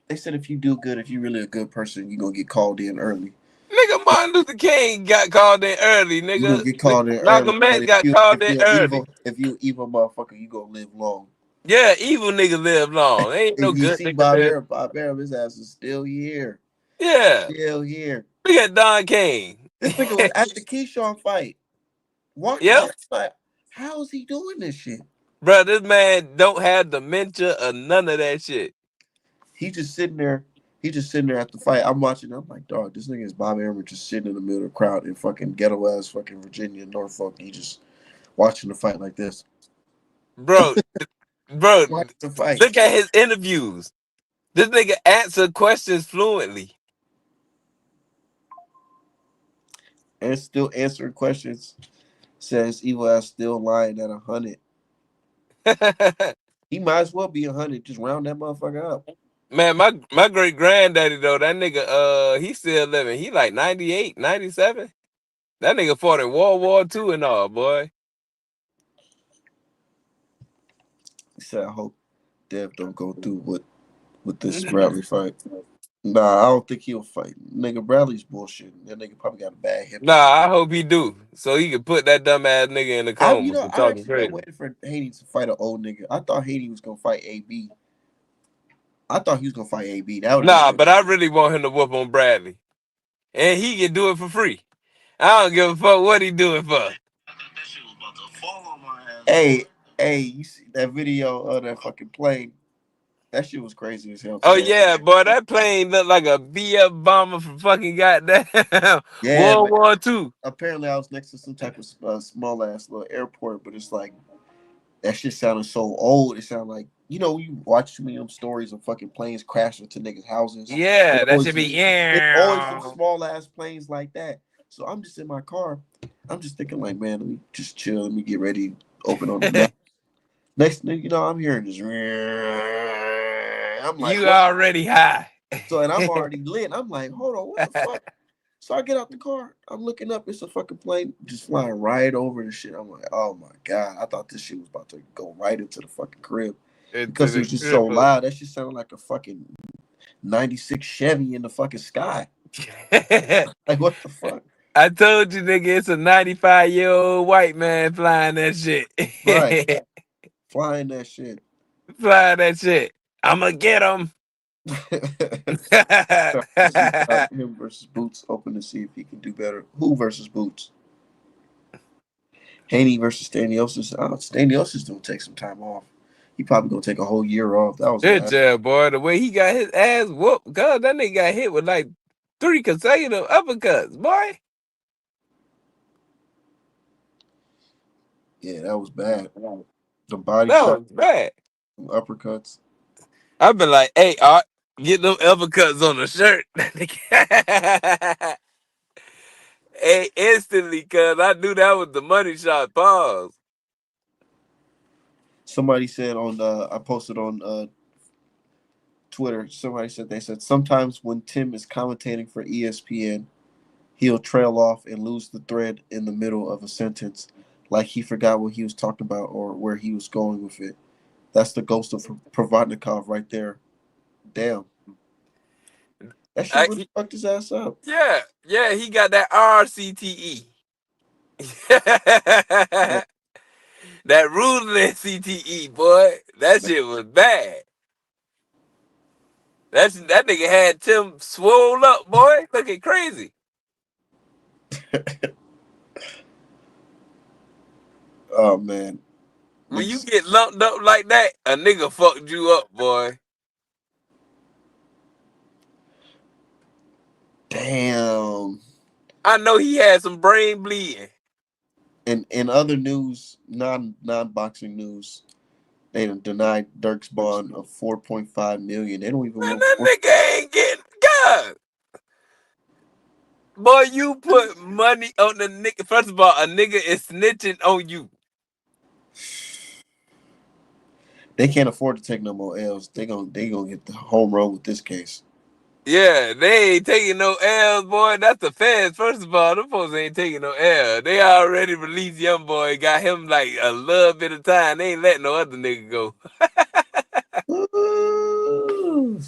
they said if you do good, if you're really a good person, you're gonna get called in early. Nigga, Martin Luther King got called in early, nigga. You're gonna get called in early. Malcolm X got called in early. If you're evil motherfucker, you gonna live long. Yeah, evil niggas live long. Ain't no If you good see nigga. Bob Arum, his ass is still here. Yeah. Still here. Look at Don King. This nigga was at the Keyshawn fight. Yep. How is he doing this shit? Bro, this man don't have dementia or none of that shit. He just sitting there at the fight. I'm watching. I'm like, dog, this nigga is Bob Arum just sitting in the middle of the crowd in fucking ghetto ass fucking Virginia, Norfolk. He just watching the fight like this. Bro, Watch the fight. look at his interviews. This nigga answer questions fluently. And still answering questions. Says evil ass still lying at 100. He might as well be 100. Just round that motherfucker up. Man, my great granddaddy though, that nigga, he still living. He like 98, 97. That nigga fought in World War II and all, boy. He said, I hope Dev don't go through with this Bradley fight. Nah, I don't think he'll fight. Nigga, Bradley's bullshit. That nigga probably got a bad hip. Nah, I hope he do. So he can put that dumb ass nigga in the coma for talking crazy. I waited for Haney to fight an old nigga. I thought Haney was gonna fight AB. I thought he was gonna fight AB. Nah, but I really want him to whoop on Bradley. And he can do it for free. I don't give a fuck what he do it for. Hey, you see that video of that fucking plane? That shit was crazy as hell. Oh yeah, boy, that plane looked like a BF bomber from fucking goddamn World War II. Apparently, I was next to some type of small ass little airport, but it's like that shit sounded so old. It sounded like you watch too many of them stories of fucking planes crashing into niggas' houses. Yeah, that should be always some small ass planes like that. So I'm just in my car. I'm just thinking like, man, let me just chill. Let me get ready. Open on the map. Next thing I'm hearing this. I'm like, you already high. So and I'm already lit. I'm like, hold on, what the fuck? So I get out the car. I'm looking up. It's a fucking plane just flying right over the shit. I'm like, oh my God. I thought this shit was about to go right into the fucking crib. Into Because it the was just so cripple. loud. That shit sounded like a fucking 96 Chevy in the fucking sky. Like, what the fuck? I told you, nigga, it's a 95-year-old white man flying that shit. Right. Flying that shit. Flying that shit. I'ma get him. Him versus Boots. Open to see if he can do better. Who versus Boots? Haney versus Staniosis. Staniosis don't take some time off. He probably gonna take a whole year off. That was Good last. job, boy. The way he got his ass whooped, God, that nigga got hit with like 3 consecutive uppercuts, boy. Yeah, that was bad. The body That shot, was bad. uppercuts. I've been like, hey, Art, get them uppercuts on the shirt. Hey, instantly, cuz I knew that was the money shot. Pause. Somebody said on I posted on Twitter. Somebody said they said sometimes when Tim is commentating for ESPN, he'll trail off and lose the thread in the middle of a sentence, like he forgot what he was talking about or where he was going with it. That's the ghost of Provodnikov right there. Damn, that shit really fucked his ass up. Yeah, he got that RCTE. That ruthless CTE, boy. That shit was bad. That nigga had Tim swole up, boy. Looking crazy. Oh man, When you get lumped up like that, a nigga fucked you up, boy. damn. I know he had some brain bleeding. And in other news, non boxing news, they done denied Dirk's bond of 4.5 million. They don't even Man, want. that nigga ain't getting God. Boy, you put money on the nigga. First of all, a nigga is snitching on you. They can't afford to take no more L's. They gonna get the home run with this case. Yeah, they ain't taking no L's, boy. That's the feds. First of all, them folks ain't taking no L. They already released young boy, got him like a little bit of time. They ain't letting no other nigga go. Ooh.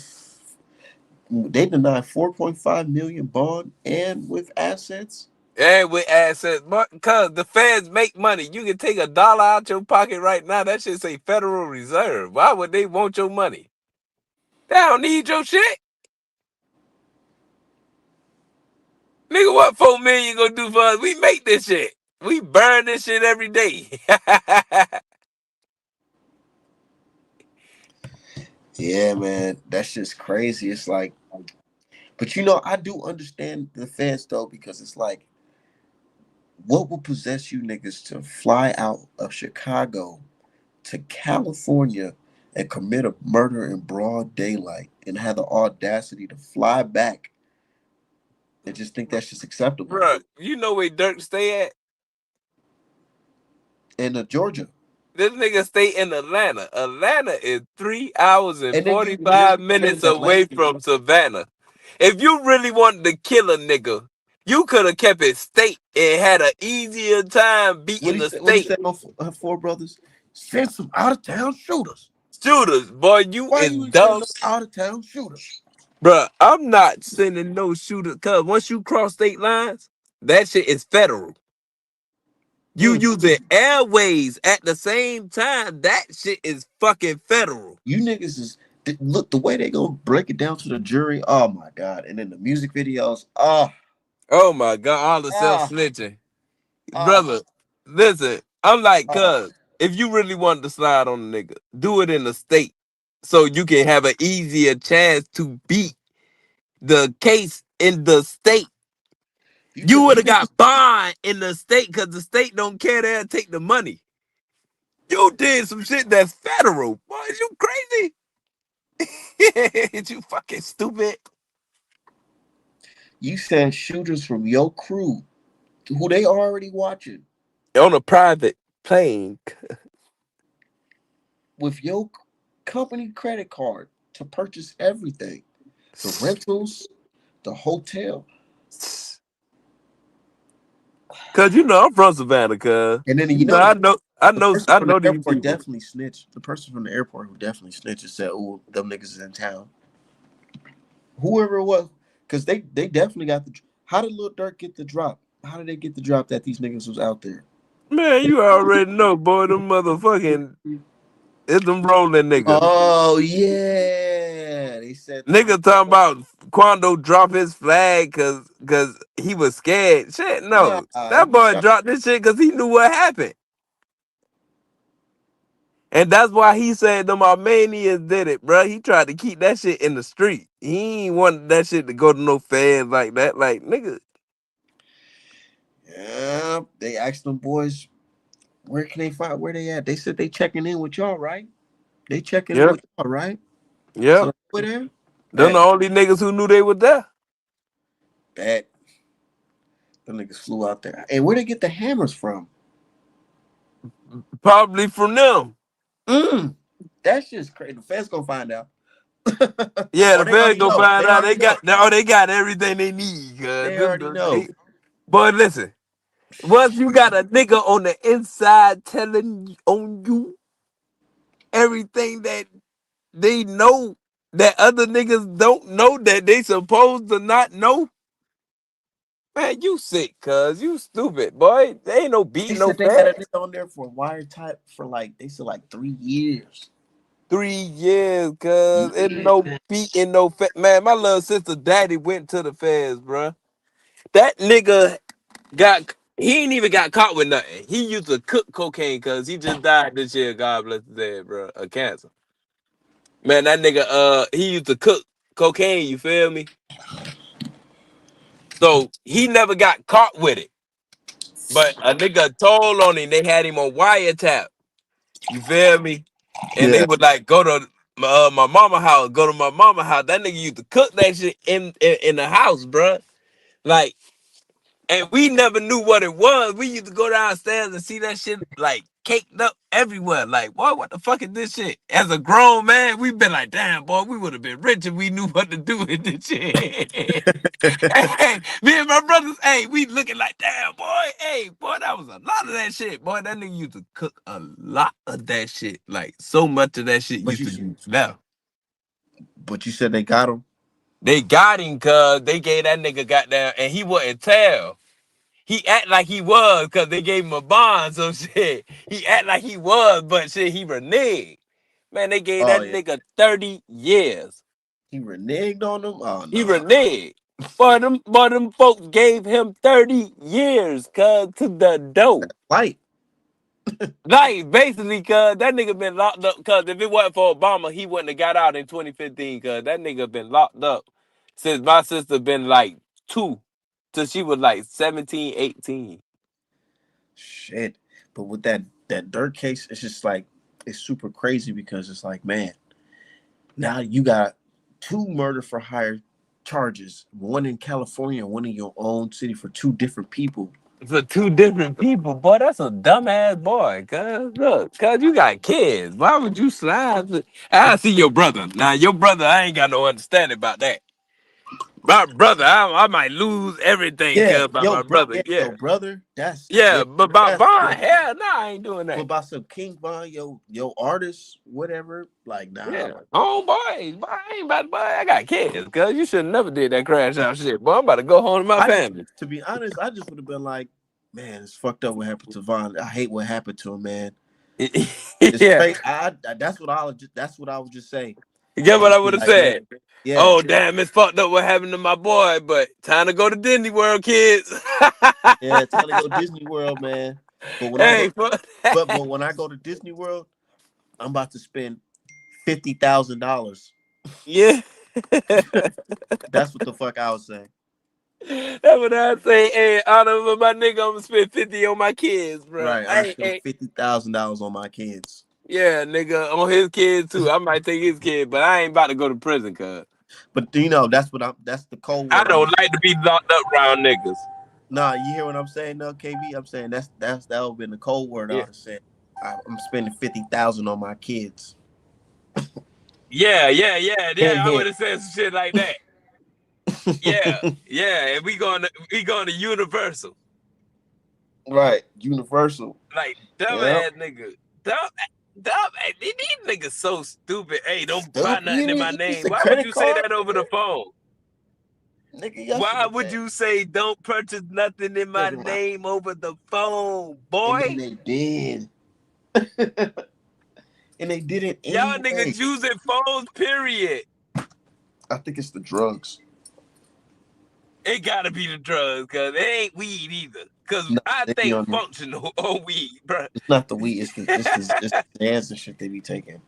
They denied 4.5 million bond and with assets. And with assets, because the feds make money. You can take $1 out your pocket right now. That shit say Federal Reserve. Why would they want your money? They don't need your shit. Nigga, what 4 million gonna do for us? We make this shit. We burn this shit every day. Yeah, man, that's just crazy. It's like, but you know, I do understand the feds though, because it's like, what would possess you niggas to fly out of Chicago to California and commit a murder in broad daylight and have the audacity to fly back and just think that's just acceptable? Bruh, you know where Dirk stay at? In Georgia. This nigga stay in Atlanta. Atlanta is 3 hours and And then you 45 minutes away from Savannah. If you really wanted to kill a nigga, you could have kept it state and had an easier time beating the what he state. said on Four Brothers? Send some out of town shooters. Shooters, boy, you Why is you ain't dumb. sending out of town shooters? Bruh, I'm not sending no shooters, cause once you cross state lines, that shit is federal. You using airways at the same time, that shit is fucking federal. You niggas is look the way they gonna break it down to the jury. Oh my god! And then the music videos. Oh my god, all the self snitching. Brother, listen, I'm like, cuz, if you really wanted to slide on a nigga, do it in the state so you can have an easier chance to beat the case in the state. You would have got bond in the state because the state don't care, they'll take the money. You did some shit that's federal. Boy, is you crazy? You fucking stupid. You send shooters from your crew, who they already watching, On a private plane. with your company credit card to purchase everything, the rentals, the hotel. Cause you know I'm from Savannah, cuz. And then You know, the person from the these airport people. definitely snitched. The person from the airport who definitely snitched and said, "Oh, them niggas is in town." Whoever it was, because they definitely got the. How did Lil Durk get the drop? How did they get the drop that these niggas was out there? Man, you already know, boy, them motherfucking it's them rolling niggas. Oh yeah, they said that. Nigga talking about Quando drop his flag cause he was scared. Shit, Nah, no. That boy y'all- dropped this shit cause he knew what happened. And that's why he said them Armenians did it, bro. He tried to keep that shit in the street. He ain't wanted that shit to go to no fans like that. Like, nigga. yeah, they asked them boys where can they find where they at. They said they checking in with y'all, right? They checking in Yep. with y'all, right? So Yep. they were there. Them Bet, the only niggas who knew they were there. bet. The niggas flew out there. And where they get the hammers from? Probably from them. That's just crazy. The feds gonna find out. Yeah, Or the they feds already go know. find They out already know. they got everything they need. They already know. Boy, listen. Once you got a nigga on the inside telling on you everything that they know that other niggas don't know that they supposed to not know, man, you sick, cuz. You stupid, boy. They ain't no They beating no said they had a feds. nigga on there for wiretap for they said 3 years. 3 years, cuz. It's no beating no feds. Man, my little sister daddy went to the feds, bruh. That nigga he ain't even got caught with nothing. He used to cook cocaine cuz he just died this year, God bless his dead, bro, of cancer. Man, that nigga he used to cook cocaine, you feel me? So he never got caught with it. But a nigga told on him, they had him on wiretap. You feel me? And they Yeah. would like go to my mama house, go to my mama house. That nigga used to cook that shit in the house, bruh. Like, and we never knew what it was. We used to go downstairs and see that shit like caked up everywhere. Like, boy, what the fuck is this shit? As a grown man, we been like, damn, boy, we would have been rich if we knew what to do with this shit. Hey, me and my brothers, hey, we looking like, damn, boy, hey, boy, that was a lot of that shit. Boy, that nigga used to cook a lot of that shit. Like, so much of that shit But used you to be left. but you said they got him. They got him cuz they gave that nigga goddamn, and he wouldn't tell. He act like he was because they gave him a bond, so shit. He act like he was, but shit, he reneged. Man, they gave Oh that yeah. nigga 30 years. He reneged on them? Oh He no. reneged. But them folks gave him 30 years, cuz, to the dough. Light. Like, basically, cuz, that nigga been locked up, cuz if it wasn't for Obama, he wouldn't have got out in 2015, cuz that nigga been locked up since my sister been like 2, till she was like 17, 18. Shit. But with that Dirk case, it's just like it's super crazy because it's like, man, now you got two murder for hire charges, one in California and one in your own city for two different people. For two different people, boy, that's a dumbass boy. Cuz, look, cuz you got kids. Why would you slide? I see your brother. Now, your brother, I ain't got no understanding about that. My brother, I might lose everything, cuz, Yeah, about my brother. yeah, Yeah. yo, brother. That's Yeah, yeah, but about that's Vaughn, different. hell no, I ain't doing But that. about some King Von, yo, artist, whatever, like nah, Yeah. bro. Homeboy, boy, I ain't about to, boy, I got kids, cuz you should have never did that crash out shit. Boy, I'm about to go home to my I family. to be honest, I just would have been like, man, it's fucked up what happened to Von. I hate what happened to him, man. It's Yeah. crazy. That's what I would just say. You get I what would I be would have like, man, said? yeah, Oh, damn, it's fucked up what happened to my boy, but time to go to Disney World, kids. yeah, it's time to go Disney World, man. But when I go, Hey, fuck but when I go to Disney World, I'm about to spend $50,000. yeah. That's what the fuck I was saying. That's what I say. Hey, out of my nigga, I'm gonna spend 50 on my kids, bro. Right, I'm gonna Hey, spend hey. $50,000 on my kids. Yeah, nigga, on his kids too. I might take his kid, but I ain't about to go to prison, cuz. But that's the code I word I'm don't gonna like to be locked up around niggas. Nah, you hear what I'm saying though, KB? I'm saying that would have been the code word I Yeah. would have said. I'm spending 50,000 on my kids. Yeah. Hint I would hint. have said some shit like that. Yeah. And we going to Universal. Right, universal. Like dumb Yep. ass nigga. Dumb. These niggas so stupid. Hey, don't buy Stupid. nothing in my You use name. the Why would credit you say card, that over the phone? nigga. Why Yesterday, would you say don't purchase nothing in my name over the phone, and then boy? they did, and they did it Y'all anyway. niggas using phones, period. I think it's the drugs. It gotta be the drugs, cause it ain't weed either. Cause No, I they be think on there. functional on weed, bro. It's not the weed. It's the Zans and shit they be taking.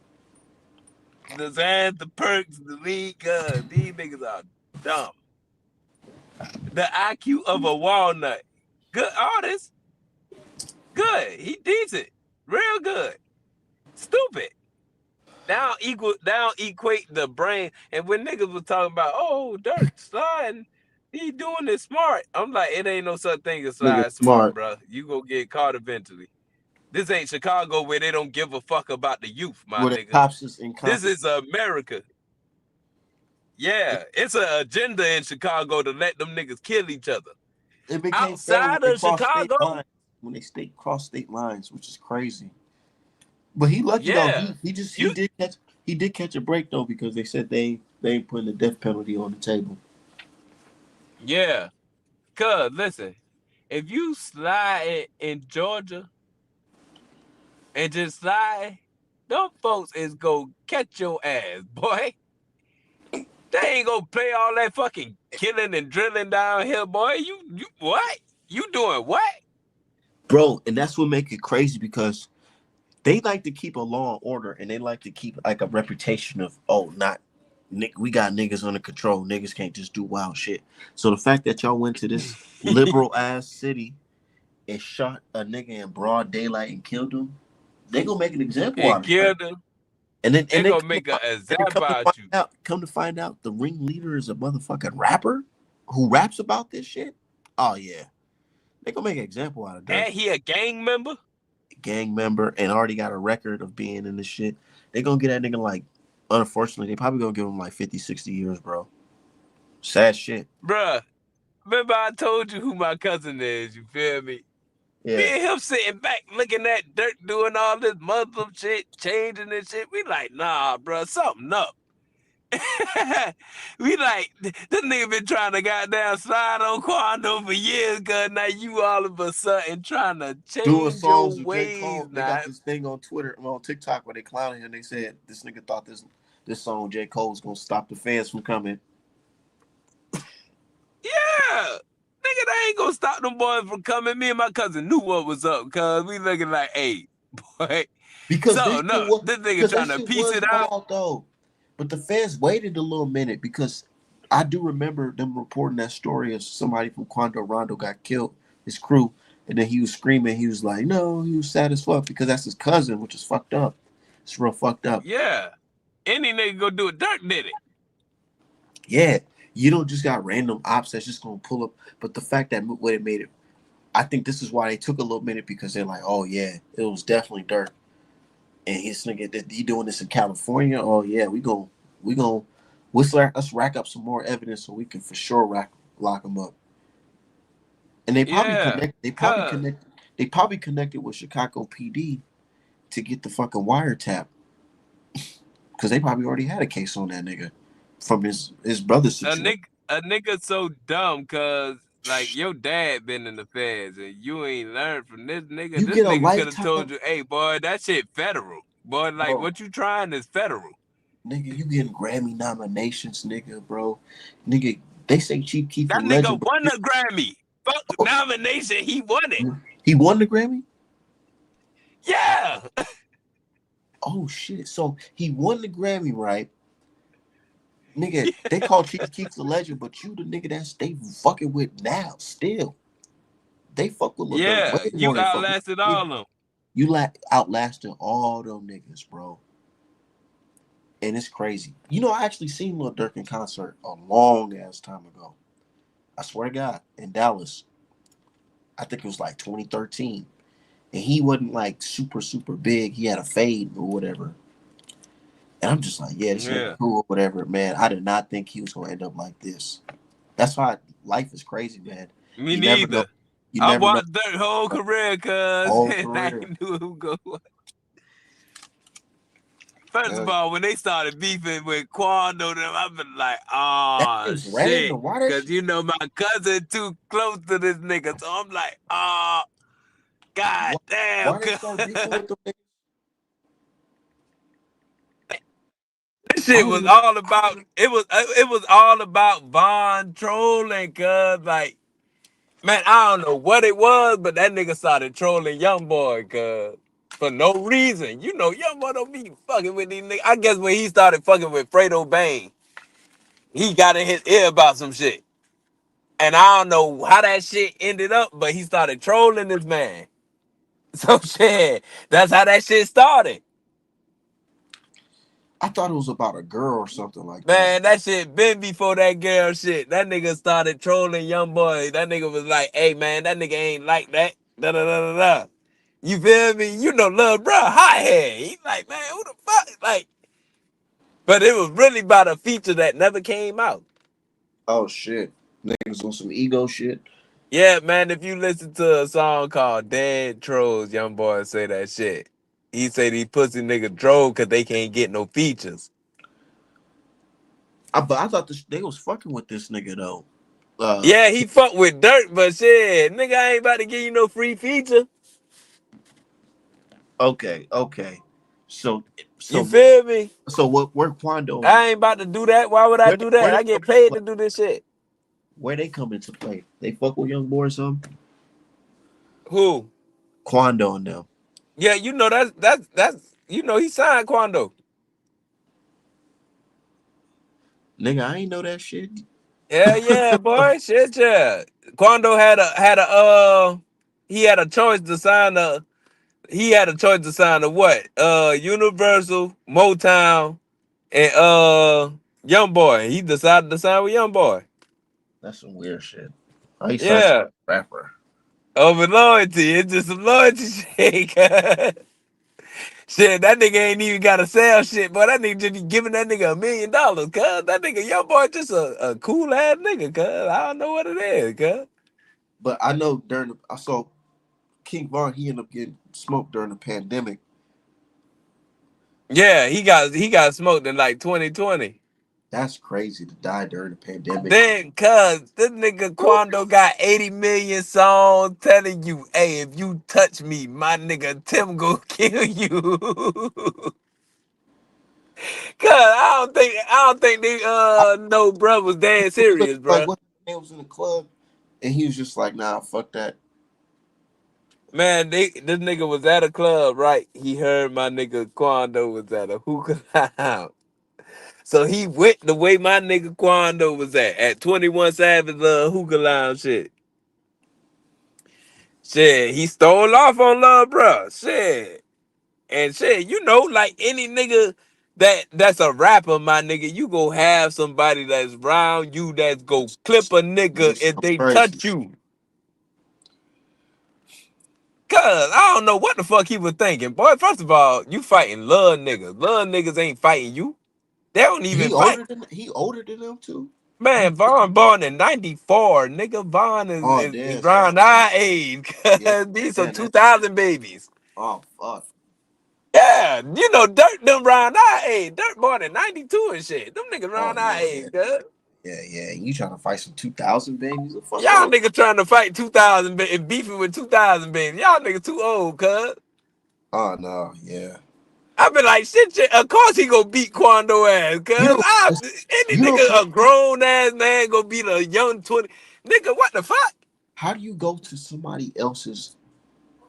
The Zans, the perks, the weed, cuz these niggas are dumb. The IQ of a walnut. Good artist. Good. He decent. Real good. Stupid. Now equate the brain. And when niggas was talking about, oh, Durk sliding, he doing it smart. I'm like, it ain't no such thing as Nigga slide smart, smart. bro. You go get caught eventually. This ain't Chicago where they don't give a fuck about the youth, my Where the nigga. cops is in This is America. Yeah, it's an agenda in Chicago to let them niggas kill each other. It became Outside of Chicago, when they cross state lines, which is crazy. But he lucky though. He did catch a break though, because they said they ain't putting the death penalty on the table. Yeah. Cuz listen, if you slide in Georgia and just slide, them folks is gonna catch your ass, boy. They ain't gonna play all that fucking killing and drilling down here, boy. You what? You doing what? Bro, and that's what make it crazy, because they like to keep a law and order, and they like to keep like a reputation of, we got niggas under control. Niggas can't just do wild shit. So the fact that y'all went to this liberal ass city and shot a nigga in broad daylight and killed him, they gonna make an example out of him. And then they gonna make an example out you. Come to find out, the ringleader is a motherfucking rapper who raps about this shit. Oh yeah, they gonna make an example out of Durk. And he a gang member. And already got a record of being in this shit. They gonna get that nigga, like, unfortunately, they probably gonna give him like 50, 60 years, bro. Sad shit. Bruh, remember I told you who my cousin is, you feel me? Yeah. Me and him sitting back looking at Durk doing all this Muslim shit, changing this shit. We like, nah, bruh, something up. We like, this nigga been trying to goddamn slide on Quando for years, cause now you all of a sudden trying to change your ways. They got this thing on Twitter, on TikTok, where they clowning him. They said this nigga thought this song J. Cole was gonna stop the fans from coming. Yeah. Nigga, they ain't gonna stop them boys from coming. Me and my cousin knew what was up, cause we looking like, hey, boy. Because this nigga trying to piece it out. Though. But the fans waited a little minute, because I do remember them reporting that story of somebody from Quando Rondo got killed, his crew, and then he was screaming. He was like, no, he was sad as fuck, because that's his cousin, which is fucked up. It's real fucked up. Yeah. Any nigga go do it. Durk did it. Yeah. You don't just got random ops that's just going to pull up. But the fact that what it made it, I think this is why they took a little minute, because they're like, oh, yeah, it was definitely Durk. And his nigga, he doing this in California. Oh yeah, let's rack up some more evidence so we can for sure lock him up. And they probably connected with Chicago PD to get the fucking wiretap, because they probably already had a case on that nigga from his brother's situation. A nigga so dumb, cause like your dad been in the feds and you ain't learned from this nigga. This nigga could have told you, hey boy, that shit federal. Boy, like, what you trying is federal. Nigga, you getting Grammy nominations, nigga, bro. Nigga, they say Chief Keef that nigga legend, won the Grammy. Fuck the nomination, he won it. He won the Grammy? Yeah. Oh shit. So he won the Grammy, right? Nigga, they call Chief Keef the legend, but you the nigga that's they fucking with now, still. They fuck with Lil Durk. Yeah, you outlasted all of them. You outlasted all them niggas, bro. And it's crazy. You know, I actually seen Lil Durk in concert a long ass time ago. I swear to God, in Dallas. I think it was like 2013. And he wasn't like super, super big. He had a fade or whatever. And I'm just like, yeah, this nigga cool or whatever, man. I did not think he was gonna end up like this. That's why life is crazy, man. Me neither. You I never know. watched Durk whole career, cuz, Whole and I career. knew who go. First of Yeah. all, when they started beefing with Quando, them, I've been like, That oh is shit, random. Why that because shit? you know my cousin too close to this nigga, so I'm like, oh, god Why, damn, why they cuz. start beefing with them niggas? This I shit don't was even. all about it was all about Von trolling, cuz like, man, I don't know what it was, but that nigga started trolling Young Boy, cuz. For no reason. You know, Young Boy don't be fucking with these niggas. I guess when he started fucking with Fredo Bang, he got in his ear about some shit. And I don't know how that shit ended up, but he started trolling this man. So shit, that's how that shit started. I thought it was about a girl or something like that. Man, that shit been before that girl shit. That nigga started trolling Young Boy. That nigga was like, hey man, that nigga ain't like that. Da da da da da. You feel me? You know, little bro, hot head. He like, man, who the fuck? Like, but it was really about a feature that never came out. Oh shit, niggas on some ego shit. Yeah, man, if you listen to a song called Dead Trolls, Young Boy say that shit. He say these pussy niggas troll because they can't get no features. But I thought they was fucking with this nigga though. Yeah, he fuck with Dirt, but shit, nigga, I ain't about to give you no free feature. Okay, okay. So, You so, feel me? so what? Where Quando and I ain't about to do that. Why would I do where that? they I come get into paid play? to do this shit. Where they come into play? They fuck with Young Boy or something? Who? Quando and them. Yeah, you know that's you know he signed Quando. Nigga, I ain't know that shit. Yeah, yeah, boy, shit, yeah. Quando had a he had a choice to sign a what? Universal, Motown, and Young Boy. He decided to sign with Young Boy. That's some weird shit. I used to Yeah. rapper. Over loyalty. It's just some loyalty shit. Shit, that nigga ain't even got to sell shit, but that nigga just be giving that nigga $1 million, cuz. That nigga, Young Boy, just a cool ass nigga, cuz. I don't know what it is, cuz. But I know I saw King Von. He ended up getting smoked during the pandemic. Yeah, he got smoked in like 2020. That's crazy to die during the pandemic. Then, cuz, this nigga Quando got 80 million songs telling you, hey, if you touch me, my nigga Tim go kill you. Cuz, I don't think they I, know bro was dead serious, like bro. what? They was in the club, and he was just like, "Nah, fuck that." Man, this nigga was at a club, right? He heard my nigga Quando was at a hookah lounge. So he went the way my nigga Quando was at 21 Savage hookah lounge shit. Shit, he stole off on Love Bruh. Shit. And shit, you know, like any nigga that's a rapper, my nigga, you go have somebody that's round you that's go clip a nigga This if sounds they crazy. touch you. Cuz, I don't know what the fuck he was thinking. Boy, first of all, you fighting love niggas. Love niggas ain't fighting you. They don't even fight. He older than them too. Man, Vaughn born in 94. Nigga, Vaughn Oh is damn. around our age. Yeah, These are man. That. 2000 babies. Oh fuck. Yeah, you know, Dirt them around our age. Dirt born in 92 and shit. Them niggas Oh around our yeah, yeah, age, cuz. yeah, yeah. You trying to fight some 2000 babies? The fuck Y'all wrong? niggas trying to fight 2000 and beefing with 2000 babies. Y'all niggas too old, cuz. Oh no, yeah. I been like, shit, of course he gonna beat Quando ass, cuz. You don't. Any You don't. nigga, a grown ass man gonna beat a young 20. Nigga, what the fuck? How do you go to somebody else's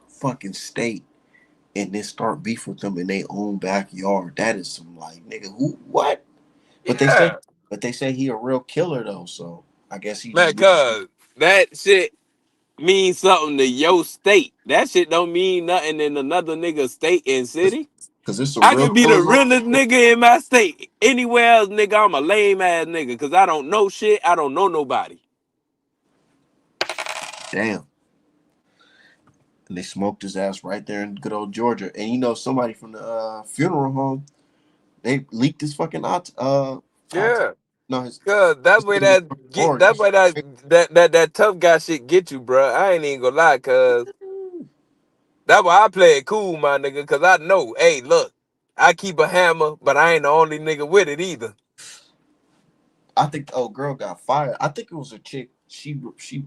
fucking state and then start beef with them in their own backyard? That is some like nigga who what? But they say Yeah. but they say he a real killer though, so I guess he Man, just cuz that shit means something to your state. That shit don't mean nothing in another nigga state and city. because there's some I real can be the killers on. realest nigga in my state. Anywhere else, nigga, I'm a lame ass nigga because I don't know shit. I don't know nobody. Damn. And they smoked his ass right there in good old Georgia. And you know somebody from the funeral home, they leaked his fucking Yeah. No, his Cause that's his where name is that get Orange. that's where that tough guy shit get you, bro. I ain't even gonna lie, cause that's why I play it cool, my nigga. Cause I know, hey, look, I keep a hammer, but I ain't the only nigga with it either. I think the old girl got fired. I think it was a chick. She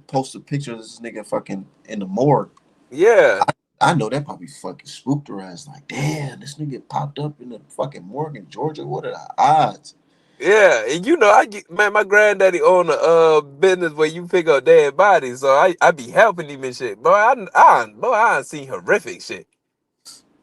posted pictures of this nigga fucking in the morgue. Yeah, I know that probably fucking spooked her ass. Like, damn, this nigga popped up in the fucking morgue in Georgia. What are the odds? yeah, and you know, man, my granddaddy own a business where you pick up dead bodies, so I be helping him and shit. Boy, I seen horrific shit.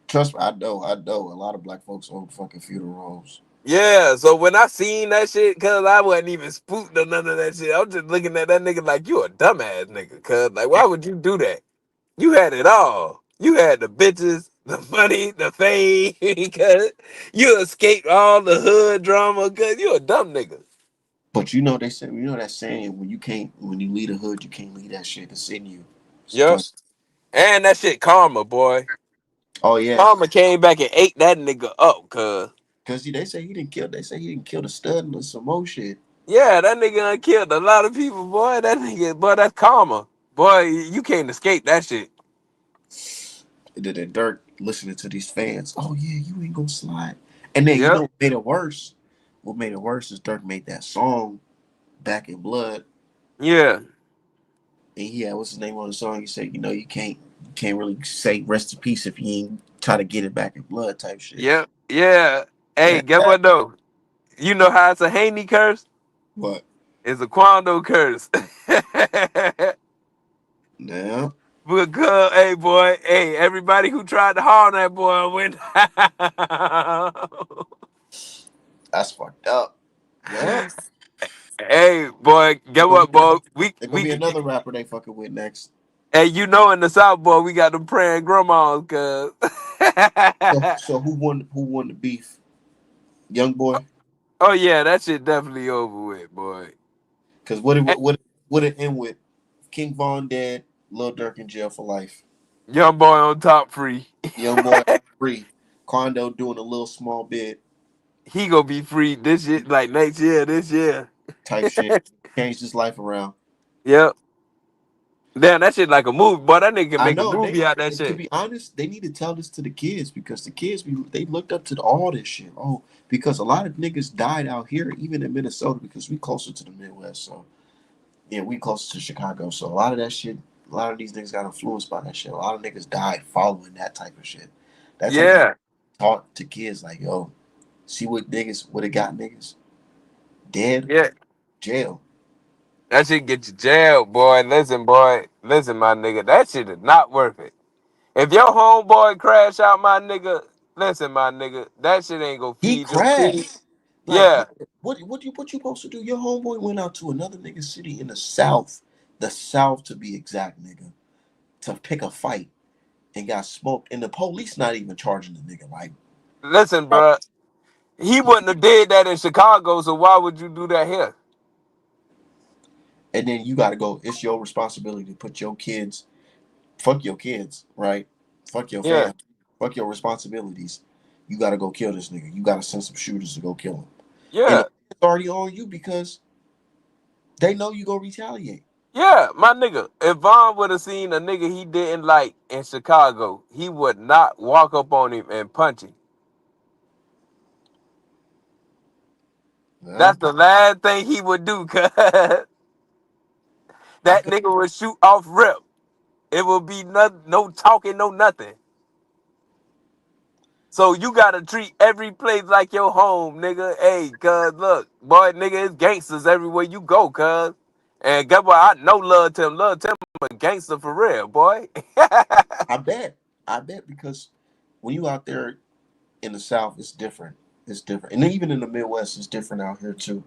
Trust me, I know. A lot of black folks own fucking funeral homes. Yeah, so when I seen that shit, cause I wasn't even spooked or none of that shit. I'm just looking at that nigga like you a dumbass nigga. Cause like, why would you do that? You had it all. You had the bitches, the money, the fame. Cause you escaped all the hood drama. Cause you a dumb nigga. But you know they say you know that saying when you leave the hood you can't leave that shit that's in you. Yep. Because And that shit karma, boy. oh yeah, Karma came back and ate that nigga up. Cause because they say he didn't kill. They say he didn't kill the stud and some more shit. yeah, that nigga done killed a lot of people, boy. That nigga, boy, that's karma. Boy, you can't escape that shit. And then Dirk listening to these fans. Oh yeah, you ain't gonna slide. And then you know Yep. what made it worse? What made it worse is Dirk made that song Back in Blood. Yeah. And he had what's his name on the song? He said, you know, you can't really say rest in peace if you ain't try to get it back in blood type shit. Yep. Yeah. Yeah. Hey, get what though? You know how it's a Haney curse? What? It's a Quando curse. Now Because, hey boy, hey, everybody who tried to harm that boy went down. that's fucked up. Yup. Hey boy, get Gonna be what, boy? there gonna be another rapper they fucking with next. Hey, you know in the South, boy, we got them praying grandmas, cuz. So who won the beef? Young boy? Oh yeah, that shit definitely over with, boy. Cause what it end with? King Von dead, Lil Durk in jail for life. Young boy on top free. Young boy free. Quando doing a little small bit He gonna be free this shit like next year, this year. type shit. Changed his life around. Yep. Damn, that shit like a movie, boy. That nigga can I make a know movie out that and to shit. be honest, they need to tell this to the kids because the kids they looked up to all this shit. Oh, because a lot of niggas died out here, even in Minnesota, because we closer to the Midwest. So yeah, we closer to Chicago. So a lot of that shit, a lot of these niggas got influenced by that shit. A lot of niggas died following that type of shit. That type of Yeah. taught to kids like, yo, see what it got niggas dead, Yeah. jail. That shit get you jailed, boy. Listen, boy. Listen, my nigga. That shit is not worth it. If your homeboy crash out, my nigga, listen, my nigga, that shit ain't gonna He feed your kids. crashed. Like, Yeah. what you supposed to do? Your homeboy went out to another nigga city in the South to be exact, nigga, to pick a fight and got smoked. And the police not even charging the nigga. Like, Listen, bro. He wouldn't have did that in Chicago, so why would you do that here? and then you gotta go. It's your responsibility to put your kids. Fuck your kids, right? Fuck your Yeah. fam. Fuck your responsibilities. You gotta go kill this nigga. You gotta send some shooters to go kill him. And Yeah. it's already on you because they know you gonna retaliate. Yeah, my nigga. If Vaughn would have seen a nigga he didn't like in Chicago, he would not walk up on him and punch him. Yeah. That's the last thing he would do, cuz that I could nigga would shoot off rip. It will be no talking, no nothing. So you gotta treat every place like your home, nigga. Hey, cuz look, boy, nigga, it's gangsters everywhere you go, cuz. And guess what? I know Love Tim. Love Tim a gangster for real, boy. I bet. I bet because when you out there in the South, it's different. It's different. And even in the Midwest, it's different out here too.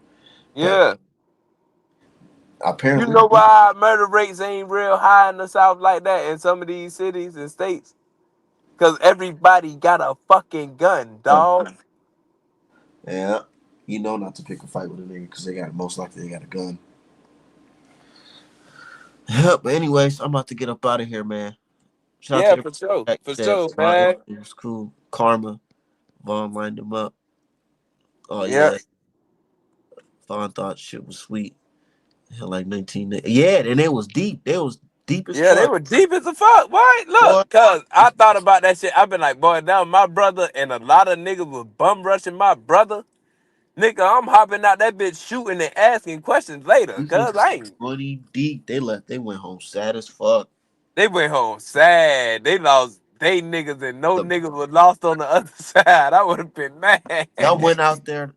But Yeah. You apparently know why murder rates ain't real high in the South like that in some of these cities and states? Because everybody got a fucking gun, dog. yeah, you know not to pick a fight with a nigga because they got most likely they got a gun. Yeah, but anyways, I'm about to get up out of here, man. Shout out to Yeah, the for sure. that For said sure, my man. interview was cool. Karma, Vaughn lined him up. Oh Yeah. yeah, Vaughn thought shit was sweet. Hell, like 19. Yeah, and it was deep. They was deep as Yeah, they fuck. were deep as a fuck. Why? Boy, Look, cause I thought about that shit. I've been like, boy, now my brother and a lot of niggas was bum rushing my brother. Nigga, I'm hopping out that bitch shooting and asking questions later. these Cause niggas I ain't. money deep. They left. They went home sad as fuck. They went home sad. They lost they niggas and no The niggas was lost on the other side. I would have been mad. Y'all went out there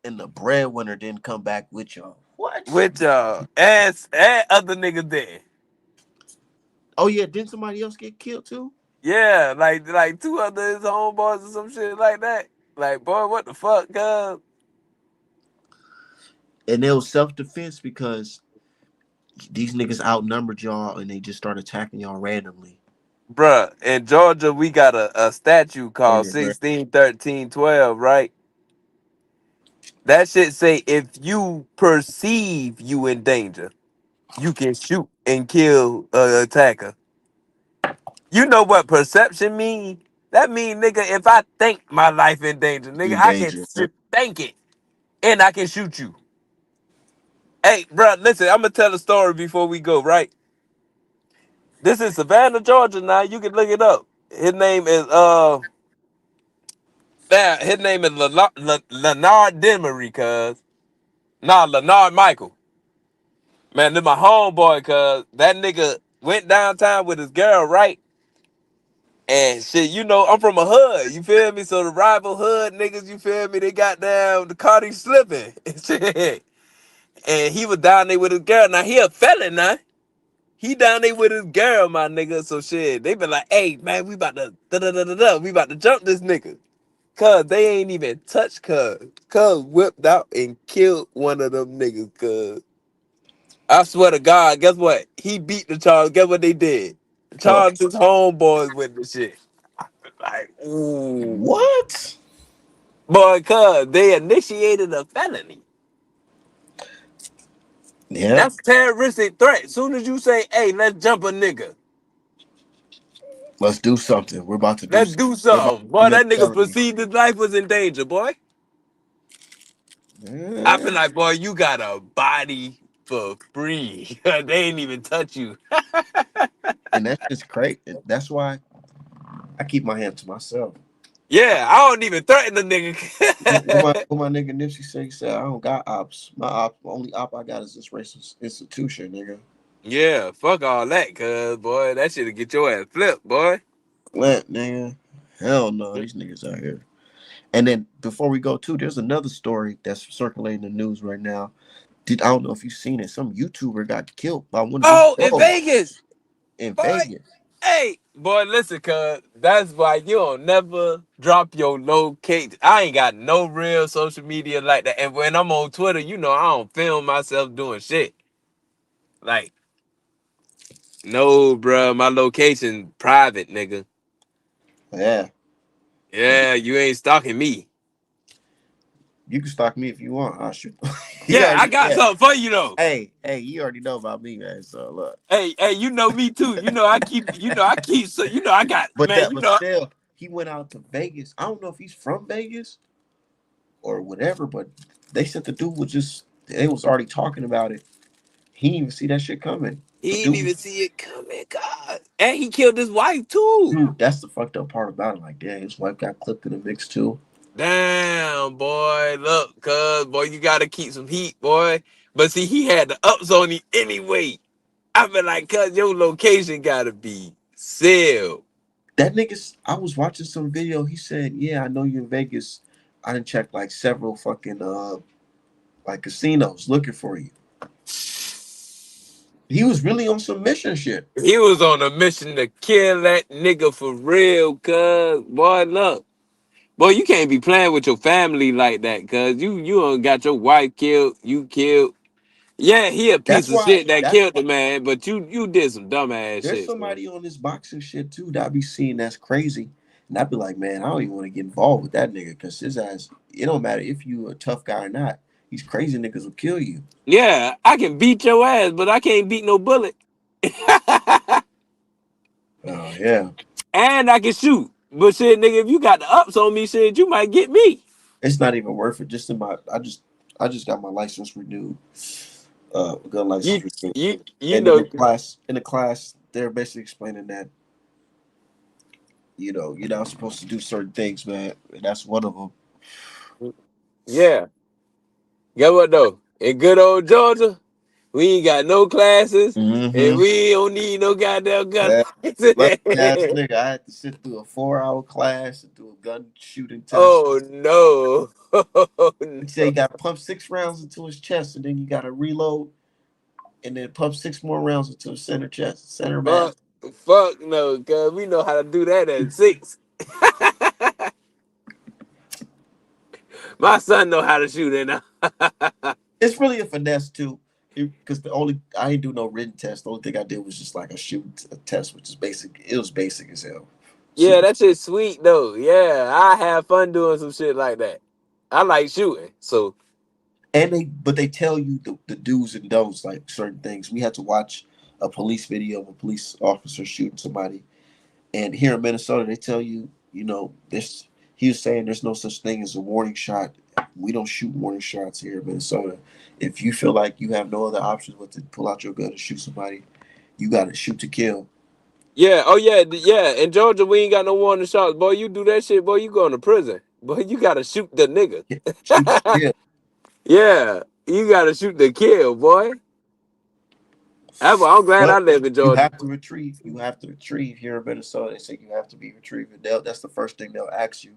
and the breadwinner didn't come back with y'all. What? With ass and other niggas there. Oh yeah, didn't somebody else get killed too? Yeah, like two other his homeboys or some shit like that. Like, boy, what the fuck, cuz? And it was self defense because these niggas outnumbered y'all and they just started attacking y'all randomly. Bruh, in Georgia, we got a statute called Everywhere. 161312, right? That shit say if you perceive you in danger, you can shoot and kill a attacker. You know what perception mean? That mean, nigga, if I think my life in danger, nigga, In I can danger. think it and I can shoot you. Hey, bruh, listen, I'm gonna tell a story before we go, right? This is Savannah, Georgia. Now you can look it up. His name is his name is Leonard Demery, cuz. Nah, Leonard Michael. Man, this my homeboy, cuz. That nigga went downtown with his girl, right? And shit, you know, I'm from a hood, you feel me? So the rival hood niggas, you feel me? They got down the Cardi slipping and shit. And he was down there with his girl. Now he a felon now. He down there with his girl, my nigga. So shit, they been like, hey man, we about to we about to jump this nigga. Cuz they ain't even touched cuz. Cuz whipped out and killed one of them niggas, cuz. I swear to God, guess what? He beat the charge. Guess what they did? Huh. Charged his homeboys with the shit. Like, ooh. What? Boy, cuz they initiated a felony. Yeah. That's terroristic threat. Soon as you say, hey, let's jump a nigga. Let's do something. We're about to do Let's something. do We're about something. to Boy, commit that a nigga felony. perceived his life was in danger, boy. I Yeah. feel like, boy, you got a body for free. They ain't even touch you. And that's just crazy. That's why I keep my hand to myself. Yeah, I don't even threaten the nigga. What my nigga Nipsey said, he said, I don't got ops. My only op I got is this racist institution, nigga. Yeah, fuck all that, cuz, boy. That shit'll get your ass flipped, boy. What, nigga? Hell no, these niggas out here. And then before we go too, there's another story that's circulating the news right now. I don't know if you've seen it. Some YouTuber got killed by one of his Oh, in bros Vegas. in Boy, Vegas. hey, boy, listen, cuz. That's why you don't never drop your location. I ain't got no real social media like that. And when I'm on Twitter, you know I don't film myself doing shit. Like, no, bruh, my location private, nigga. Yeah. Yeah, you ain't stalking me. You can stalk me if you want. I'll shoot. You Yeah, I already, got yeah. something for you though. Hey, you already know about me, man. So look. Hey, you know me too. So I got, man, But still, he went out to Vegas. I don't know if he's from Vegas or whatever, but they said the dude was just they was already talking about it. He didn't even see that shit coming. The he didn't dude even see it coming, God. And he killed his wife too. dude, that's the fucked up part about it. Like, damn, his wife got clipped in the mix too. Damn, boy. Look, cuz, boy, you gotta keep some heat, boy. But see, he had the ups on him anyway. I been like, cuz, your location gotta be sealed. That nigga, I was watching some video. He said, "Yeah, I know you in Vegas. I done checked like several fucking like casinos looking for you." He was really on some mission shit. He was on a mission to kill that nigga for real, cuz. Boy, look. Boy, you can't be playing with your family like that, cuz. You done got your wife killed, you killed. Yeah, he a piece That's of why. shit that That's killed the man, but you did some dumbass There's shit, man. somebody on this boxing shit too that I be seeing that's crazy, and I'd be like, man, I don't even want to get involved with that nigga because his ass. It don't matter if you a tough guy or not. These crazy niggas will kill you. Yeah, I can beat your ass, but I can't beat no bullet. Oh yeah, And I can shoot. But shit, nigga, if you got the ups on me, shit, you might get me. it's not even worth it. I just got my license renewed. Gun You license renewed. you And in know. the class, they're basically explaining that you're not supposed to do certain things, man. And that's one of them. Yeah. Get what though? In good old Georgia, we ain't got no classes, and Mm-hmm. we don't need no goddamn gun That lucky ass license. nigga. I had to sit through a 4-hour class and do a gun shooting test. Oh no. Oh, He said you no. got to pump 6 rounds into his chest, and then you got to reload, and then pump 6 more rounds into his center chest, center mass. Fuck, fuck no, cause we know how to do that at 6. My son know how to shoot it now. It's really a finesse too, because I didn't do no written test. The only thing I did was just like a test, which is basic. It was basic as hell. Yeah, Super. that shit's sweet though. Yeah, I have fun doing some shit like that. I like shooting, so And they tell you the do's and don'ts, like certain things. We had to watch a police video of a police officer shooting somebody, and here in Minnesota, they tell you, this. He was saying there's no such thing as a warning shot. We don't shoot warning shots here in Minnesota. If you feel like you have no other options but to pull out your gun and shoot somebody, you got to shoot to kill. yeah. Oh yeah, yeah. In Georgia, we ain't got no warning shots, boy. You do that shit, boy. You going to prison, boy. You gotta shoot the nigga. Yeah, shoot to kill. Yeah, you gotta shoot the kill, boy. I'm glad I But live in you Georgia. have to retrieve. You have to retrieve here in Minnesota. They say you have to be retrieved. That's the first thing they'll ask you.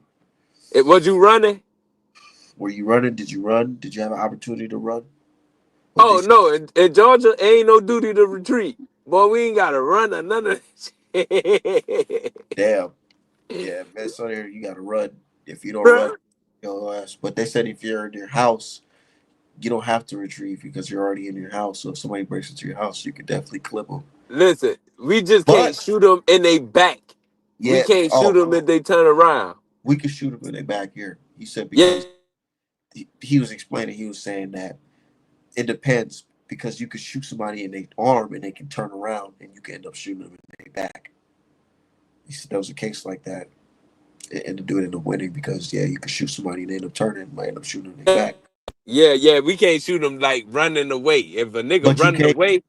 Was you running? Were you running? Did you run? Did you have an opportunity to run? What they Oh say, no, in Georgia, ain't no duty to retreat. Boy, we ain't gotta run or none of that damn, shit. yeah, Minnesota, you got to run. If you don't run, Bruh. you'll ask. But they said if you're in your house, you don't have to retrieve because you're already in your house. So if somebody breaks into your house, you can definitely clip them. Listen, we just can't But shoot them in their back. We yeah, can't shoot them if they turn around. we can shoot them in their back here. He said Yeah, because he was explaining. He was saying that it depends because you could shoot somebody in their arm and they can turn around and you can end up shooting them in their back. He said there was a case like that, and the dude ended up winning because you could shoot somebody and they end up turning, might end up shooting them in their back. yeah. We can't shoot them like running away. If a nigga But you running can't. away,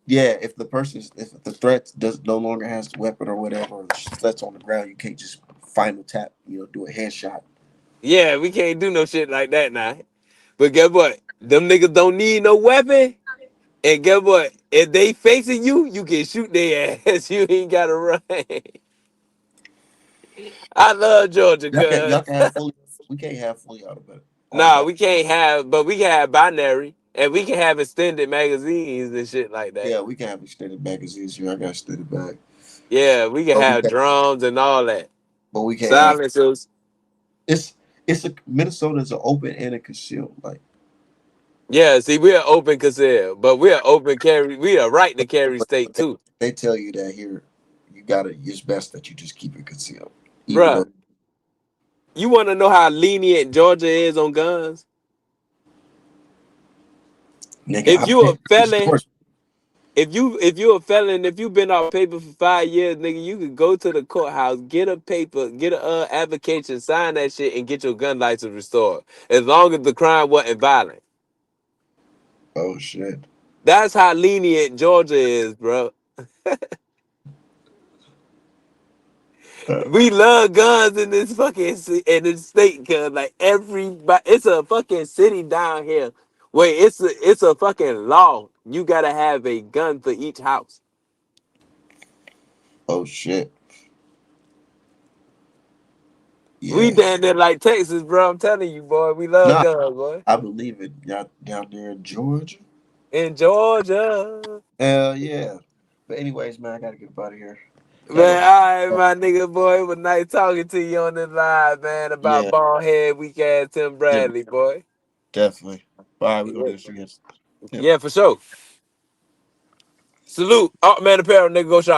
Yeah, if the threat does no longer has the weapon or whatever, or the threat's on the ground, you can't just final tap, do a headshot. yeah, we can't do no shit like that now. But guess what? Them niggas don't need no weapon. And guess what? If they facing you, you can shoot their ass. You ain't gotta run. I love Georgia, Y'all cuz. can have fully. We can't have fully Nah, automatic. we can't have, but we can have binary. And we can have extended magazines and shit like that. Yeah, we can have extended magazines here. I got extended bag, Yeah, we can but we have can drums and all that. but we can't have. Silencers. It's a Minnesota is an open and a concealed. Like, Yeah, see, we're open conceal, but we're open carry. We are right to carry but state too. they tell you that here, you gotta. It's best that you just keep it concealed, even Bruh, though you want to know how lenient Georgia is on guns? nigga, If I've you been a to the felon, stores. if you a felon, if you been off paper for 5 years, nigga, you could go to the courthouse, get a paper, get a application, sign that shit, and get your gun license restored. As long as the crime wasn't violent. Oh shit. That's how lenient Georgia is, bro. We love guns in this fucking in this state, cause like everybody, it's a fucking city down here where it's a fucking law. You gotta have a gun for each house. Oh shit. We Yeah. down there like Texas, bro. I'm telling you, boy. We love Nah, guns, boy. I believe it. Y'all down there in Georgia. In Georgia, Hell yeah. But anyways, man, I gotta get up out of here. Gotta man. All right, go. my nigga, boy. It was nice talking to you on this live, man. About Yeah, bald head, weak ass Tim yeah, Bradley, boy. definitely. All right, we gonna Yeah, do this again. Yeah. yeah, for sure. Salute, man. Apparel, nigga. Go shop.